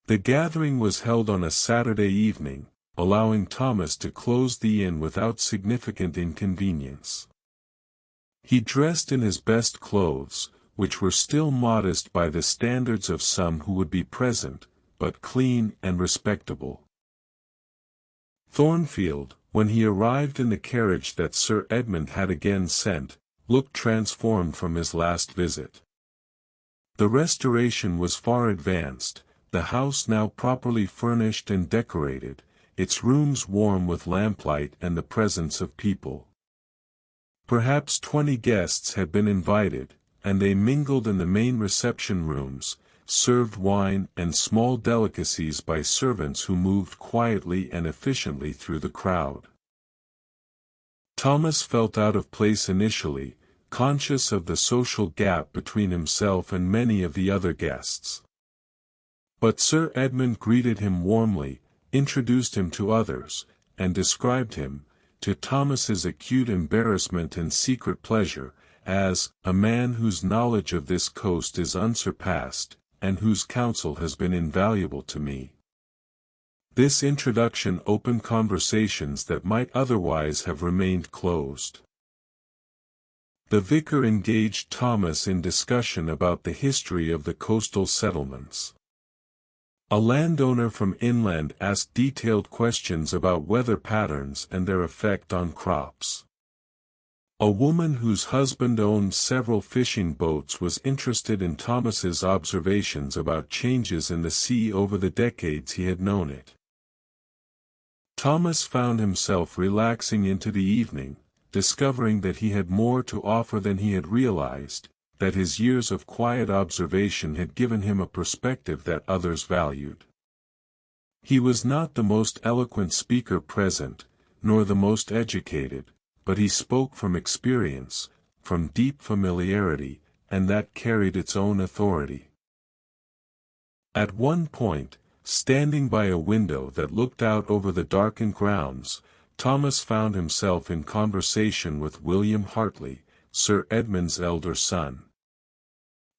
The gathering was held on a Saturday evening, allowing Thomas to close the inn without significant inconvenience. He dressed in his best clothes, which were still modest by the standards of some who would be present, but clean and respectable. Thornfield, when he arrived in the carriage that Sir Edmund had again sent, looked transformed from his last visit. The restoration was far advanced, the house now properly furnished and decorated, its rooms warm with lamplight and the presence of people. Perhaps 20 guests had been invited, and they mingled in the main reception rooms, served wine and small delicacies by servants who moved quietly and efficiently through the crowd. Thomas felt out of place initially, conscious of the social gap between himself and many of the other guests. But Sir Edmund greeted him warmly, introduced him to others, and described him, to Thomas's acute embarrassment and secret pleasure, as a man whose knowledge of this coast is unsurpassed, and whose counsel has been invaluable to me. This introduction opened conversations that might otherwise have remained closed. The vicar engaged Thomas in discussion about the history of the coastal settlements. A landowner from inland asked detailed questions about weather patterns and their effect on crops. A woman whose husband owned several fishing boats was interested in Thomas's observations about changes in the sea over the decades he had known it. Thomas found himself relaxing into the evening, discovering that he had more to offer than he had realized, that his years of quiet observation had given him a perspective that others valued. He was not the most eloquent speaker present, nor the most educated, but he spoke from experience, from deep familiarity, and that carried its own authority. At one point, standing by a window that looked out over the darkened grounds, Thomas found himself in conversation with William Hartley, Sir Edmund's elder son.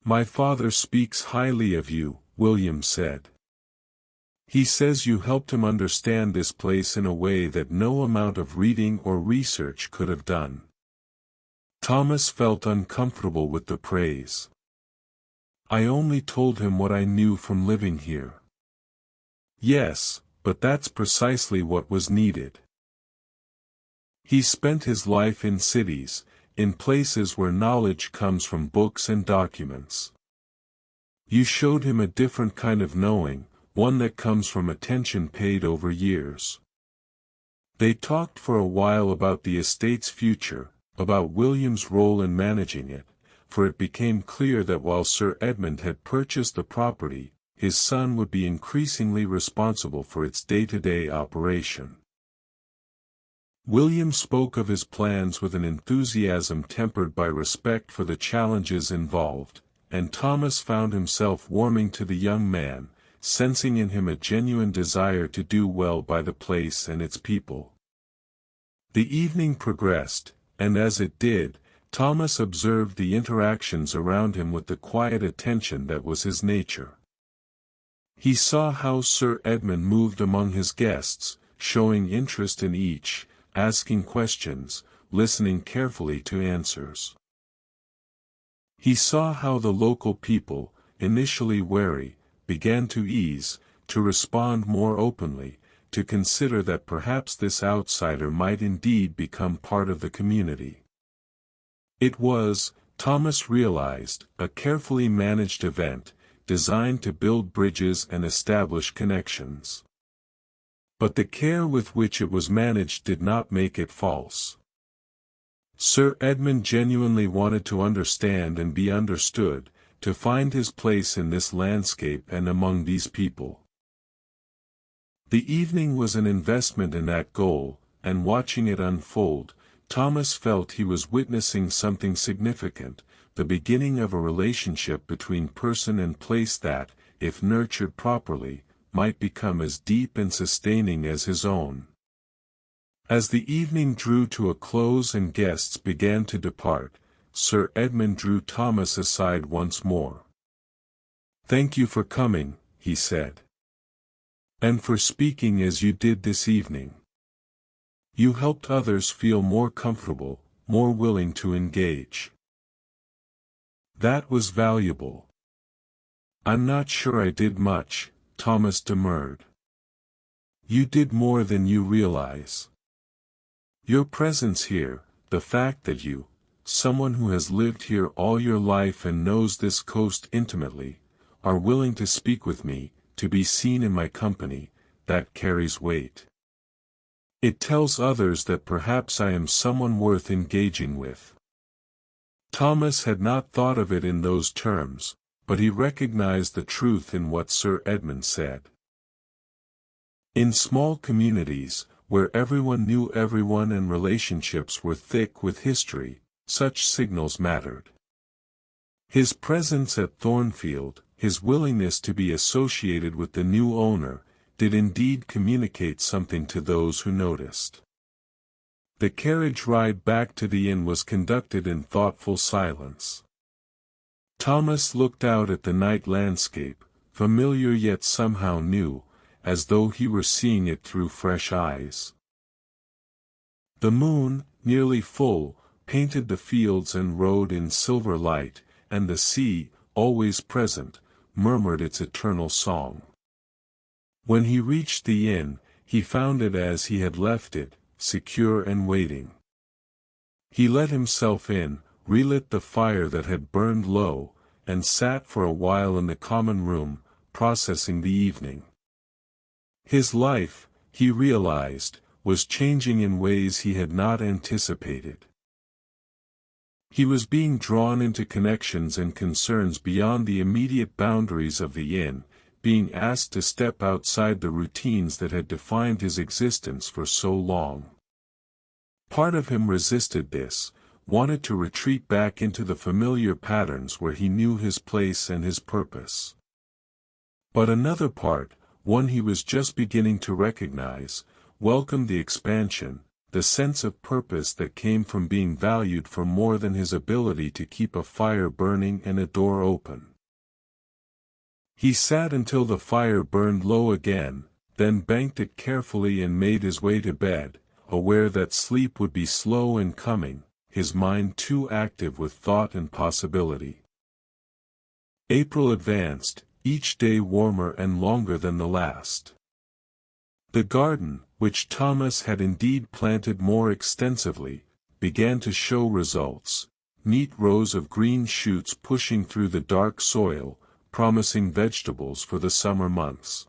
"My father speaks highly of you," William said. "He says you helped him understand this place in a way that no amount of reading or research could have done." Thomas felt uncomfortable with the praise. "I only told him what I knew from living here." "Yes, but that's precisely what was needed. He spent his life in cities, in places where knowledge comes from books and documents. You showed him a different kind of knowing, one that comes from attention paid over years." They talked for a while about the estate's future, about William's role in managing it, for it became clear that while Sir Edmund had purchased the property, his son would be increasingly responsible for its day-to-day operation. William spoke of his plans with an enthusiasm tempered by respect for the challenges involved, and Thomas found himself warming to the young man, sensing in him a genuine desire to do well by the place and its people. The evening progressed, and as it did, Thomas observed the interactions around him with the quiet attention that was his nature. He saw how Sir Edmund moved among his guests, showing interest in each, asking questions, listening carefully to answers. He saw how the local people, initially wary, began to ease, to respond more openly, to consider that perhaps this outsider might indeed become part of the community. It was, Thomas realized, a carefully managed event, designed to build bridges and establish connections. But the care with which it was managed did not make it false. Sir Edmund genuinely wanted to understand and be understood, to find his place in this landscape and among these people. The evening was an investment in that goal, and watching it unfold, Thomas felt he was witnessing something significant, the beginning of a relationship between person and place that, if nurtured properly, might become as deep and sustaining as his own. As the evening drew to a close and guests began to depart, Sir Edmund drew Thomas aside once more. "Thank you for coming," he said. "And for speaking as you did this evening. You helped others feel more comfortable, more willing to engage. That was valuable." "I'm not sure I did much," Thomas demurred. "You did more than you realize. Your presence here, the fact that you, someone who has lived here all your life and knows this coast intimately, are willing to speak with me, to be seen in my company, that carries weight. It tells others that perhaps I am someone worth engaging with." Thomas had not thought of it in those terms, but he recognized the truth in what Sir Edmund said. In small communities, where everyone knew everyone and relationships were thick with history, such signals mattered. His presence at Thornfield, his willingness to be associated with the new owner, did indeed communicate something to those who noticed. The carriage ride back to the inn was conducted in thoughtful silence. Thomas looked out at the night landscape, familiar yet somehow new, as though he were seeing it through fresh eyes. The moon, nearly full, painted the fields and road in silver light, and the sea, always present, murmured its eternal song. When he reached the inn, he found it as he had left it, secure and waiting. He let himself in, relit the fire that had burned low, and sat for a while in the common room, processing the evening. His life, he realized, was changing in ways he had not anticipated. He was being drawn into connections and concerns beyond the immediate boundaries of the inn, being asked to step outside the routines that had defined his existence for so long. Part of him resisted this, wanted to retreat back into the familiar patterns where he knew his place and his purpose. But another part, one he was just beginning to recognize, welcomed the expansion, the sense of purpose that came from being valued for more than his ability to keep a fire burning and a door open. He sat until the fire burned low again, then banked it carefully and made his way to bed, aware that sleep would be slow in coming, his mind too active with thought and possibility. April advanced, each day warmer and longer than the last. The garden, which Thomas had indeed planted more extensively, began to show results, neat rows of green shoots pushing through the dark soil, promising vegetables for the summer months.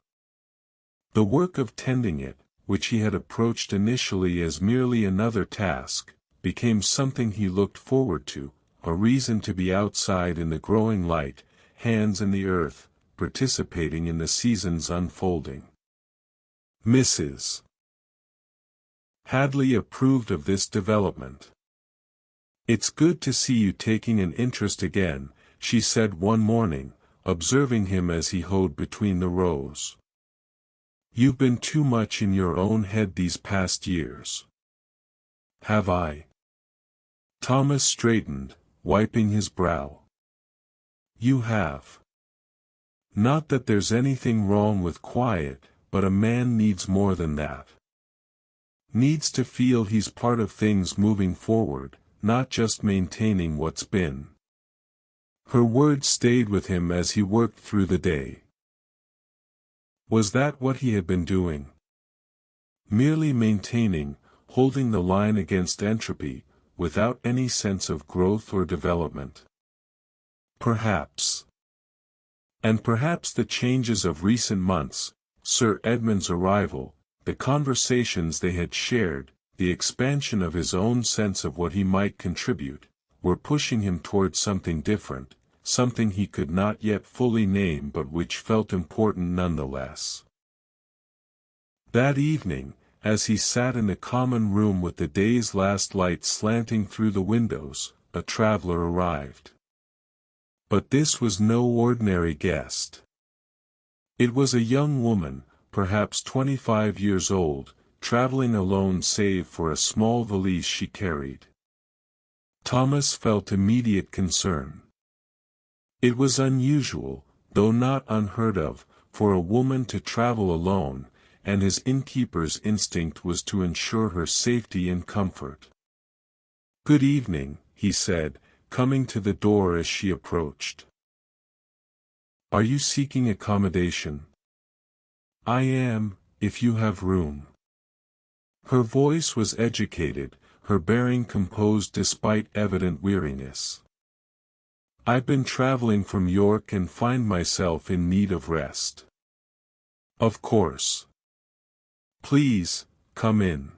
The work of tending it, which he had approached initially as merely another task, became something he looked forward to, a reason to be outside in the growing light, hands in the earth, participating in the season's unfolding. Mrs. Hadley approved of this development. "It's good to see you taking an interest again," she said one morning, observing him as he hoed between the rows. "You've been too much in your own head these past years." "Have I?" Thomas straightened, wiping his brow. "You have. Not that there's anything wrong with quiet, but a man needs more than that. Needs to feel he's part of things moving forward, not just maintaining what's been." Her words stayed with him as he worked through the day. Was that what he had been doing? Merely maintaining, holding the line against entropy, without any sense of growth or development? Perhaps. And perhaps the changes of recent months, Sir Edmund's arrival, the conversations they had shared, the expansion of his own sense of what he might contribute, were pushing him towards something different, something he could not yet fully name but which felt important nonetheless. That evening, as he sat in the common room with the day's last light slanting through the windows, a traveler arrived. But this was no ordinary guest. It was a young woman, perhaps 25 years old, traveling alone save for a small valise she carried. Thomas felt immediate concern. It was unusual, though not unheard of, for a woman to travel alone, and his innkeeper's instinct was to ensure her safety and comfort. "Good evening," he said, coming to the door as she approached. "Are you seeking accommodation?" "I am, if you have room." Her voice was educated, her bearing composed despite evident weariness. "I've been traveling from York and find myself in need of rest." "Of course. Please, come in."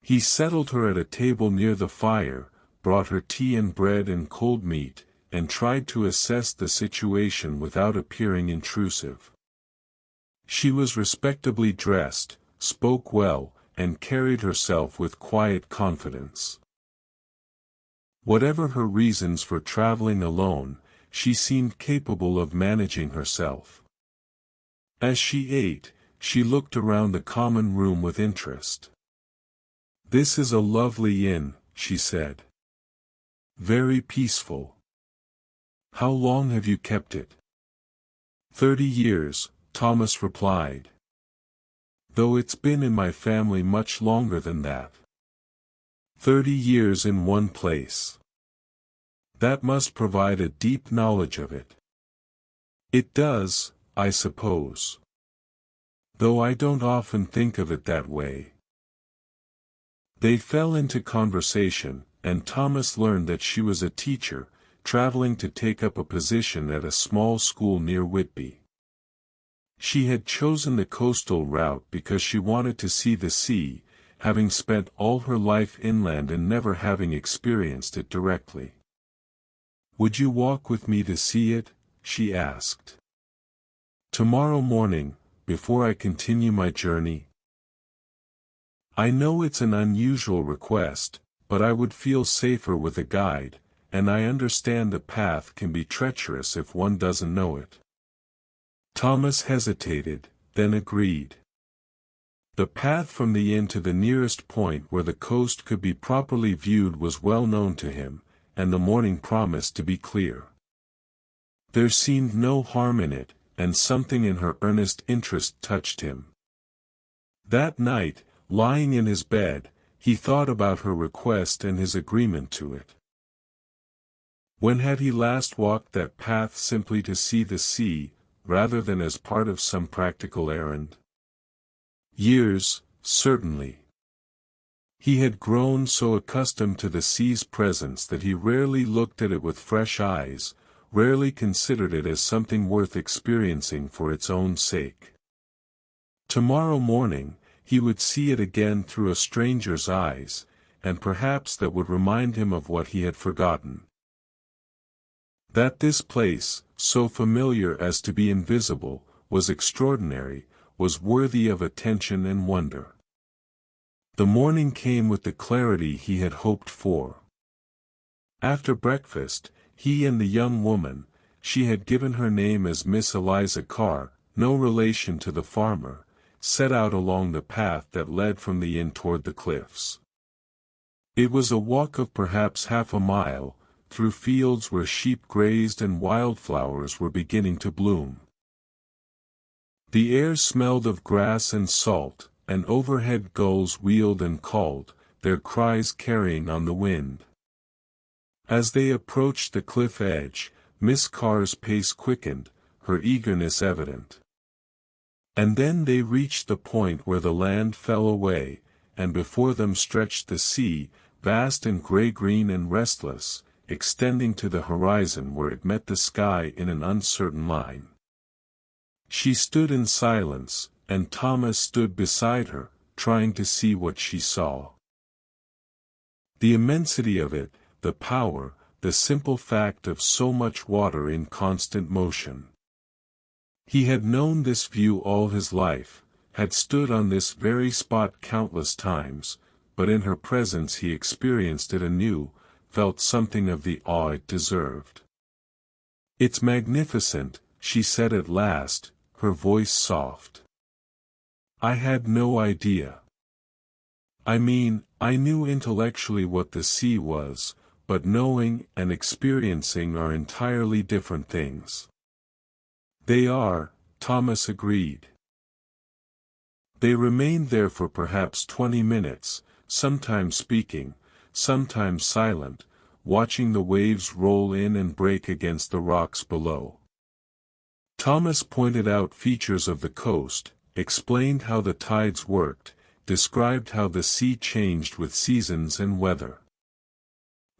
He settled her at a table near the fire, brought her tea and bread and cold meat, and tried to assess the situation without appearing intrusive. She was respectably dressed, spoke well, and carried herself with quiet confidence. Whatever her reasons for traveling alone, she seemed capable of managing herself. As she ate, she looked around the common room with interest. "This is a lovely inn," she said. "Very peaceful. How long have you kept it?" 30 years, Thomas replied. "Though it's been in my family much longer than that." 30 years in one place. That must provide a deep knowledge of it. "It does, I suppose. Though I don't often think of it that way." They fell into conversation, and Thomas learned that she was a teacher, traveling to take up a position at a small school near Whitby. She had chosen the coastal route because she wanted to see the sea, having spent all her life inland and never having experienced it directly. "Would you walk with me to see it?" she asked. "Tomorrow morning, before I continue my journey?" "I know it's an unusual request, but I would feel safer with a guide, and I understand the path can be treacherous if one doesn't know it." Thomas hesitated, then agreed. The path from the inn to the nearest point where the coast could be properly viewed was well known to him, and the morning promised to be clear. There seemed no harm in it, and something in her earnest interest touched him. That night, lying in his bed, he thought about her request and his agreement to it. When had he last walked that path simply to see the sea, rather than as part of some practical errand? Years, certainly. He had grown so accustomed to the sea's presence that he rarely looked at it with fresh eyes, rarely considered it as something worth experiencing for its own sake. Tomorrow morning, he would see it again through a stranger's eyes, and perhaps that would remind him of what he had forgotten. That this place, so familiar as to be invisible, was extraordinary, was worthy of attention and wonder. The morning came with the clarity he had hoped for. After breakfast, he and the young woman, she had given her name as Miss Eliza Carr, no relation to the farmer, set out along the path that led from the inn toward the cliffs. It was a walk of perhaps half a mile, through fields where sheep grazed and wildflowers were beginning to bloom. The air smelled of grass and salt, and overhead gulls wheeled and called, their cries carrying on the wind. As they approached the cliff edge, Miss Carr's pace quickened, her eagerness evident. And then they reached the point where the land fell away, and before them stretched the sea, vast and gray-green and restless, extending to the horizon where it met the sky in an uncertain line. She stood in silence, and Thomas stood beside her, trying to see what she saw. The immensity of it, the power, the simple fact of so much water in constant motion. He had known this view all his life, had stood on this very spot countless times, but in her presence he experienced it anew, felt something of the awe it deserved. "It's magnificent," she said at last, her voice soft. "I had no idea. I mean, I knew intellectually what the sea was, but knowing and experiencing are entirely different things." "They are," Thomas agreed. They remained there for perhaps 20 minutes, sometimes speaking, sometimes silent, watching the waves roll in and break against the rocks below. Thomas pointed out features of the coast, explained how the tides worked, described how the sea changed with seasons and weather.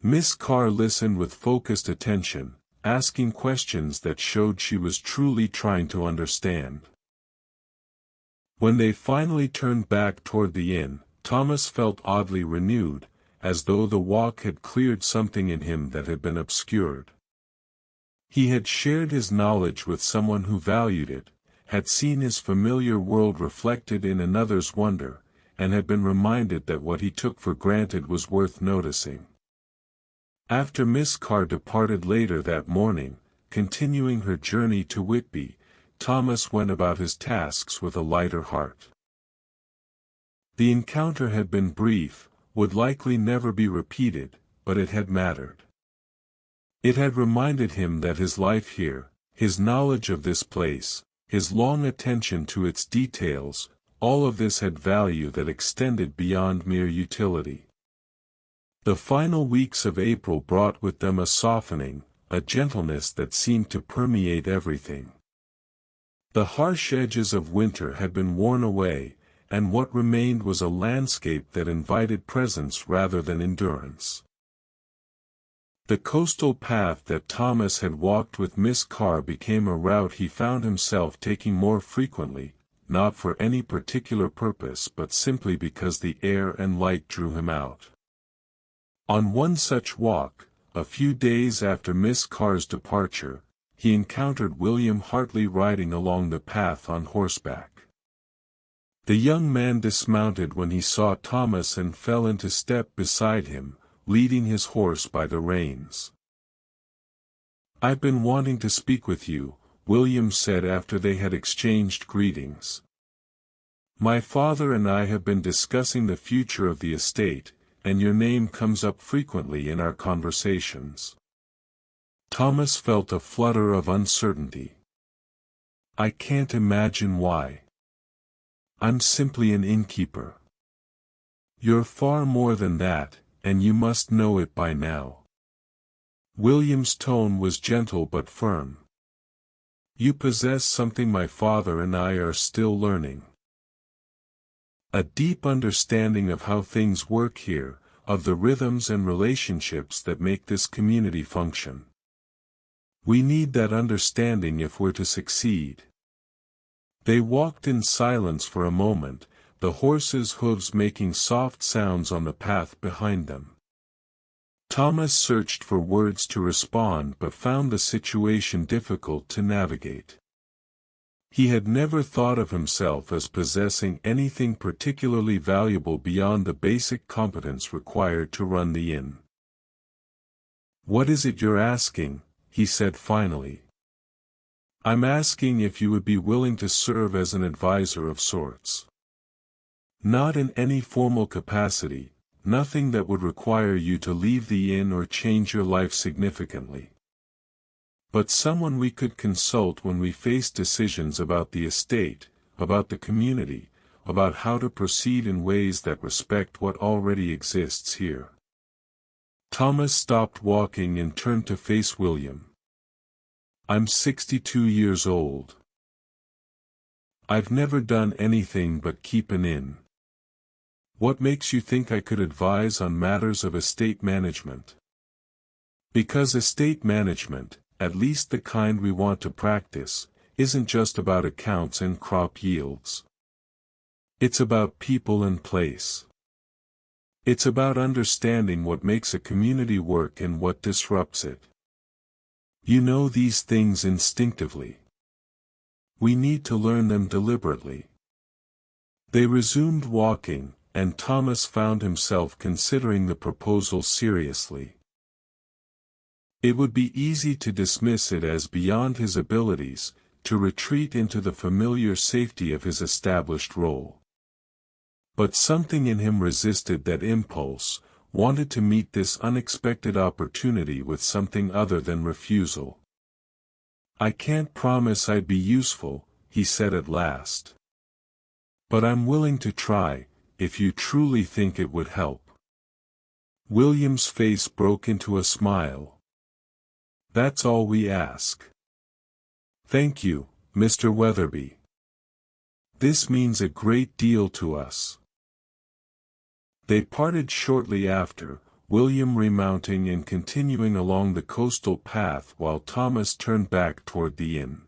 Miss Carr listened with focused attention, asking questions that showed she was truly trying to understand. When they finally turned back toward the inn, Thomas felt oddly renewed, as though the walk had cleared something in him that had been obscured. He had shared his knowledge with someone who valued it, had seen his familiar world reflected in another's wonder, and had been reminded that what he took for granted was worth noticing. After Miss Carr departed later that morning, continuing her journey to Whitby, Thomas went about his tasks with a lighter heart. The encounter had been brief, would likely never be repeated, but it had mattered. It had reminded him that his life here, his knowledge of this place, his long attention to its details, all of this had value that extended beyond mere utility. The final weeks of April brought with them a softening, a gentleness that seemed to permeate everything. The harsh edges of winter had been worn away, and what remained was a landscape that invited presence rather than endurance. The coastal path that Thomas had walked with Miss Carr became a route he found himself taking more frequently, not for any particular purpose but simply because the air and light drew him out. On one such walk, a few days after Miss Carr's departure, he encountered William Hartley riding along the path on horseback. The young man dismounted when he saw Thomas and fell into step beside him, leading his horse by the reins. "I've been wanting to speak with you," William said after they had exchanged greetings. "My father and I have been discussing the future of the estate, and your name comes up frequently in our conversations." Thomas felt a flutter of uncertainty. "I can't imagine why. I'm simply an innkeeper." "You're far more than that, and you must know it by now." William's tone was gentle but firm. "You possess something my father and I are still learning. A deep understanding of how things work here, of the rhythms and relationships that make this community function. We need that understanding if we're to succeed." They walked in silence for a moment, the horses' hooves making soft sounds on the path behind them. Thomas searched for words to respond but found the situation difficult to navigate. He had never thought of himself as possessing anything particularly valuable beyond the basic competence required to run the inn. "What is it you're asking?" he said finally. I'm asking if you would be willing to serve as an advisor of sorts. Not in any formal capacity, nothing that would require you to leave the inn or change your life significantly. But someone we could consult when we face decisions about the estate, about the community, about how to proceed in ways that respect what already exists here. Thomas stopped walking and turned to face William. I'm 62 years old. I've never done anything but keep an inn. What makes you think I could advise on matters of estate management? Because estate management, at least the kind we want to practice, isn't just about accounts and crop yields. It's about people and place. It's about understanding what makes a community work and what disrupts it. You know these things instinctively. We need to learn them deliberately. They resumed walking, and Thomas found himself considering the proposal seriously. It would be easy to dismiss it as beyond his abilities, to retreat into the familiar safety of his established role. But something in him resisted that impulse, wanted to meet this unexpected opportunity with something other than refusal. I can't promise I'd be useful, he said at last. But I'm willing to try, if you truly think it would help. William's face broke into a smile. That's all we ask. Thank you, Mr. Weatherby. This means a great deal to us. They parted shortly after, William remounting and continuing along the coastal path while Thomas turned back toward the inn.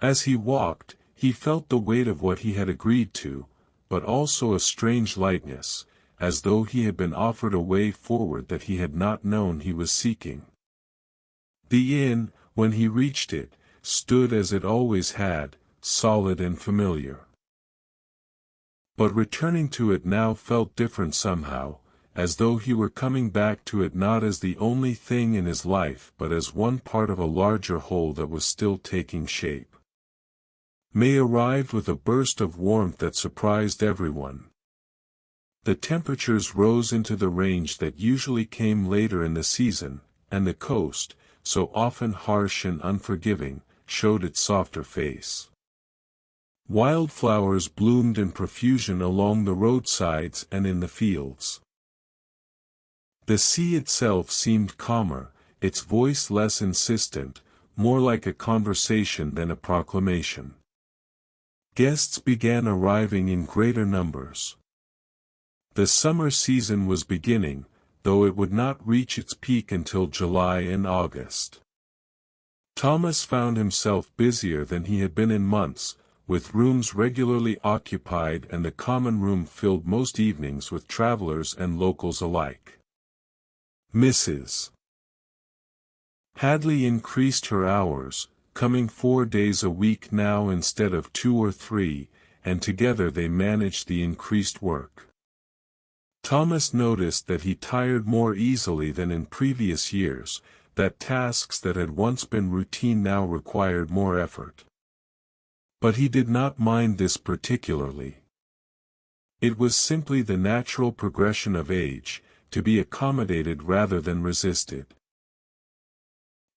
As he walked, he felt the weight of what he had agreed to, but also a strange lightness, as though he had been offered a way forward that he had not known he was seeking. The inn, when he reached it, stood as it always had, solid and familiar. But returning to it now felt different somehow, as though he were coming back to it not as the only thing in his life but as one part of a larger whole that was still taking shape. May arrived with a burst of warmth that surprised everyone. The temperatures rose into the range that usually came later in the season, and the coast, so often harsh and unforgiving, showed its softer face. Wildflowers bloomed in profusion along the roadsides and in the fields. The sea itself seemed calmer, its voice less insistent, more like a conversation than a proclamation. Guests began arriving in greater numbers. The summer season was beginning, though it would not reach its peak until July and August. Thomas found himself busier than he had been in months, with rooms regularly occupied and the common room filled most evenings with travelers and locals alike. Mrs. Hadley increased her hours, coming 4 days a week now instead of 2 or 3, and together they managed the increased work. Thomas noticed that he tired more easily than in previous years, that tasks that had once been routine now required more effort. But he did not mind this particularly. It was simply the natural progression of age, to be accommodated rather than resisted.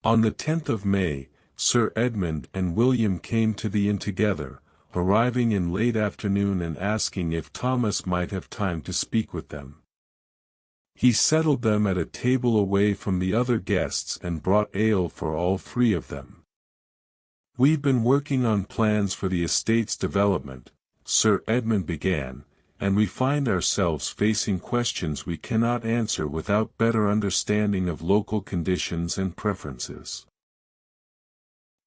On the 10th of May, Sir Edmund and William came to the inn together, arriving in late afternoon and asking if Thomas might have time to speak with them. He settled them at a table away from the other guests and brought ale for all 3 of them. We've been working on plans for the estate's development, Sir Edmund began, and we find ourselves facing questions we cannot answer without better understanding of local conditions and preferences.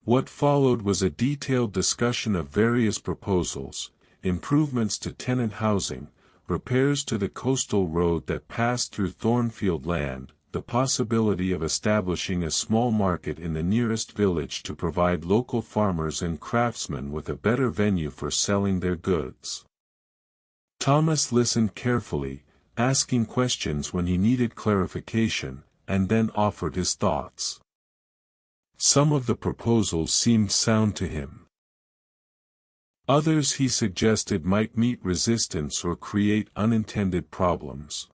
What followed was a detailed discussion of various proposals, improvements to tenant housing, repairs to the coastal road that passed through Thornfield Land, the possibility of establishing a small market in the nearest village to provide local farmers and craftsmen with a better venue for selling their goods. Thomas listened carefully, asking questions when he needed clarification, and then offered his thoughts. Some of the proposals seemed sound to him. Others he suggested might meet resistance or create unintended problems.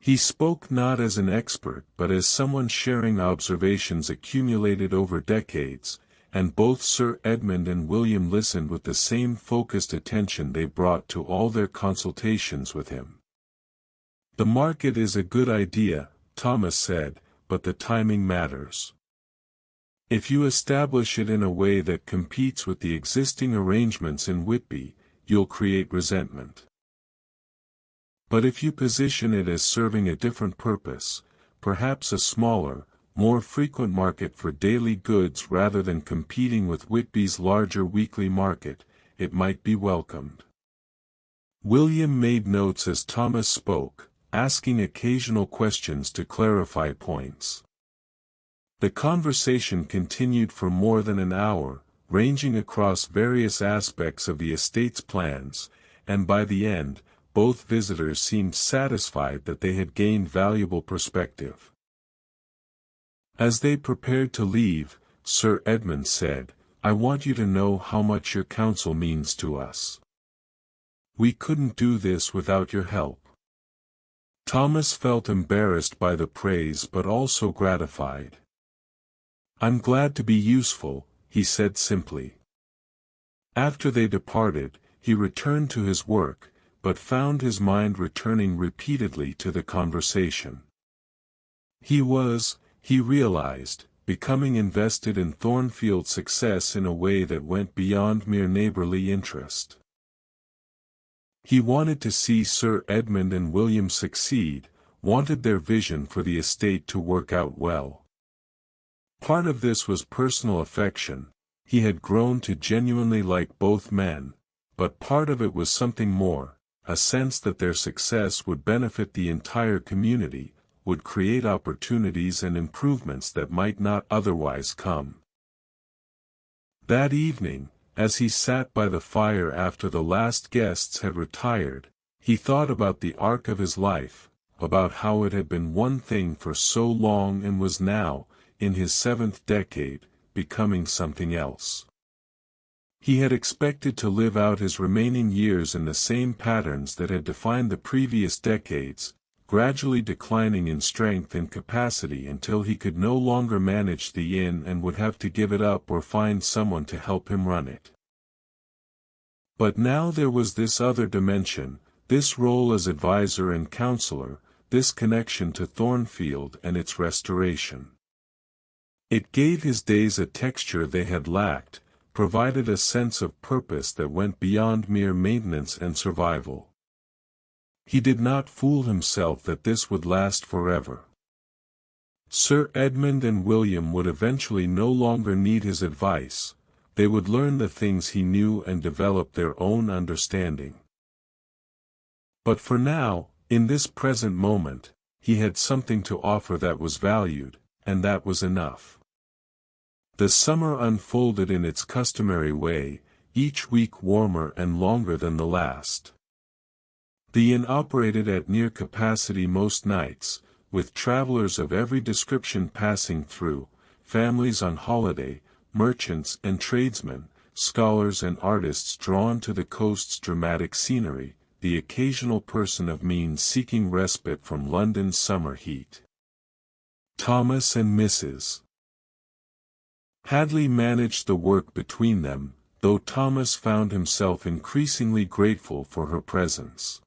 He spoke not as an expert but as someone sharing observations accumulated over decades, and both Sir Edmund and William listened with the same focused attention they brought to all their consultations with him. "The market is a good idea," Thomas said, "but the timing matters. If you establish it in a way that competes with the existing arrangements in Whitby, you'll create resentment. But if you position it as serving a different purpose, perhaps a smaller, more frequent market for daily goods rather than competing with Whitby's larger weekly market, it might be welcomed." William made notes as Thomas spoke, asking occasional questions to clarify points. The conversation continued for more than an hour, ranging across various aspects of the estate's plans, and by the end, both visitors seemed satisfied that they had gained valuable perspective. As they prepared to leave, Sir Edmund said, "I want you to know how much your counsel means to us. We couldn't do this without your help." Thomas felt embarrassed by the praise but also gratified. "I'm glad to be useful," he said simply. After they departed, he returned to his work, but found his mind returning repeatedly to the conversation. He realized, becoming invested in Thornfield's success in a way that went beyond mere neighborly interest. He wanted to see Sir Edmund and William succeed, wanted their vision for the estate to work out well. Part of this was personal affection, he had grown to genuinely like both men, but part of it was something more, a sense that their success would benefit the entire community, would create opportunities and improvements that might not otherwise come. That evening, as he sat by the fire after the last guests had retired, he thought about the arc of his life, about how it had been one thing for so long and was now, in his 7th decade, becoming something else. He had expected to live out his remaining years in the same patterns that had defined the previous decades, gradually declining in strength and capacity until he could no longer manage the inn and would have to give it up or find someone to help him run it. But now there was this other dimension, this role as advisor and counselor, this connection to Thornfield and its restoration. It gave his days a texture they had lacked, provided a sense of purpose that went beyond mere maintenance and survival. He did not fool himself that this would last forever. Sir Edmund and William would eventually no longer need his advice, they would learn the things he knew and develop their own understanding. But for now, in this present moment, he had something to offer that was valued, and that was enough. The summer unfolded in its customary way, each week warmer and longer than the last. The inn operated at near capacity most nights, with travelers of every description passing through, families on holiday, merchants and tradesmen, scholars and artists drawn to the coast's dramatic scenery, the occasional person of means seeking respite from London's summer heat. Thomas and Mrs. Hadley managed the work between them, though Thomas found himself increasingly grateful for her presence.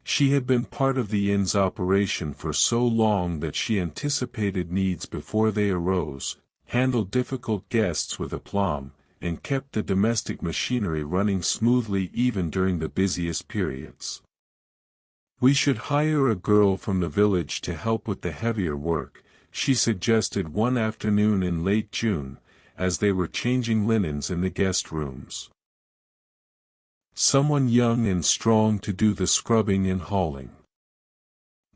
She had been part of the inn's operation for so long that she anticipated needs before they arose, handled difficult guests with aplomb, and kept the domestic machinery running smoothly even during the busiest periods. "We should hire a girl from the village to help with the heavier work," she suggested one afternoon in late June, as they were changing linens in the guest rooms. "Someone young and strong to do the scrubbing and hauling."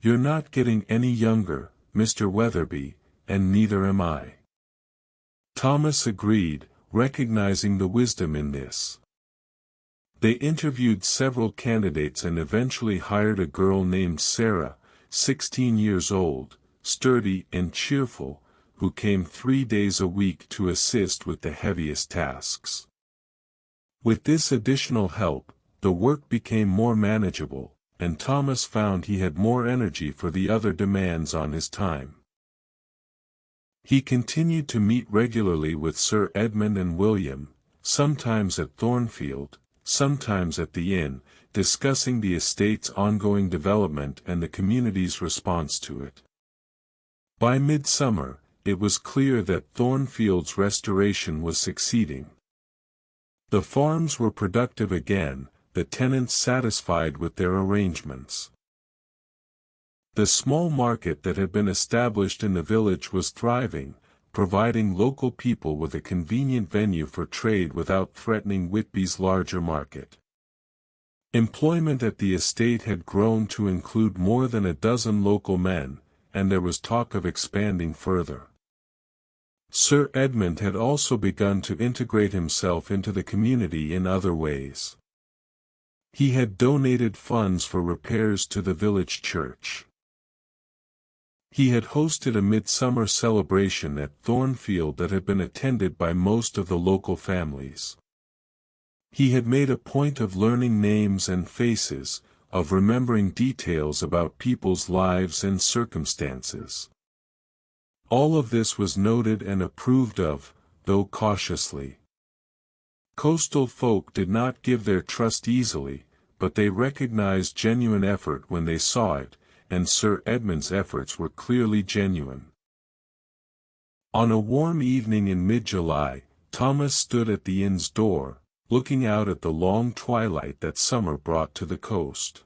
"You're not getting any younger, Mr. Weatherby, and neither am I." Thomas agreed, recognizing the wisdom in this. They interviewed several candidates and eventually hired a girl named Sarah, 16 years old, sturdy and cheerful, who came 3 days a week to assist with the heaviest tasks. With this additional help, the work became more manageable, and Thomas found he had more energy for the other demands on his time. He continued to meet regularly with Sir Edmund and William, sometimes at Thornfield, sometimes at the inn, discussing the estate's ongoing development and the community's response to it. By midsummer, it was clear that Thornfield's restoration was succeeding. The farms were productive again, the tenants satisfied with their arrangements. The small market that had been established in the village was thriving, providing local people with a convenient venue for trade without threatening Whitby's larger market. Employment at the estate had grown to include more than a dozen local men, and there was talk of expanding further. Sir Edmund had also begun to integrate himself into the community in other ways. He had donated funds for repairs to the village church. He had hosted a midsummer celebration at Thornfield that had been attended by most of the local families. He had made a point of learning names and faces, of remembering details about people's lives and circumstances. All of this was noted and approved of, though cautiously. Coastal folk did not give their trust easily, but they recognized genuine effort when they saw it, and Sir Edmund's efforts were clearly genuine. On a warm evening in mid-July, Thomas stood at the inn's door, looking out at the long twilight that summer brought to the coast.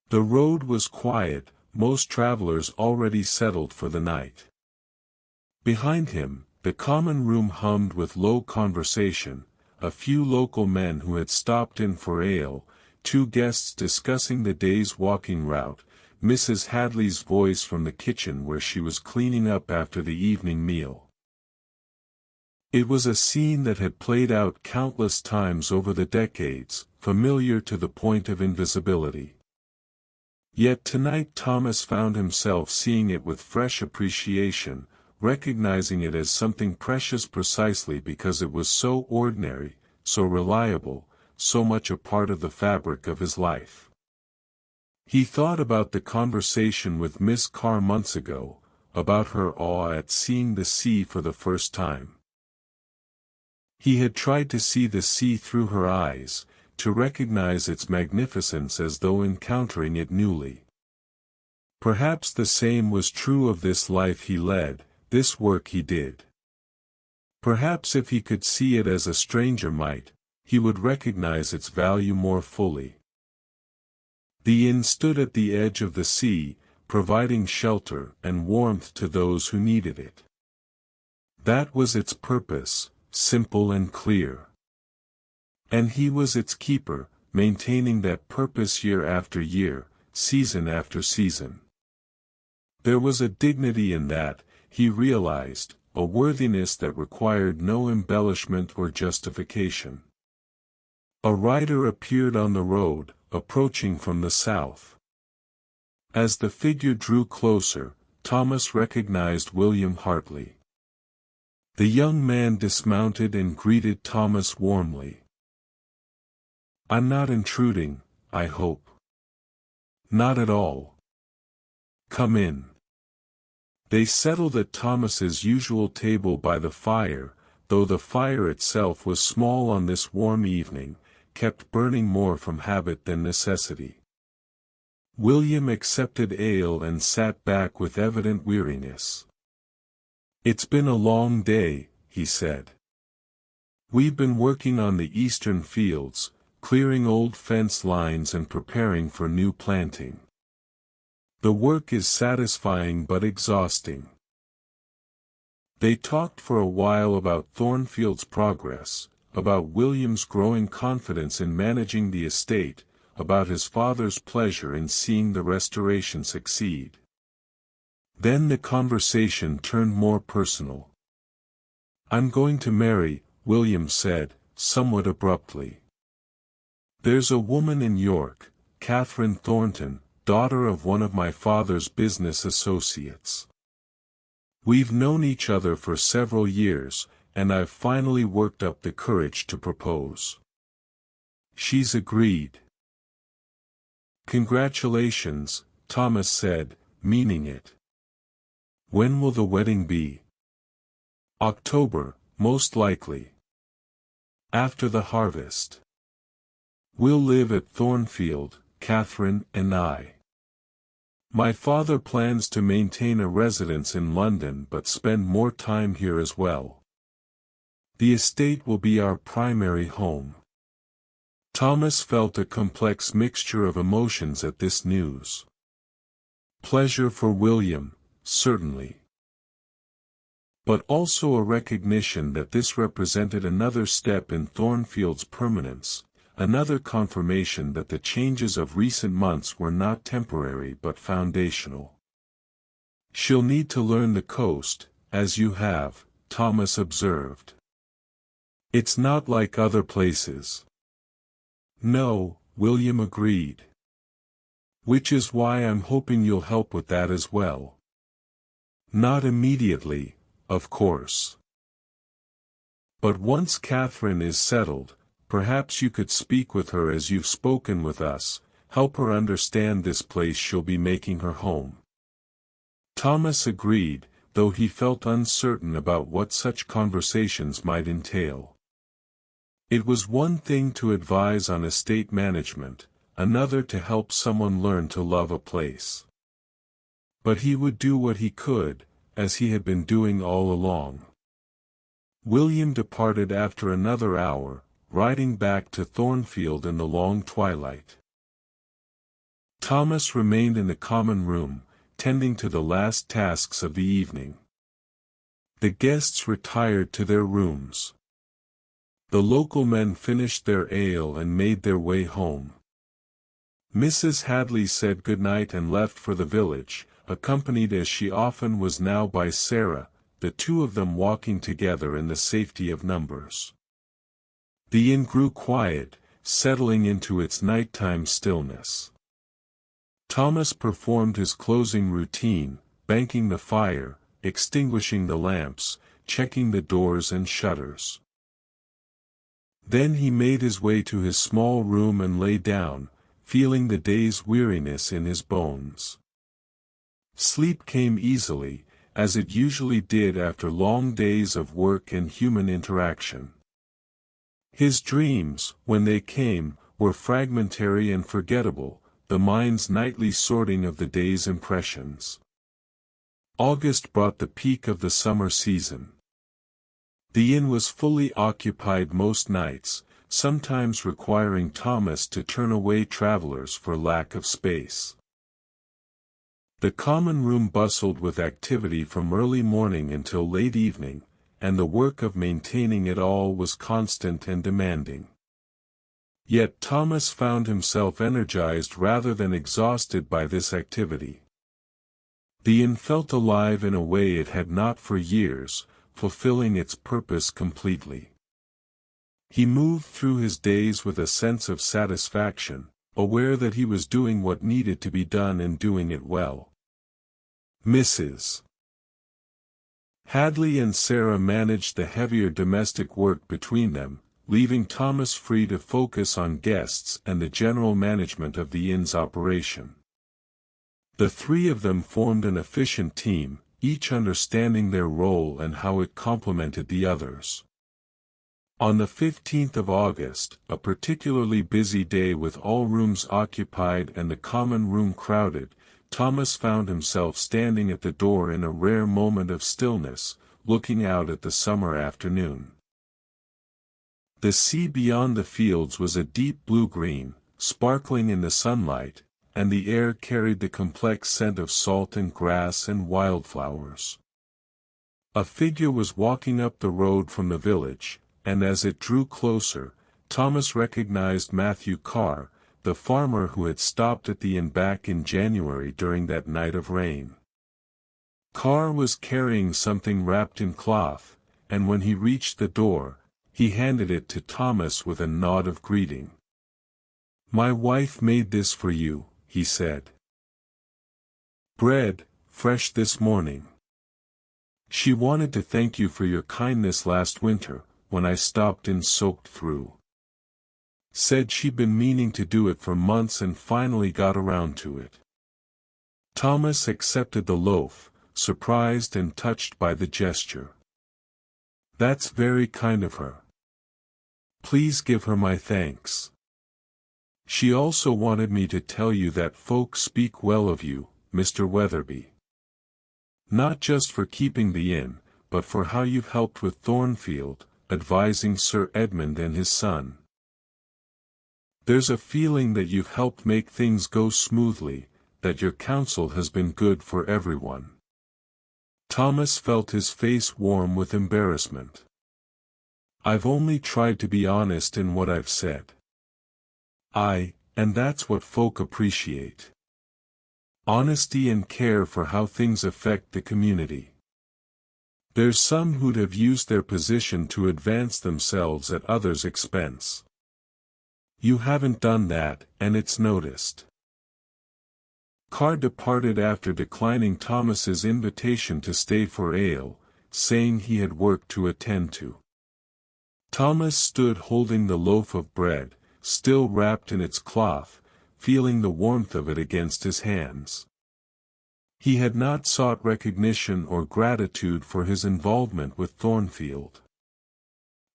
The road was quiet, most travelers already settled for the night. Behind him, the common room hummed with low conversation, a few local men who had stopped in for ale, 2 guests discussing the day's walking route, Mrs. Hadley's voice from the kitchen where she was cleaning up after the evening meal. It was a scene that had played out countless times over the decades, familiar to the point of invisibility. Yet tonight Thomas found himself seeing it with fresh appreciation, recognizing it as something precious precisely because it was so ordinary, so reliable, so much a part of the fabric of his life. He thought about the conversation with Miss Carr months ago, about her awe at seeing the sea for the first time. He had tried to see the sea through her eyes, to recognize its magnificence as though encountering it newly. Perhaps the same was true of this life he led, this work he did. Perhaps if he could see it as a stranger might, he would recognize its value more fully. The inn stood at the edge of the sea, providing shelter and warmth to those who needed it. That was its purpose, simple and clear. And he was its keeper, maintaining that purpose year after year, season after season. There was a dignity in that, he realized, a worthiness that required no embellishment or justification. A rider appeared on the road, approaching from the south. As the figure drew closer, Thomas recognized William Hartley. The young man dismounted and greeted Thomas warmly. "I'm not intruding, I hope." "Not at all. Come in." They settled at Thomas's usual table by the fire, though the fire itself was small on this warm evening, kept burning more from habit than necessity. William accepted ale and sat back with evident weariness. "It's been a long day," he said. "We've been working on the eastern fields, clearing old fence lines and preparing for new planting. The work is satisfying but exhausting." They talked for a while about Thornfield's progress, about William's growing confidence in managing the estate, about his father's pleasure in seeing the restoration succeed. Then the conversation turned more personal. "I'm going to marry," William said, somewhat abruptly. "There's a woman in York, Catherine Thornton, daughter of one of my father's business associates. We've known each other for several years, and I've finally worked up the courage to propose." She's agreed. "Congratulations," Thomas said, meaning it. "When will the wedding be?" "October, most likely. After the harvest. We'll live at Thornfield, Catherine and I. My father plans to maintain a residence in London but spend more time here as well. The estate will be our primary home." Thomas felt a complex mixture of emotions at this news. Pleasure for William, certainly. But also a recognition that this represented another step in Thornfield's permanence, another confirmation that the changes of recent months were not temporary but foundational. "She'll need to learn the coast, as you have," Thomas observed. "It's not like other places." "No," William agreed. "Which is why I'm hoping you'll help with that as well. Not immediately, of course. But once Catherine is settled, perhaps you could speak with her as you've spoken with us, help her understand this place she'll be making her home." Thomas agreed, though he felt uncertain about what such conversations might entail. It was one thing to advise on estate management, another to help someone learn to love a place. But he would do what he could, as he had been doing all along. William departed after another hour, riding back to Thornfield in the long twilight. Thomas remained in the common room, tending to the last tasks of the evening. The guests retired to their rooms. The local men finished their ale and made their way home. Mrs. Hadley said good-night and left for the village, accompanied as she often was now by Sarah, the two of them walking together in the safety of numbers. The inn grew quiet, settling into its nighttime stillness. Thomas performed his closing routine, banking the fire, extinguishing the lamps, checking the doors and shutters. Then he made his way to his small room and lay down, feeling the day's weariness in his bones. Sleep came easily, as it usually did after long days of work and human interaction. His dreams, when they came, were fragmentary and forgettable, the mind's nightly sorting of the day's impressions. August brought the peak of the summer season. The inn was fully occupied most nights, sometimes requiring Thomas to turn away travelers for lack of space. The common room bustled with activity from early morning until late evening, and the work of maintaining it all was constant and demanding. Yet Thomas found himself energized rather than exhausted by this activity. The inn felt alive in a way it had not for years, fulfilling its purpose completely. He moved through his days with a sense of satisfaction, aware that he was doing what needed to be done and doing it well. Mrs. Hadley and Sarah managed the heavier domestic work between them, leaving Thomas free to focus on guests and the general management of the inn's operation. The three of them formed an efficient team, each understanding their role and how it complemented the others. On the 15th of August, a particularly busy day with all rooms occupied and the common room crowded, Thomas found himself standing at the door in a rare moment of stillness, looking out at the summer afternoon. The sea beyond the fields was a deep blue-green, sparkling in the sunlight, and the air carried the complex scent of salt and grass and wildflowers. A figure was walking up the road from the village, and as it drew closer, Thomas recognized Matthew Carr, the farmer who had stopped at the inn back in January during that night of rain. Carr was carrying something wrapped in cloth, and when he reached the door, he handed it to Thomas with a nod of greeting. "My wife made this for you," he said. "Bread, fresh this morning." She wanted to thank you for your kindness last winter, when I stopped in soaked through. Said she'd been meaning to do it for months and finally got around to it. Thomas accepted the loaf, surprised and touched by the gesture. That's very kind of her. Please give her my thanks. She also wanted me to tell you that folks speak well of you, Mr. Weatherby. Not just for keeping the inn, but for how you've helped with Thornfield, advising Sir Edmund and his son. There's a feeling that you've helped make things go smoothly, that your counsel has been good for everyone. Thomas felt his face warm with embarrassment. I've only tried to be honest in what I've said. And that's what folk appreciate. Honesty and care for how things affect the community. There's some who'd have used their position to advance themselves at others' expense. You haven't done that, and it's noticed. Carr departed after declining Thomas's invitation to stay for ale, saying he had work to attend to. Thomas stood holding the loaf of bread, still wrapped in its cloth, feeling the warmth of it against his hands. He had not sought recognition or gratitude for his involvement with Thornfield.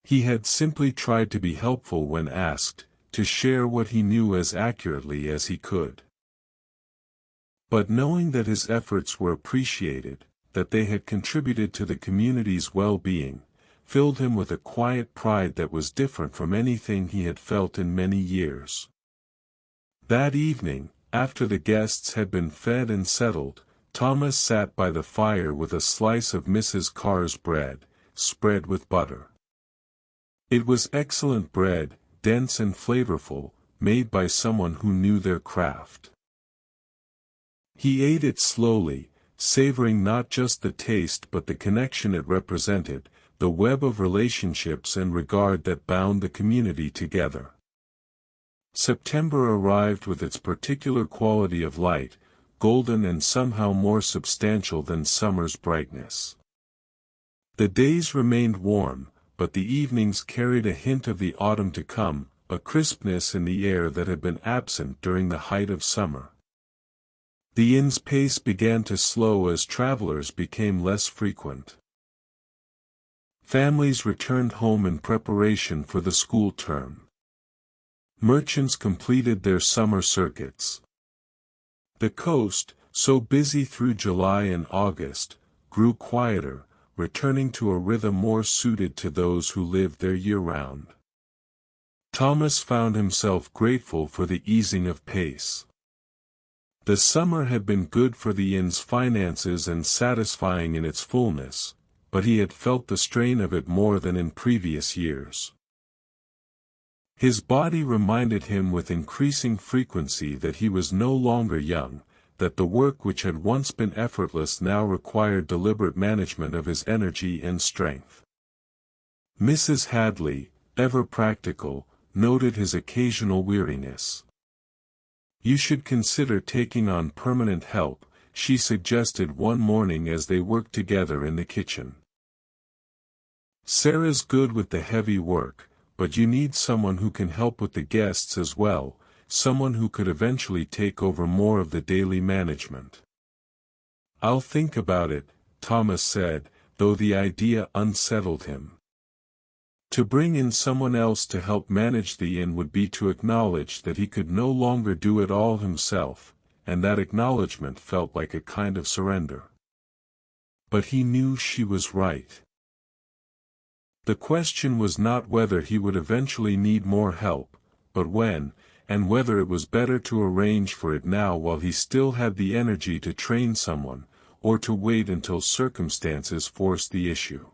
He had simply tried to be helpful when asked, to share what he knew as accurately as he could. But knowing that his efforts were appreciated, that they had contributed to the community's well-being, filled him with a quiet pride that was different from anything he had felt in many years. That evening, after the guests had been fed and settled, Thomas sat by the fire with a slice of Mrs. Carr's bread, spread with butter. It was excellent bread, dense and flavorful, made by someone who knew their craft. He ate it slowly, savoring not just the taste but the connection it represented, the web of relationships and regard that bound the community together. September arrived with its particular quality of light, golden and somehow more substantial than summer's brightness. The days remained warm, but the evenings carried a hint of the autumn to come, a crispness in the air that had been absent during the height of summer. The inn's pace began to slow as travelers became less frequent. Families returned home in preparation for the school term. Merchants completed their summer circuits. The coast, so busy through July and August, grew quieter, returning to a rhythm more suited to those who lived there year-round. Thomas found himself grateful for the easing of pace. The summer had been good for the inn's finances and satisfying in its fullness, but he had felt the strain of it more than in previous years. His body reminded him with increasing frequency that he was no longer young, that the work which had once been effortless now required deliberate management of his energy and strength. Mrs. Hadley, ever practical, noted his occasional weariness. "You should consider taking on permanent help," she suggested one morning as they worked together in the kitchen. "Sarah's good with the heavy work, but you need someone who can help with the guests as well, someone who could eventually take over more of the daily management." "I'll think about it," Thomas said, though the idea unsettled him. To bring in someone else to help manage the inn would be to acknowledge that he could no longer do it all himself, and that acknowledgement felt like a kind of surrender. But he knew she was right. The question was not whether he would eventually need more help, but when, and whether it was better to arrange for it now while he still had the energy to train someone, or to wait until circumstances forced the issue.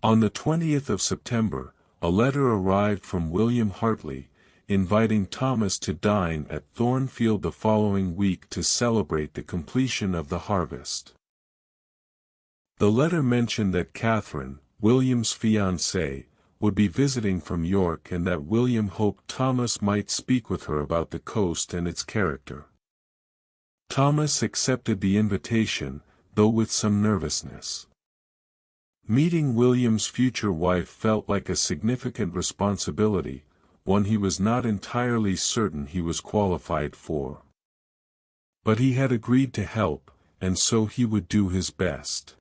On the 20th of September, a letter arrived from William Hartley, inviting Thomas to dine at Thornfield the following week to celebrate the completion of the harvest. The letter mentioned that Catherine, William's fiancée, would be visiting from York and that William hoped Thomas might speak with her about the coast and its character. Thomas accepted the invitation, though with some nervousness. Meeting William's future wife felt like a significant responsibility, one he was not entirely certain he was qualified for. But he had agreed to help, and so he would do his best.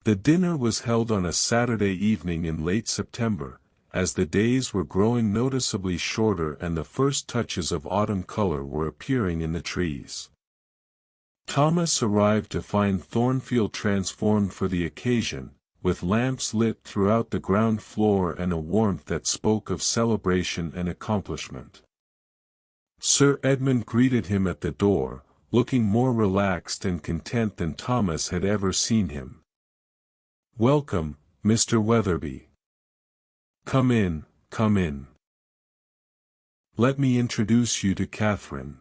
The dinner was held on a Saturday evening in late September, as the days were growing noticeably shorter and the first touches of autumn color were appearing in the trees. Thomas arrived to find Thornfield transformed for the occasion, with lamps lit throughout the ground floor and a warmth that spoke of celebration and accomplishment. Sir Edmund greeted him at the door, looking more relaxed and content than Thomas had ever seen him. "Welcome, Mr. Weatherby. Come in, come in. Let me introduce you to Catherine."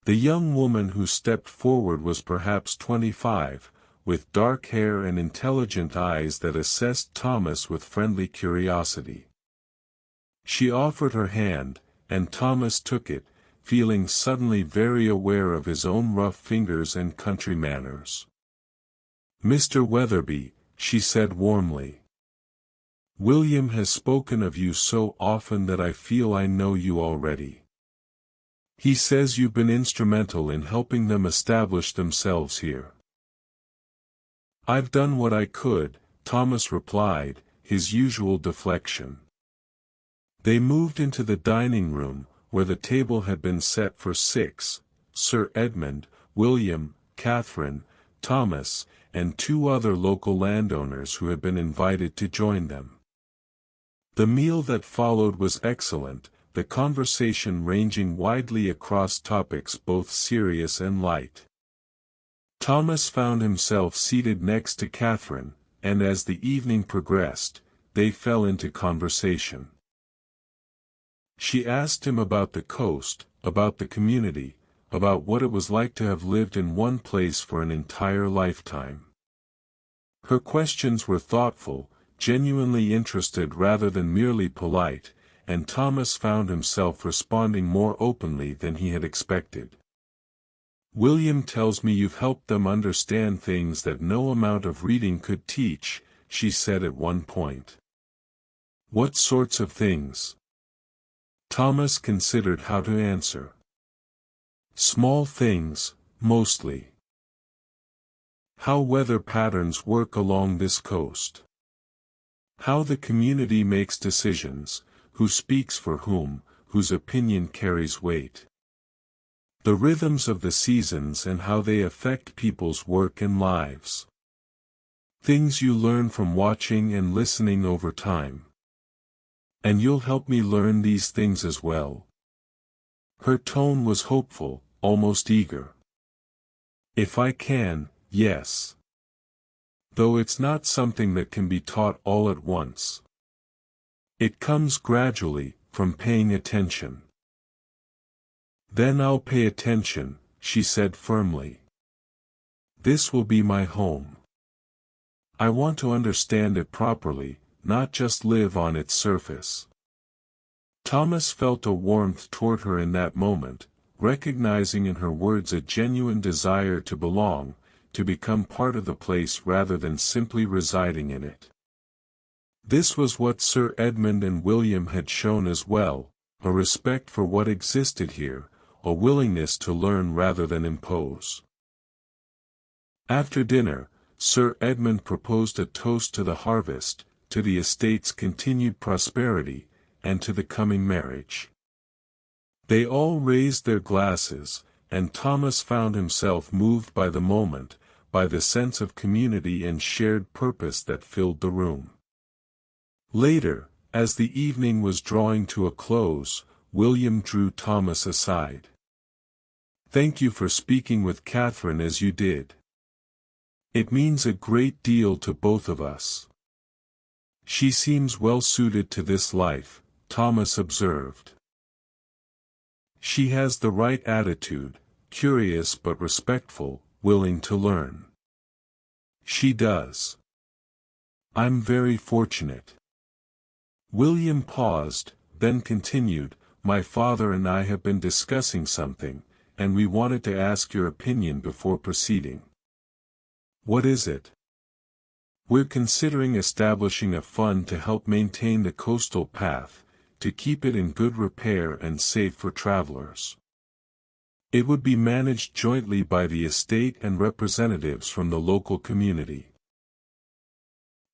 The young woman who stepped forward was perhaps 25, with dark hair and intelligent eyes that assessed Thomas with friendly curiosity. She offered her hand, and Thomas took it, feeling suddenly very aware of his own rough fingers and country manners. "Mr. Weatherby," she said warmly. "William has spoken of you so often that I feel I know you already. He says you've been instrumental in helping them establish themselves here." "I've done what I could," Thomas replied, his usual deflection. They moved into the dining room, where the table had been set for 6, Sir Edmund, William, Catherine, Thomas, and 2 other local landowners who had been invited to join them. The meal that followed was excellent, the conversation ranging widely across topics both serious and light. Thomas found himself seated next to Catherine, and as the evening progressed, they fell into conversation. She asked him about the coast, about the community, about what it was like to have lived in one place for an entire lifetime. Her questions were thoughtful, genuinely interested rather than merely polite, and Thomas found himself responding more openly than he had expected. "William tells me you've helped them understand things that no amount of reading could teach," she said at one point. "What sorts of things?" Thomas considered how to answer. "Small things, mostly. How weather patterns work along this coast. How the community makes decisions, who speaks for whom, whose opinion carries weight. The rhythms of the seasons and how they affect people's work and lives. Things you learn from watching and listening over time. And you'll help me learn these things as well." Her tone was hopeful, almost eager. "If I can, yes. Though it's not something that can be taught all at once. It comes gradually, from paying attention." "Then I'll pay attention," she said firmly. "This will be my home. I want to understand it properly, not just live on its surface." Thomas felt a warmth toward her in that moment, recognizing in her words a genuine desire to belong, to become part of the place rather than simply residing in it. This was what Sir Edmund and William had shown as well, a respect for what existed here, a willingness to learn rather than impose. After dinner, Sir Edmund proposed a toast to the harvest, to the estate's continued prosperity, and to the coming marriage. They all raised their glasses, and Thomas found himself moved by the moment, by the sense of community and shared purpose that filled the room. Later, as the evening was drawing to a close, William drew Thomas aside. "Thank you for speaking with Catherine as you did. It means a great deal to both of us. She seems well suited to this life," Thomas observed. "She has the right attitude, curious but respectful, willing to learn. She does. I'm very fortunate." William paused, then continued, "My father and I have been discussing something, and we wanted to ask your opinion before proceeding." "What is it?" We're considering establishing a fund to help maintain the coastal path, to keep it in good repair and safe for travelers. It would be managed jointly by the estate and representatives from the local community.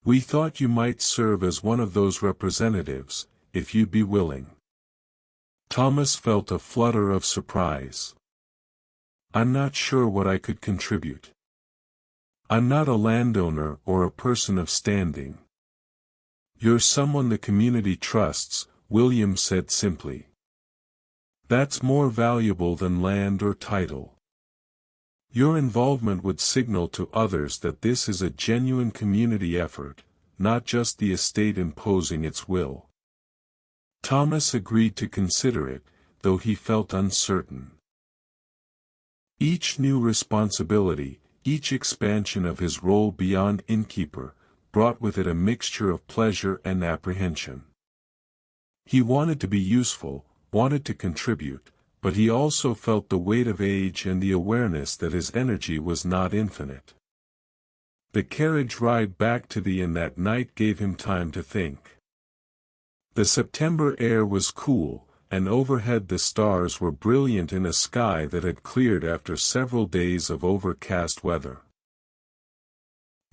We thought you might serve as one of those representatives, if you'd be willing. Thomas felt a flutter of surprise. I'm not sure what I could contribute. I'm not a landowner or a person of standing. You're someone the community trusts, William said simply. That's more valuable than land or title. Your involvement would signal to others that this is a genuine community effort, not just the estate imposing its will. Thomas agreed to consider it, though he felt uncertain. Each new responsibility, each expansion of his role beyond innkeeper, brought with it a mixture of pleasure and apprehension. He wanted to be useful, wanted to contribute, but he also felt the weight of age and the awareness that his energy was not infinite. The carriage ride back to the inn that night gave him time to think. The September air was cool, and overhead the stars were brilliant in a sky that had cleared after several days of overcast weather.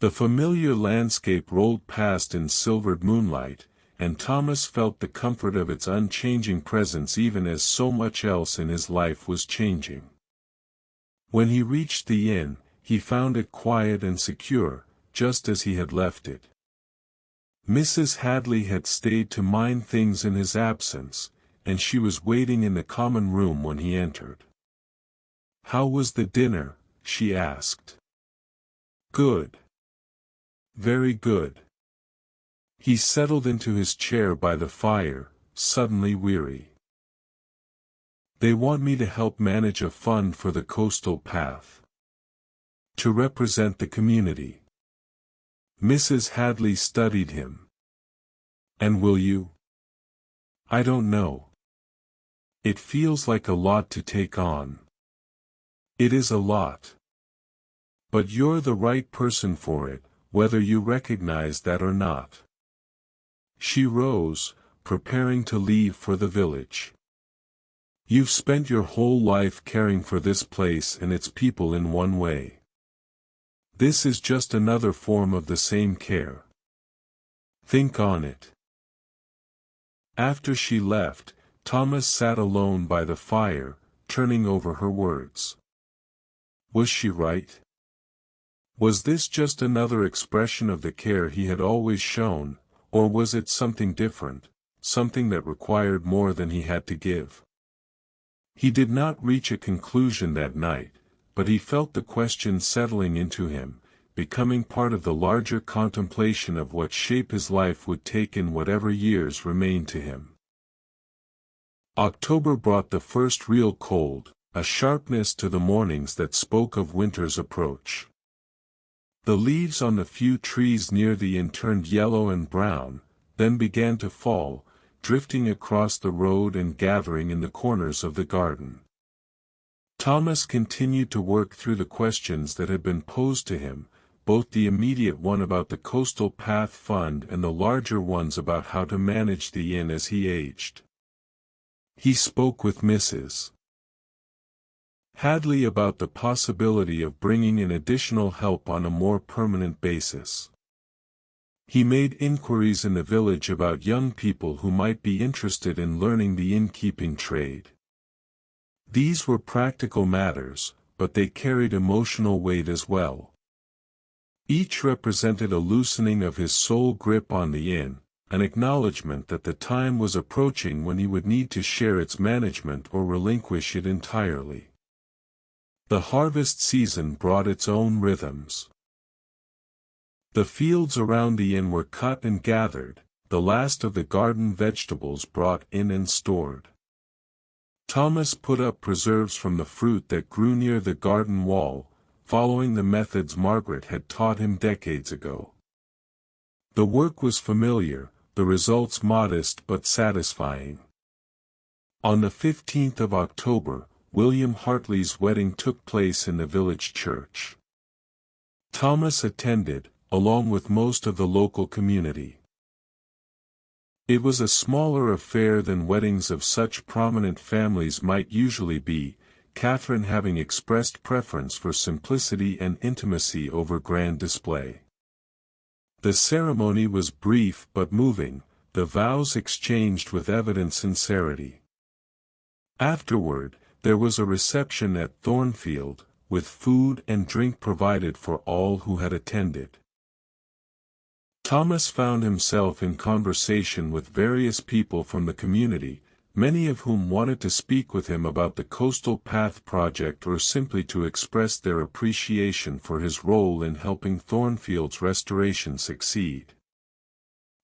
The familiar landscape rolled past in silvered moonlight, and Thomas felt the comfort of its unchanging presence even as so much else in his life was changing. When he reached the inn, he found it quiet and secure, just as he had left it. Mrs. Hadley had stayed to mind things in his absence, and she was waiting in the common room when he entered. "How was the dinner?" she asked. "Good. Very good." He settled into his chair by the fire, suddenly weary. "They want me to help manage a fund for the coastal path. To represent the community." Mrs. Hadley studied him. "And will you?" "I don't know. It feels like a lot to take on." "It is a lot. But you're the right person for it, whether you recognize that or not." She rose, preparing to leave for the village. "You've spent your whole life caring for this place and its people in one way. This is just another form of the same care. Think on it." After she left, Thomas sat alone by the fire, turning over her words. Was she right? Was this just another expression of the care he had always shown, or was it something different, something that required more than he had to give? He did not reach a conclusion that night, but he felt the question settling into him, becoming part of the larger contemplation of what shape his life would take in whatever years remained to him. October brought the first real cold, a sharpness to the mornings that spoke of winter's approach. The leaves on the few trees near the inn turned yellow and brown, then began to fall, drifting across the road and gathering in the corners of the garden. Thomas continued to work through the questions that had been posed to him, both the immediate one about the Coastal Path Fund and the larger ones about how to manage the inn as he aged. He spoke with Mrs. Hadley about the possibility of bringing in additional help on a more permanent basis. He made inquiries in the village about young people who might be interested in learning the innkeeping trade. These were practical matters, but they carried emotional weight as well. Each represented a loosening of his sole grip on the inn, an acknowledgement that the time was approaching when he would need to share its management or relinquish it entirely. The harvest season brought its own rhythms. The fields around the inn were cut and gathered, the last of the garden vegetables brought in and stored. Thomas put up preserves from the fruit that grew near the garden wall, following the methods Margaret had taught him decades ago. The work was familiar, the results modest but satisfying. On the 15th of October, William Hartley's wedding took place in the village church. Thomas attended, along with most of the local community. It was a smaller affair than weddings of such prominent families might usually be, Catherine having expressed preference for simplicity and intimacy over grand display. The ceremony was brief but moving, the vows exchanged with evident sincerity. Afterward, there was a reception at Thornfield, with food and drink provided for all who had attended. Thomas found himself in conversation with various people from the community, many of whom wanted to speak with him about the Coastal Path project or simply to express their appreciation for his role in helping Thornfield's restoration succeed.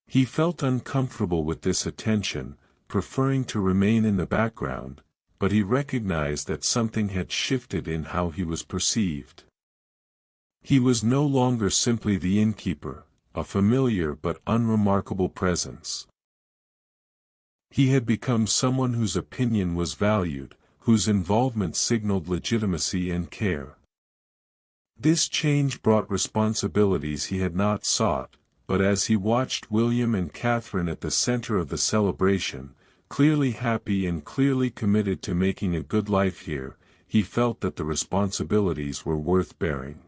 He felt uncomfortable with this attention, preferring to remain in the background, but he recognized that something had shifted in how he was perceived. He was no longer simply the innkeeper, a familiar but unremarkable presence. He had become someone whose opinion was valued, whose involvement signaled legitimacy and care. This change brought responsibilities he had not sought, but as he watched William and Catherine at the center of the celebration, clearly happy and clearly committed to making a good life here, he felt that the responsibilities were worth bearing.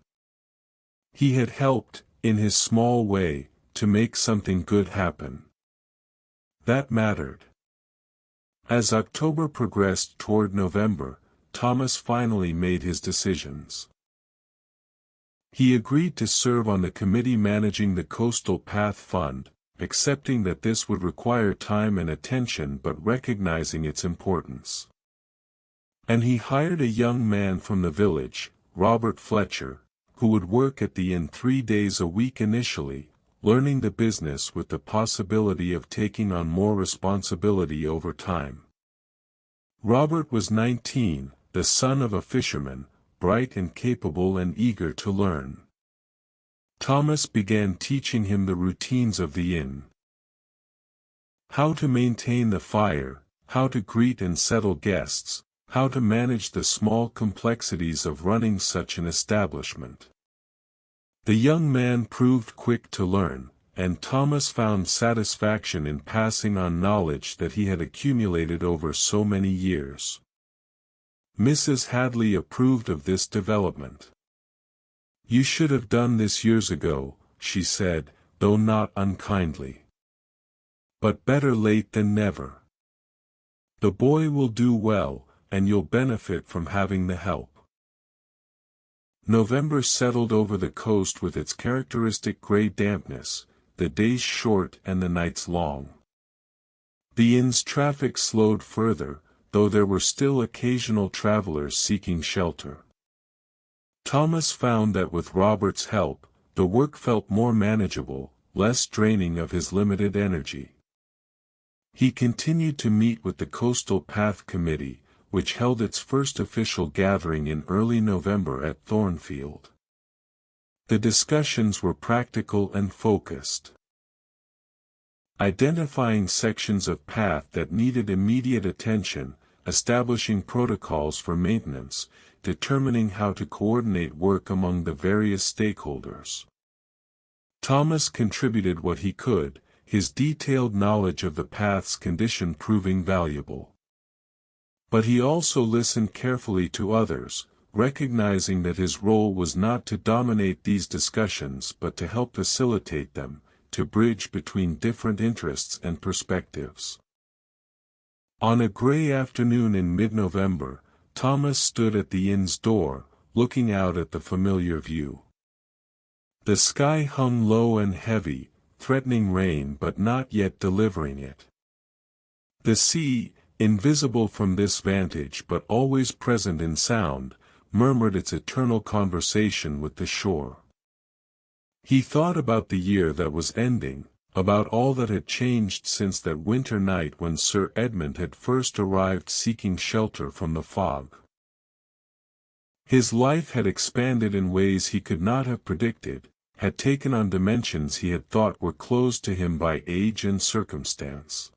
He had helped, in his small way, to make something good happen. That mattered. As October progressed toward November, Thomas finally made his decisions. He agreed to serve on the committee managing the Coastal Path Fund, accepting that this would require time and attention but recognizing its importance. And he hired a young man from the village, Robert Fletcher, who would work at the inn 3 days a week initially, learning the business with the possibility of taking on more responsibility over time. Robert was 19, the son of a fisherman, bright and capable and eager to learn. Thomas began teaching him the routines of the inn. How to maintain the fire, how to greet and settle guests, how to manage the small complexities of running such an establishment. The young man proved quick to learn, and Thomas found satisfaction in passing on knowledge that he had accumulated over so many years. Mrs. Hadley approved of this development. "You should have done this years ago," she said, though not unkindly. "But better late than never. The boy will do well, and you'll benefit from having the help." November settled over the coast with its characteristic gray dampness, the days short and the nights long. The inn's traffic slowed further, though there were still occasional travelers seeking shelter. Thomas found that with Robert's help, the work felt more manageable, less draining of his limited energy. He continued to meet with the Coastal Path Committee, which held its first official gathering in early November at Thornfield. The discussions were practical and focused. Identifying sections of path that needed immediate attention, establishing protocols for maintenance, determining how to coordinate work among the various stakeholders. Thomas contributed what he could, his detailed knowledge of the path's condition proving valuable. But he also listened carefully to others, recognizing that his role was not to dominate these discussions but to help facilitate them, to bridge between different interests and perspectives. On a gray afternoon in mid-November, Thomas stood at the inn's door, looking out at the familiar view. The sky hung low and heavy, threatening rain but not yet delivering it. The sea, invisible from this vantage but always present in sound, murmured its eternal conversation with the shore. He thought about the year that was ending, about all that had changed since that winter night when Sir Edmund had first arrived seeking shelter from the fog. His life had expanded in ways he could not have predicted, had taken on dimensions he had thought were closed to him by age and circumstance.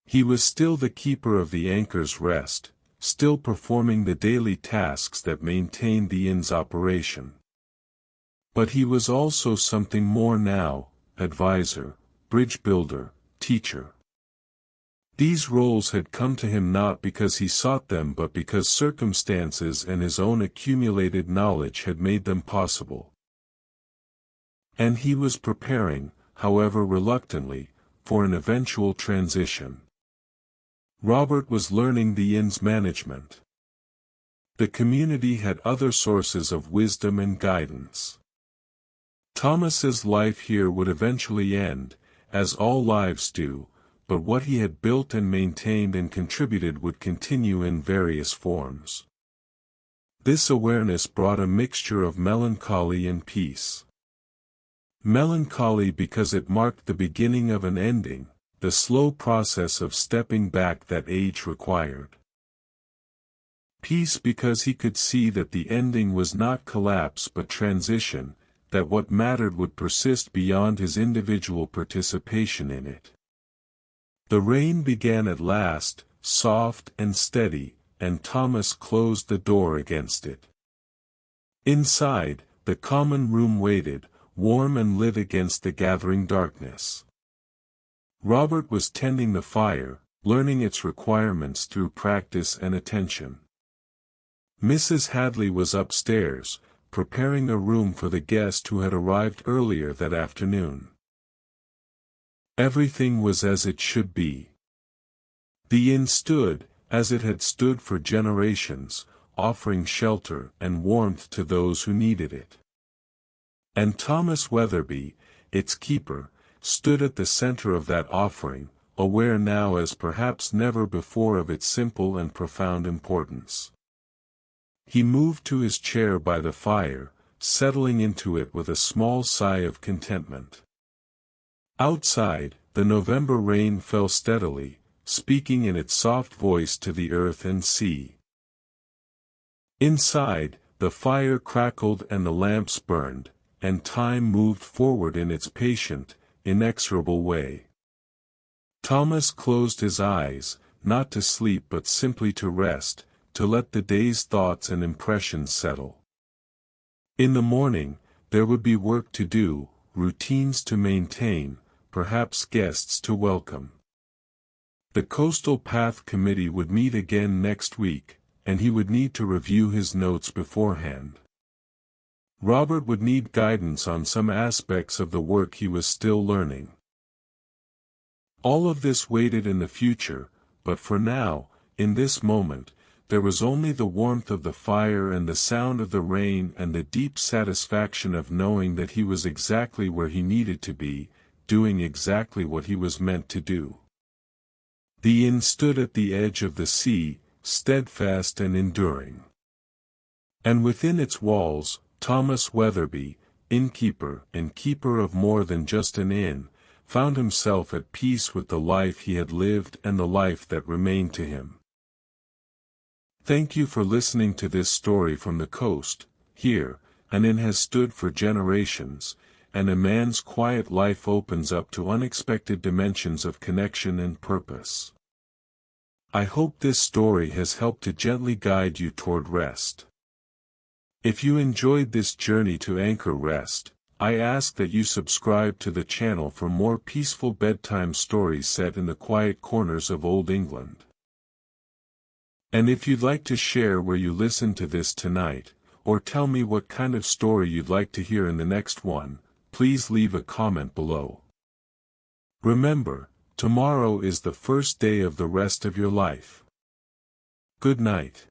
He was still the keeper of the Anchor's Rest, still performing the daily tasks that maintained the inn's operation. But he was also something more now: advisor, bridge builder, teacher. These roles had come to him not because he sought them but because circumstances and his own accumulated knowledge had made them possible. And he was preparing, however reluctantly, for an eventual transition. Robert was learning the inn's management. The community had other sources of wisdom and guidance. Thomas's life here would eventually end, as all lives do, but what he had built and maintained and contributed would continue in various forms. This awareness brought a mixture of melancholy and peace. Melancholy because it marked the beginning of an ending, the slow process of stepping back that age required. Peace because he could see that the ending was not collapse but transition, that what mattered would persist beyond his individual participation in it. The rain began at last, soft and steady, and Thomas closed the door against it. Inside, the common room waited, warm and lit against the gathering darkness. Robert was tending the fire, learning its requirements through practice and attention. Mrs. Hadley was upstairs, preparing a room for the guest who had arrived earlier that afternoon. Everything was as it should be. The inn stood, as it had stood for generations, offering shelter and warmth to those who needed it. And Thomas Weatherby, its keeper, stood at the center of that offering, aware now as perhaps never before of its simple and profound importance. He moved to his chair by the fire, settling into it with a small sigh of contentment. Outside, the November rain fell steadily, speaking in its soft voice to the earth and sea. Inside, the fire crackled and the lamps burned, and time moved forward in its patient, inexorable way. Thomas closed his eyes, not to sleep but simply to rest, to let the day's thoughts and impressions settle. In the morning, there would be work to do, routines to maintain, perhaps guests to welcome. The Coastal Path Committee would meet again next week, and he would need to review his notes beforehand. Robert would need guidance on some aspects of the work he was still learning. All of this waited in the future, but for now, in this moment, there was only the warmth of the fire and the sound of the rain and the deep satisfaction of knowing that he was exactly where he needed to be, doing exactly what he was meant to do. The inn stood at the edge of the sea, steadfast and enduring. And within its walls, Thomas Weatherby, innkeeper and keeper of more than just an inn, found himself at peace with the life he had lived and the life that remained to him. Thank you for listening to this story from the coast. Here, an inn has stood for generations, and a man's quiet life opens up to unexpected dimensions of connection and purpose. I hope this story has helped to gently guide you toward rest. If you enjoyed this journey to anchor rest, I ask that you subscribe to the channel for more peaceful bedtime stories set in the quiet corners of Old England. And if you'd like to share where you listened to this tonight, or tell me what kind of story you'd like to hear in the next one, please leave a comment below. Remember, tomorrow is the first day of the rest of your life. Good night.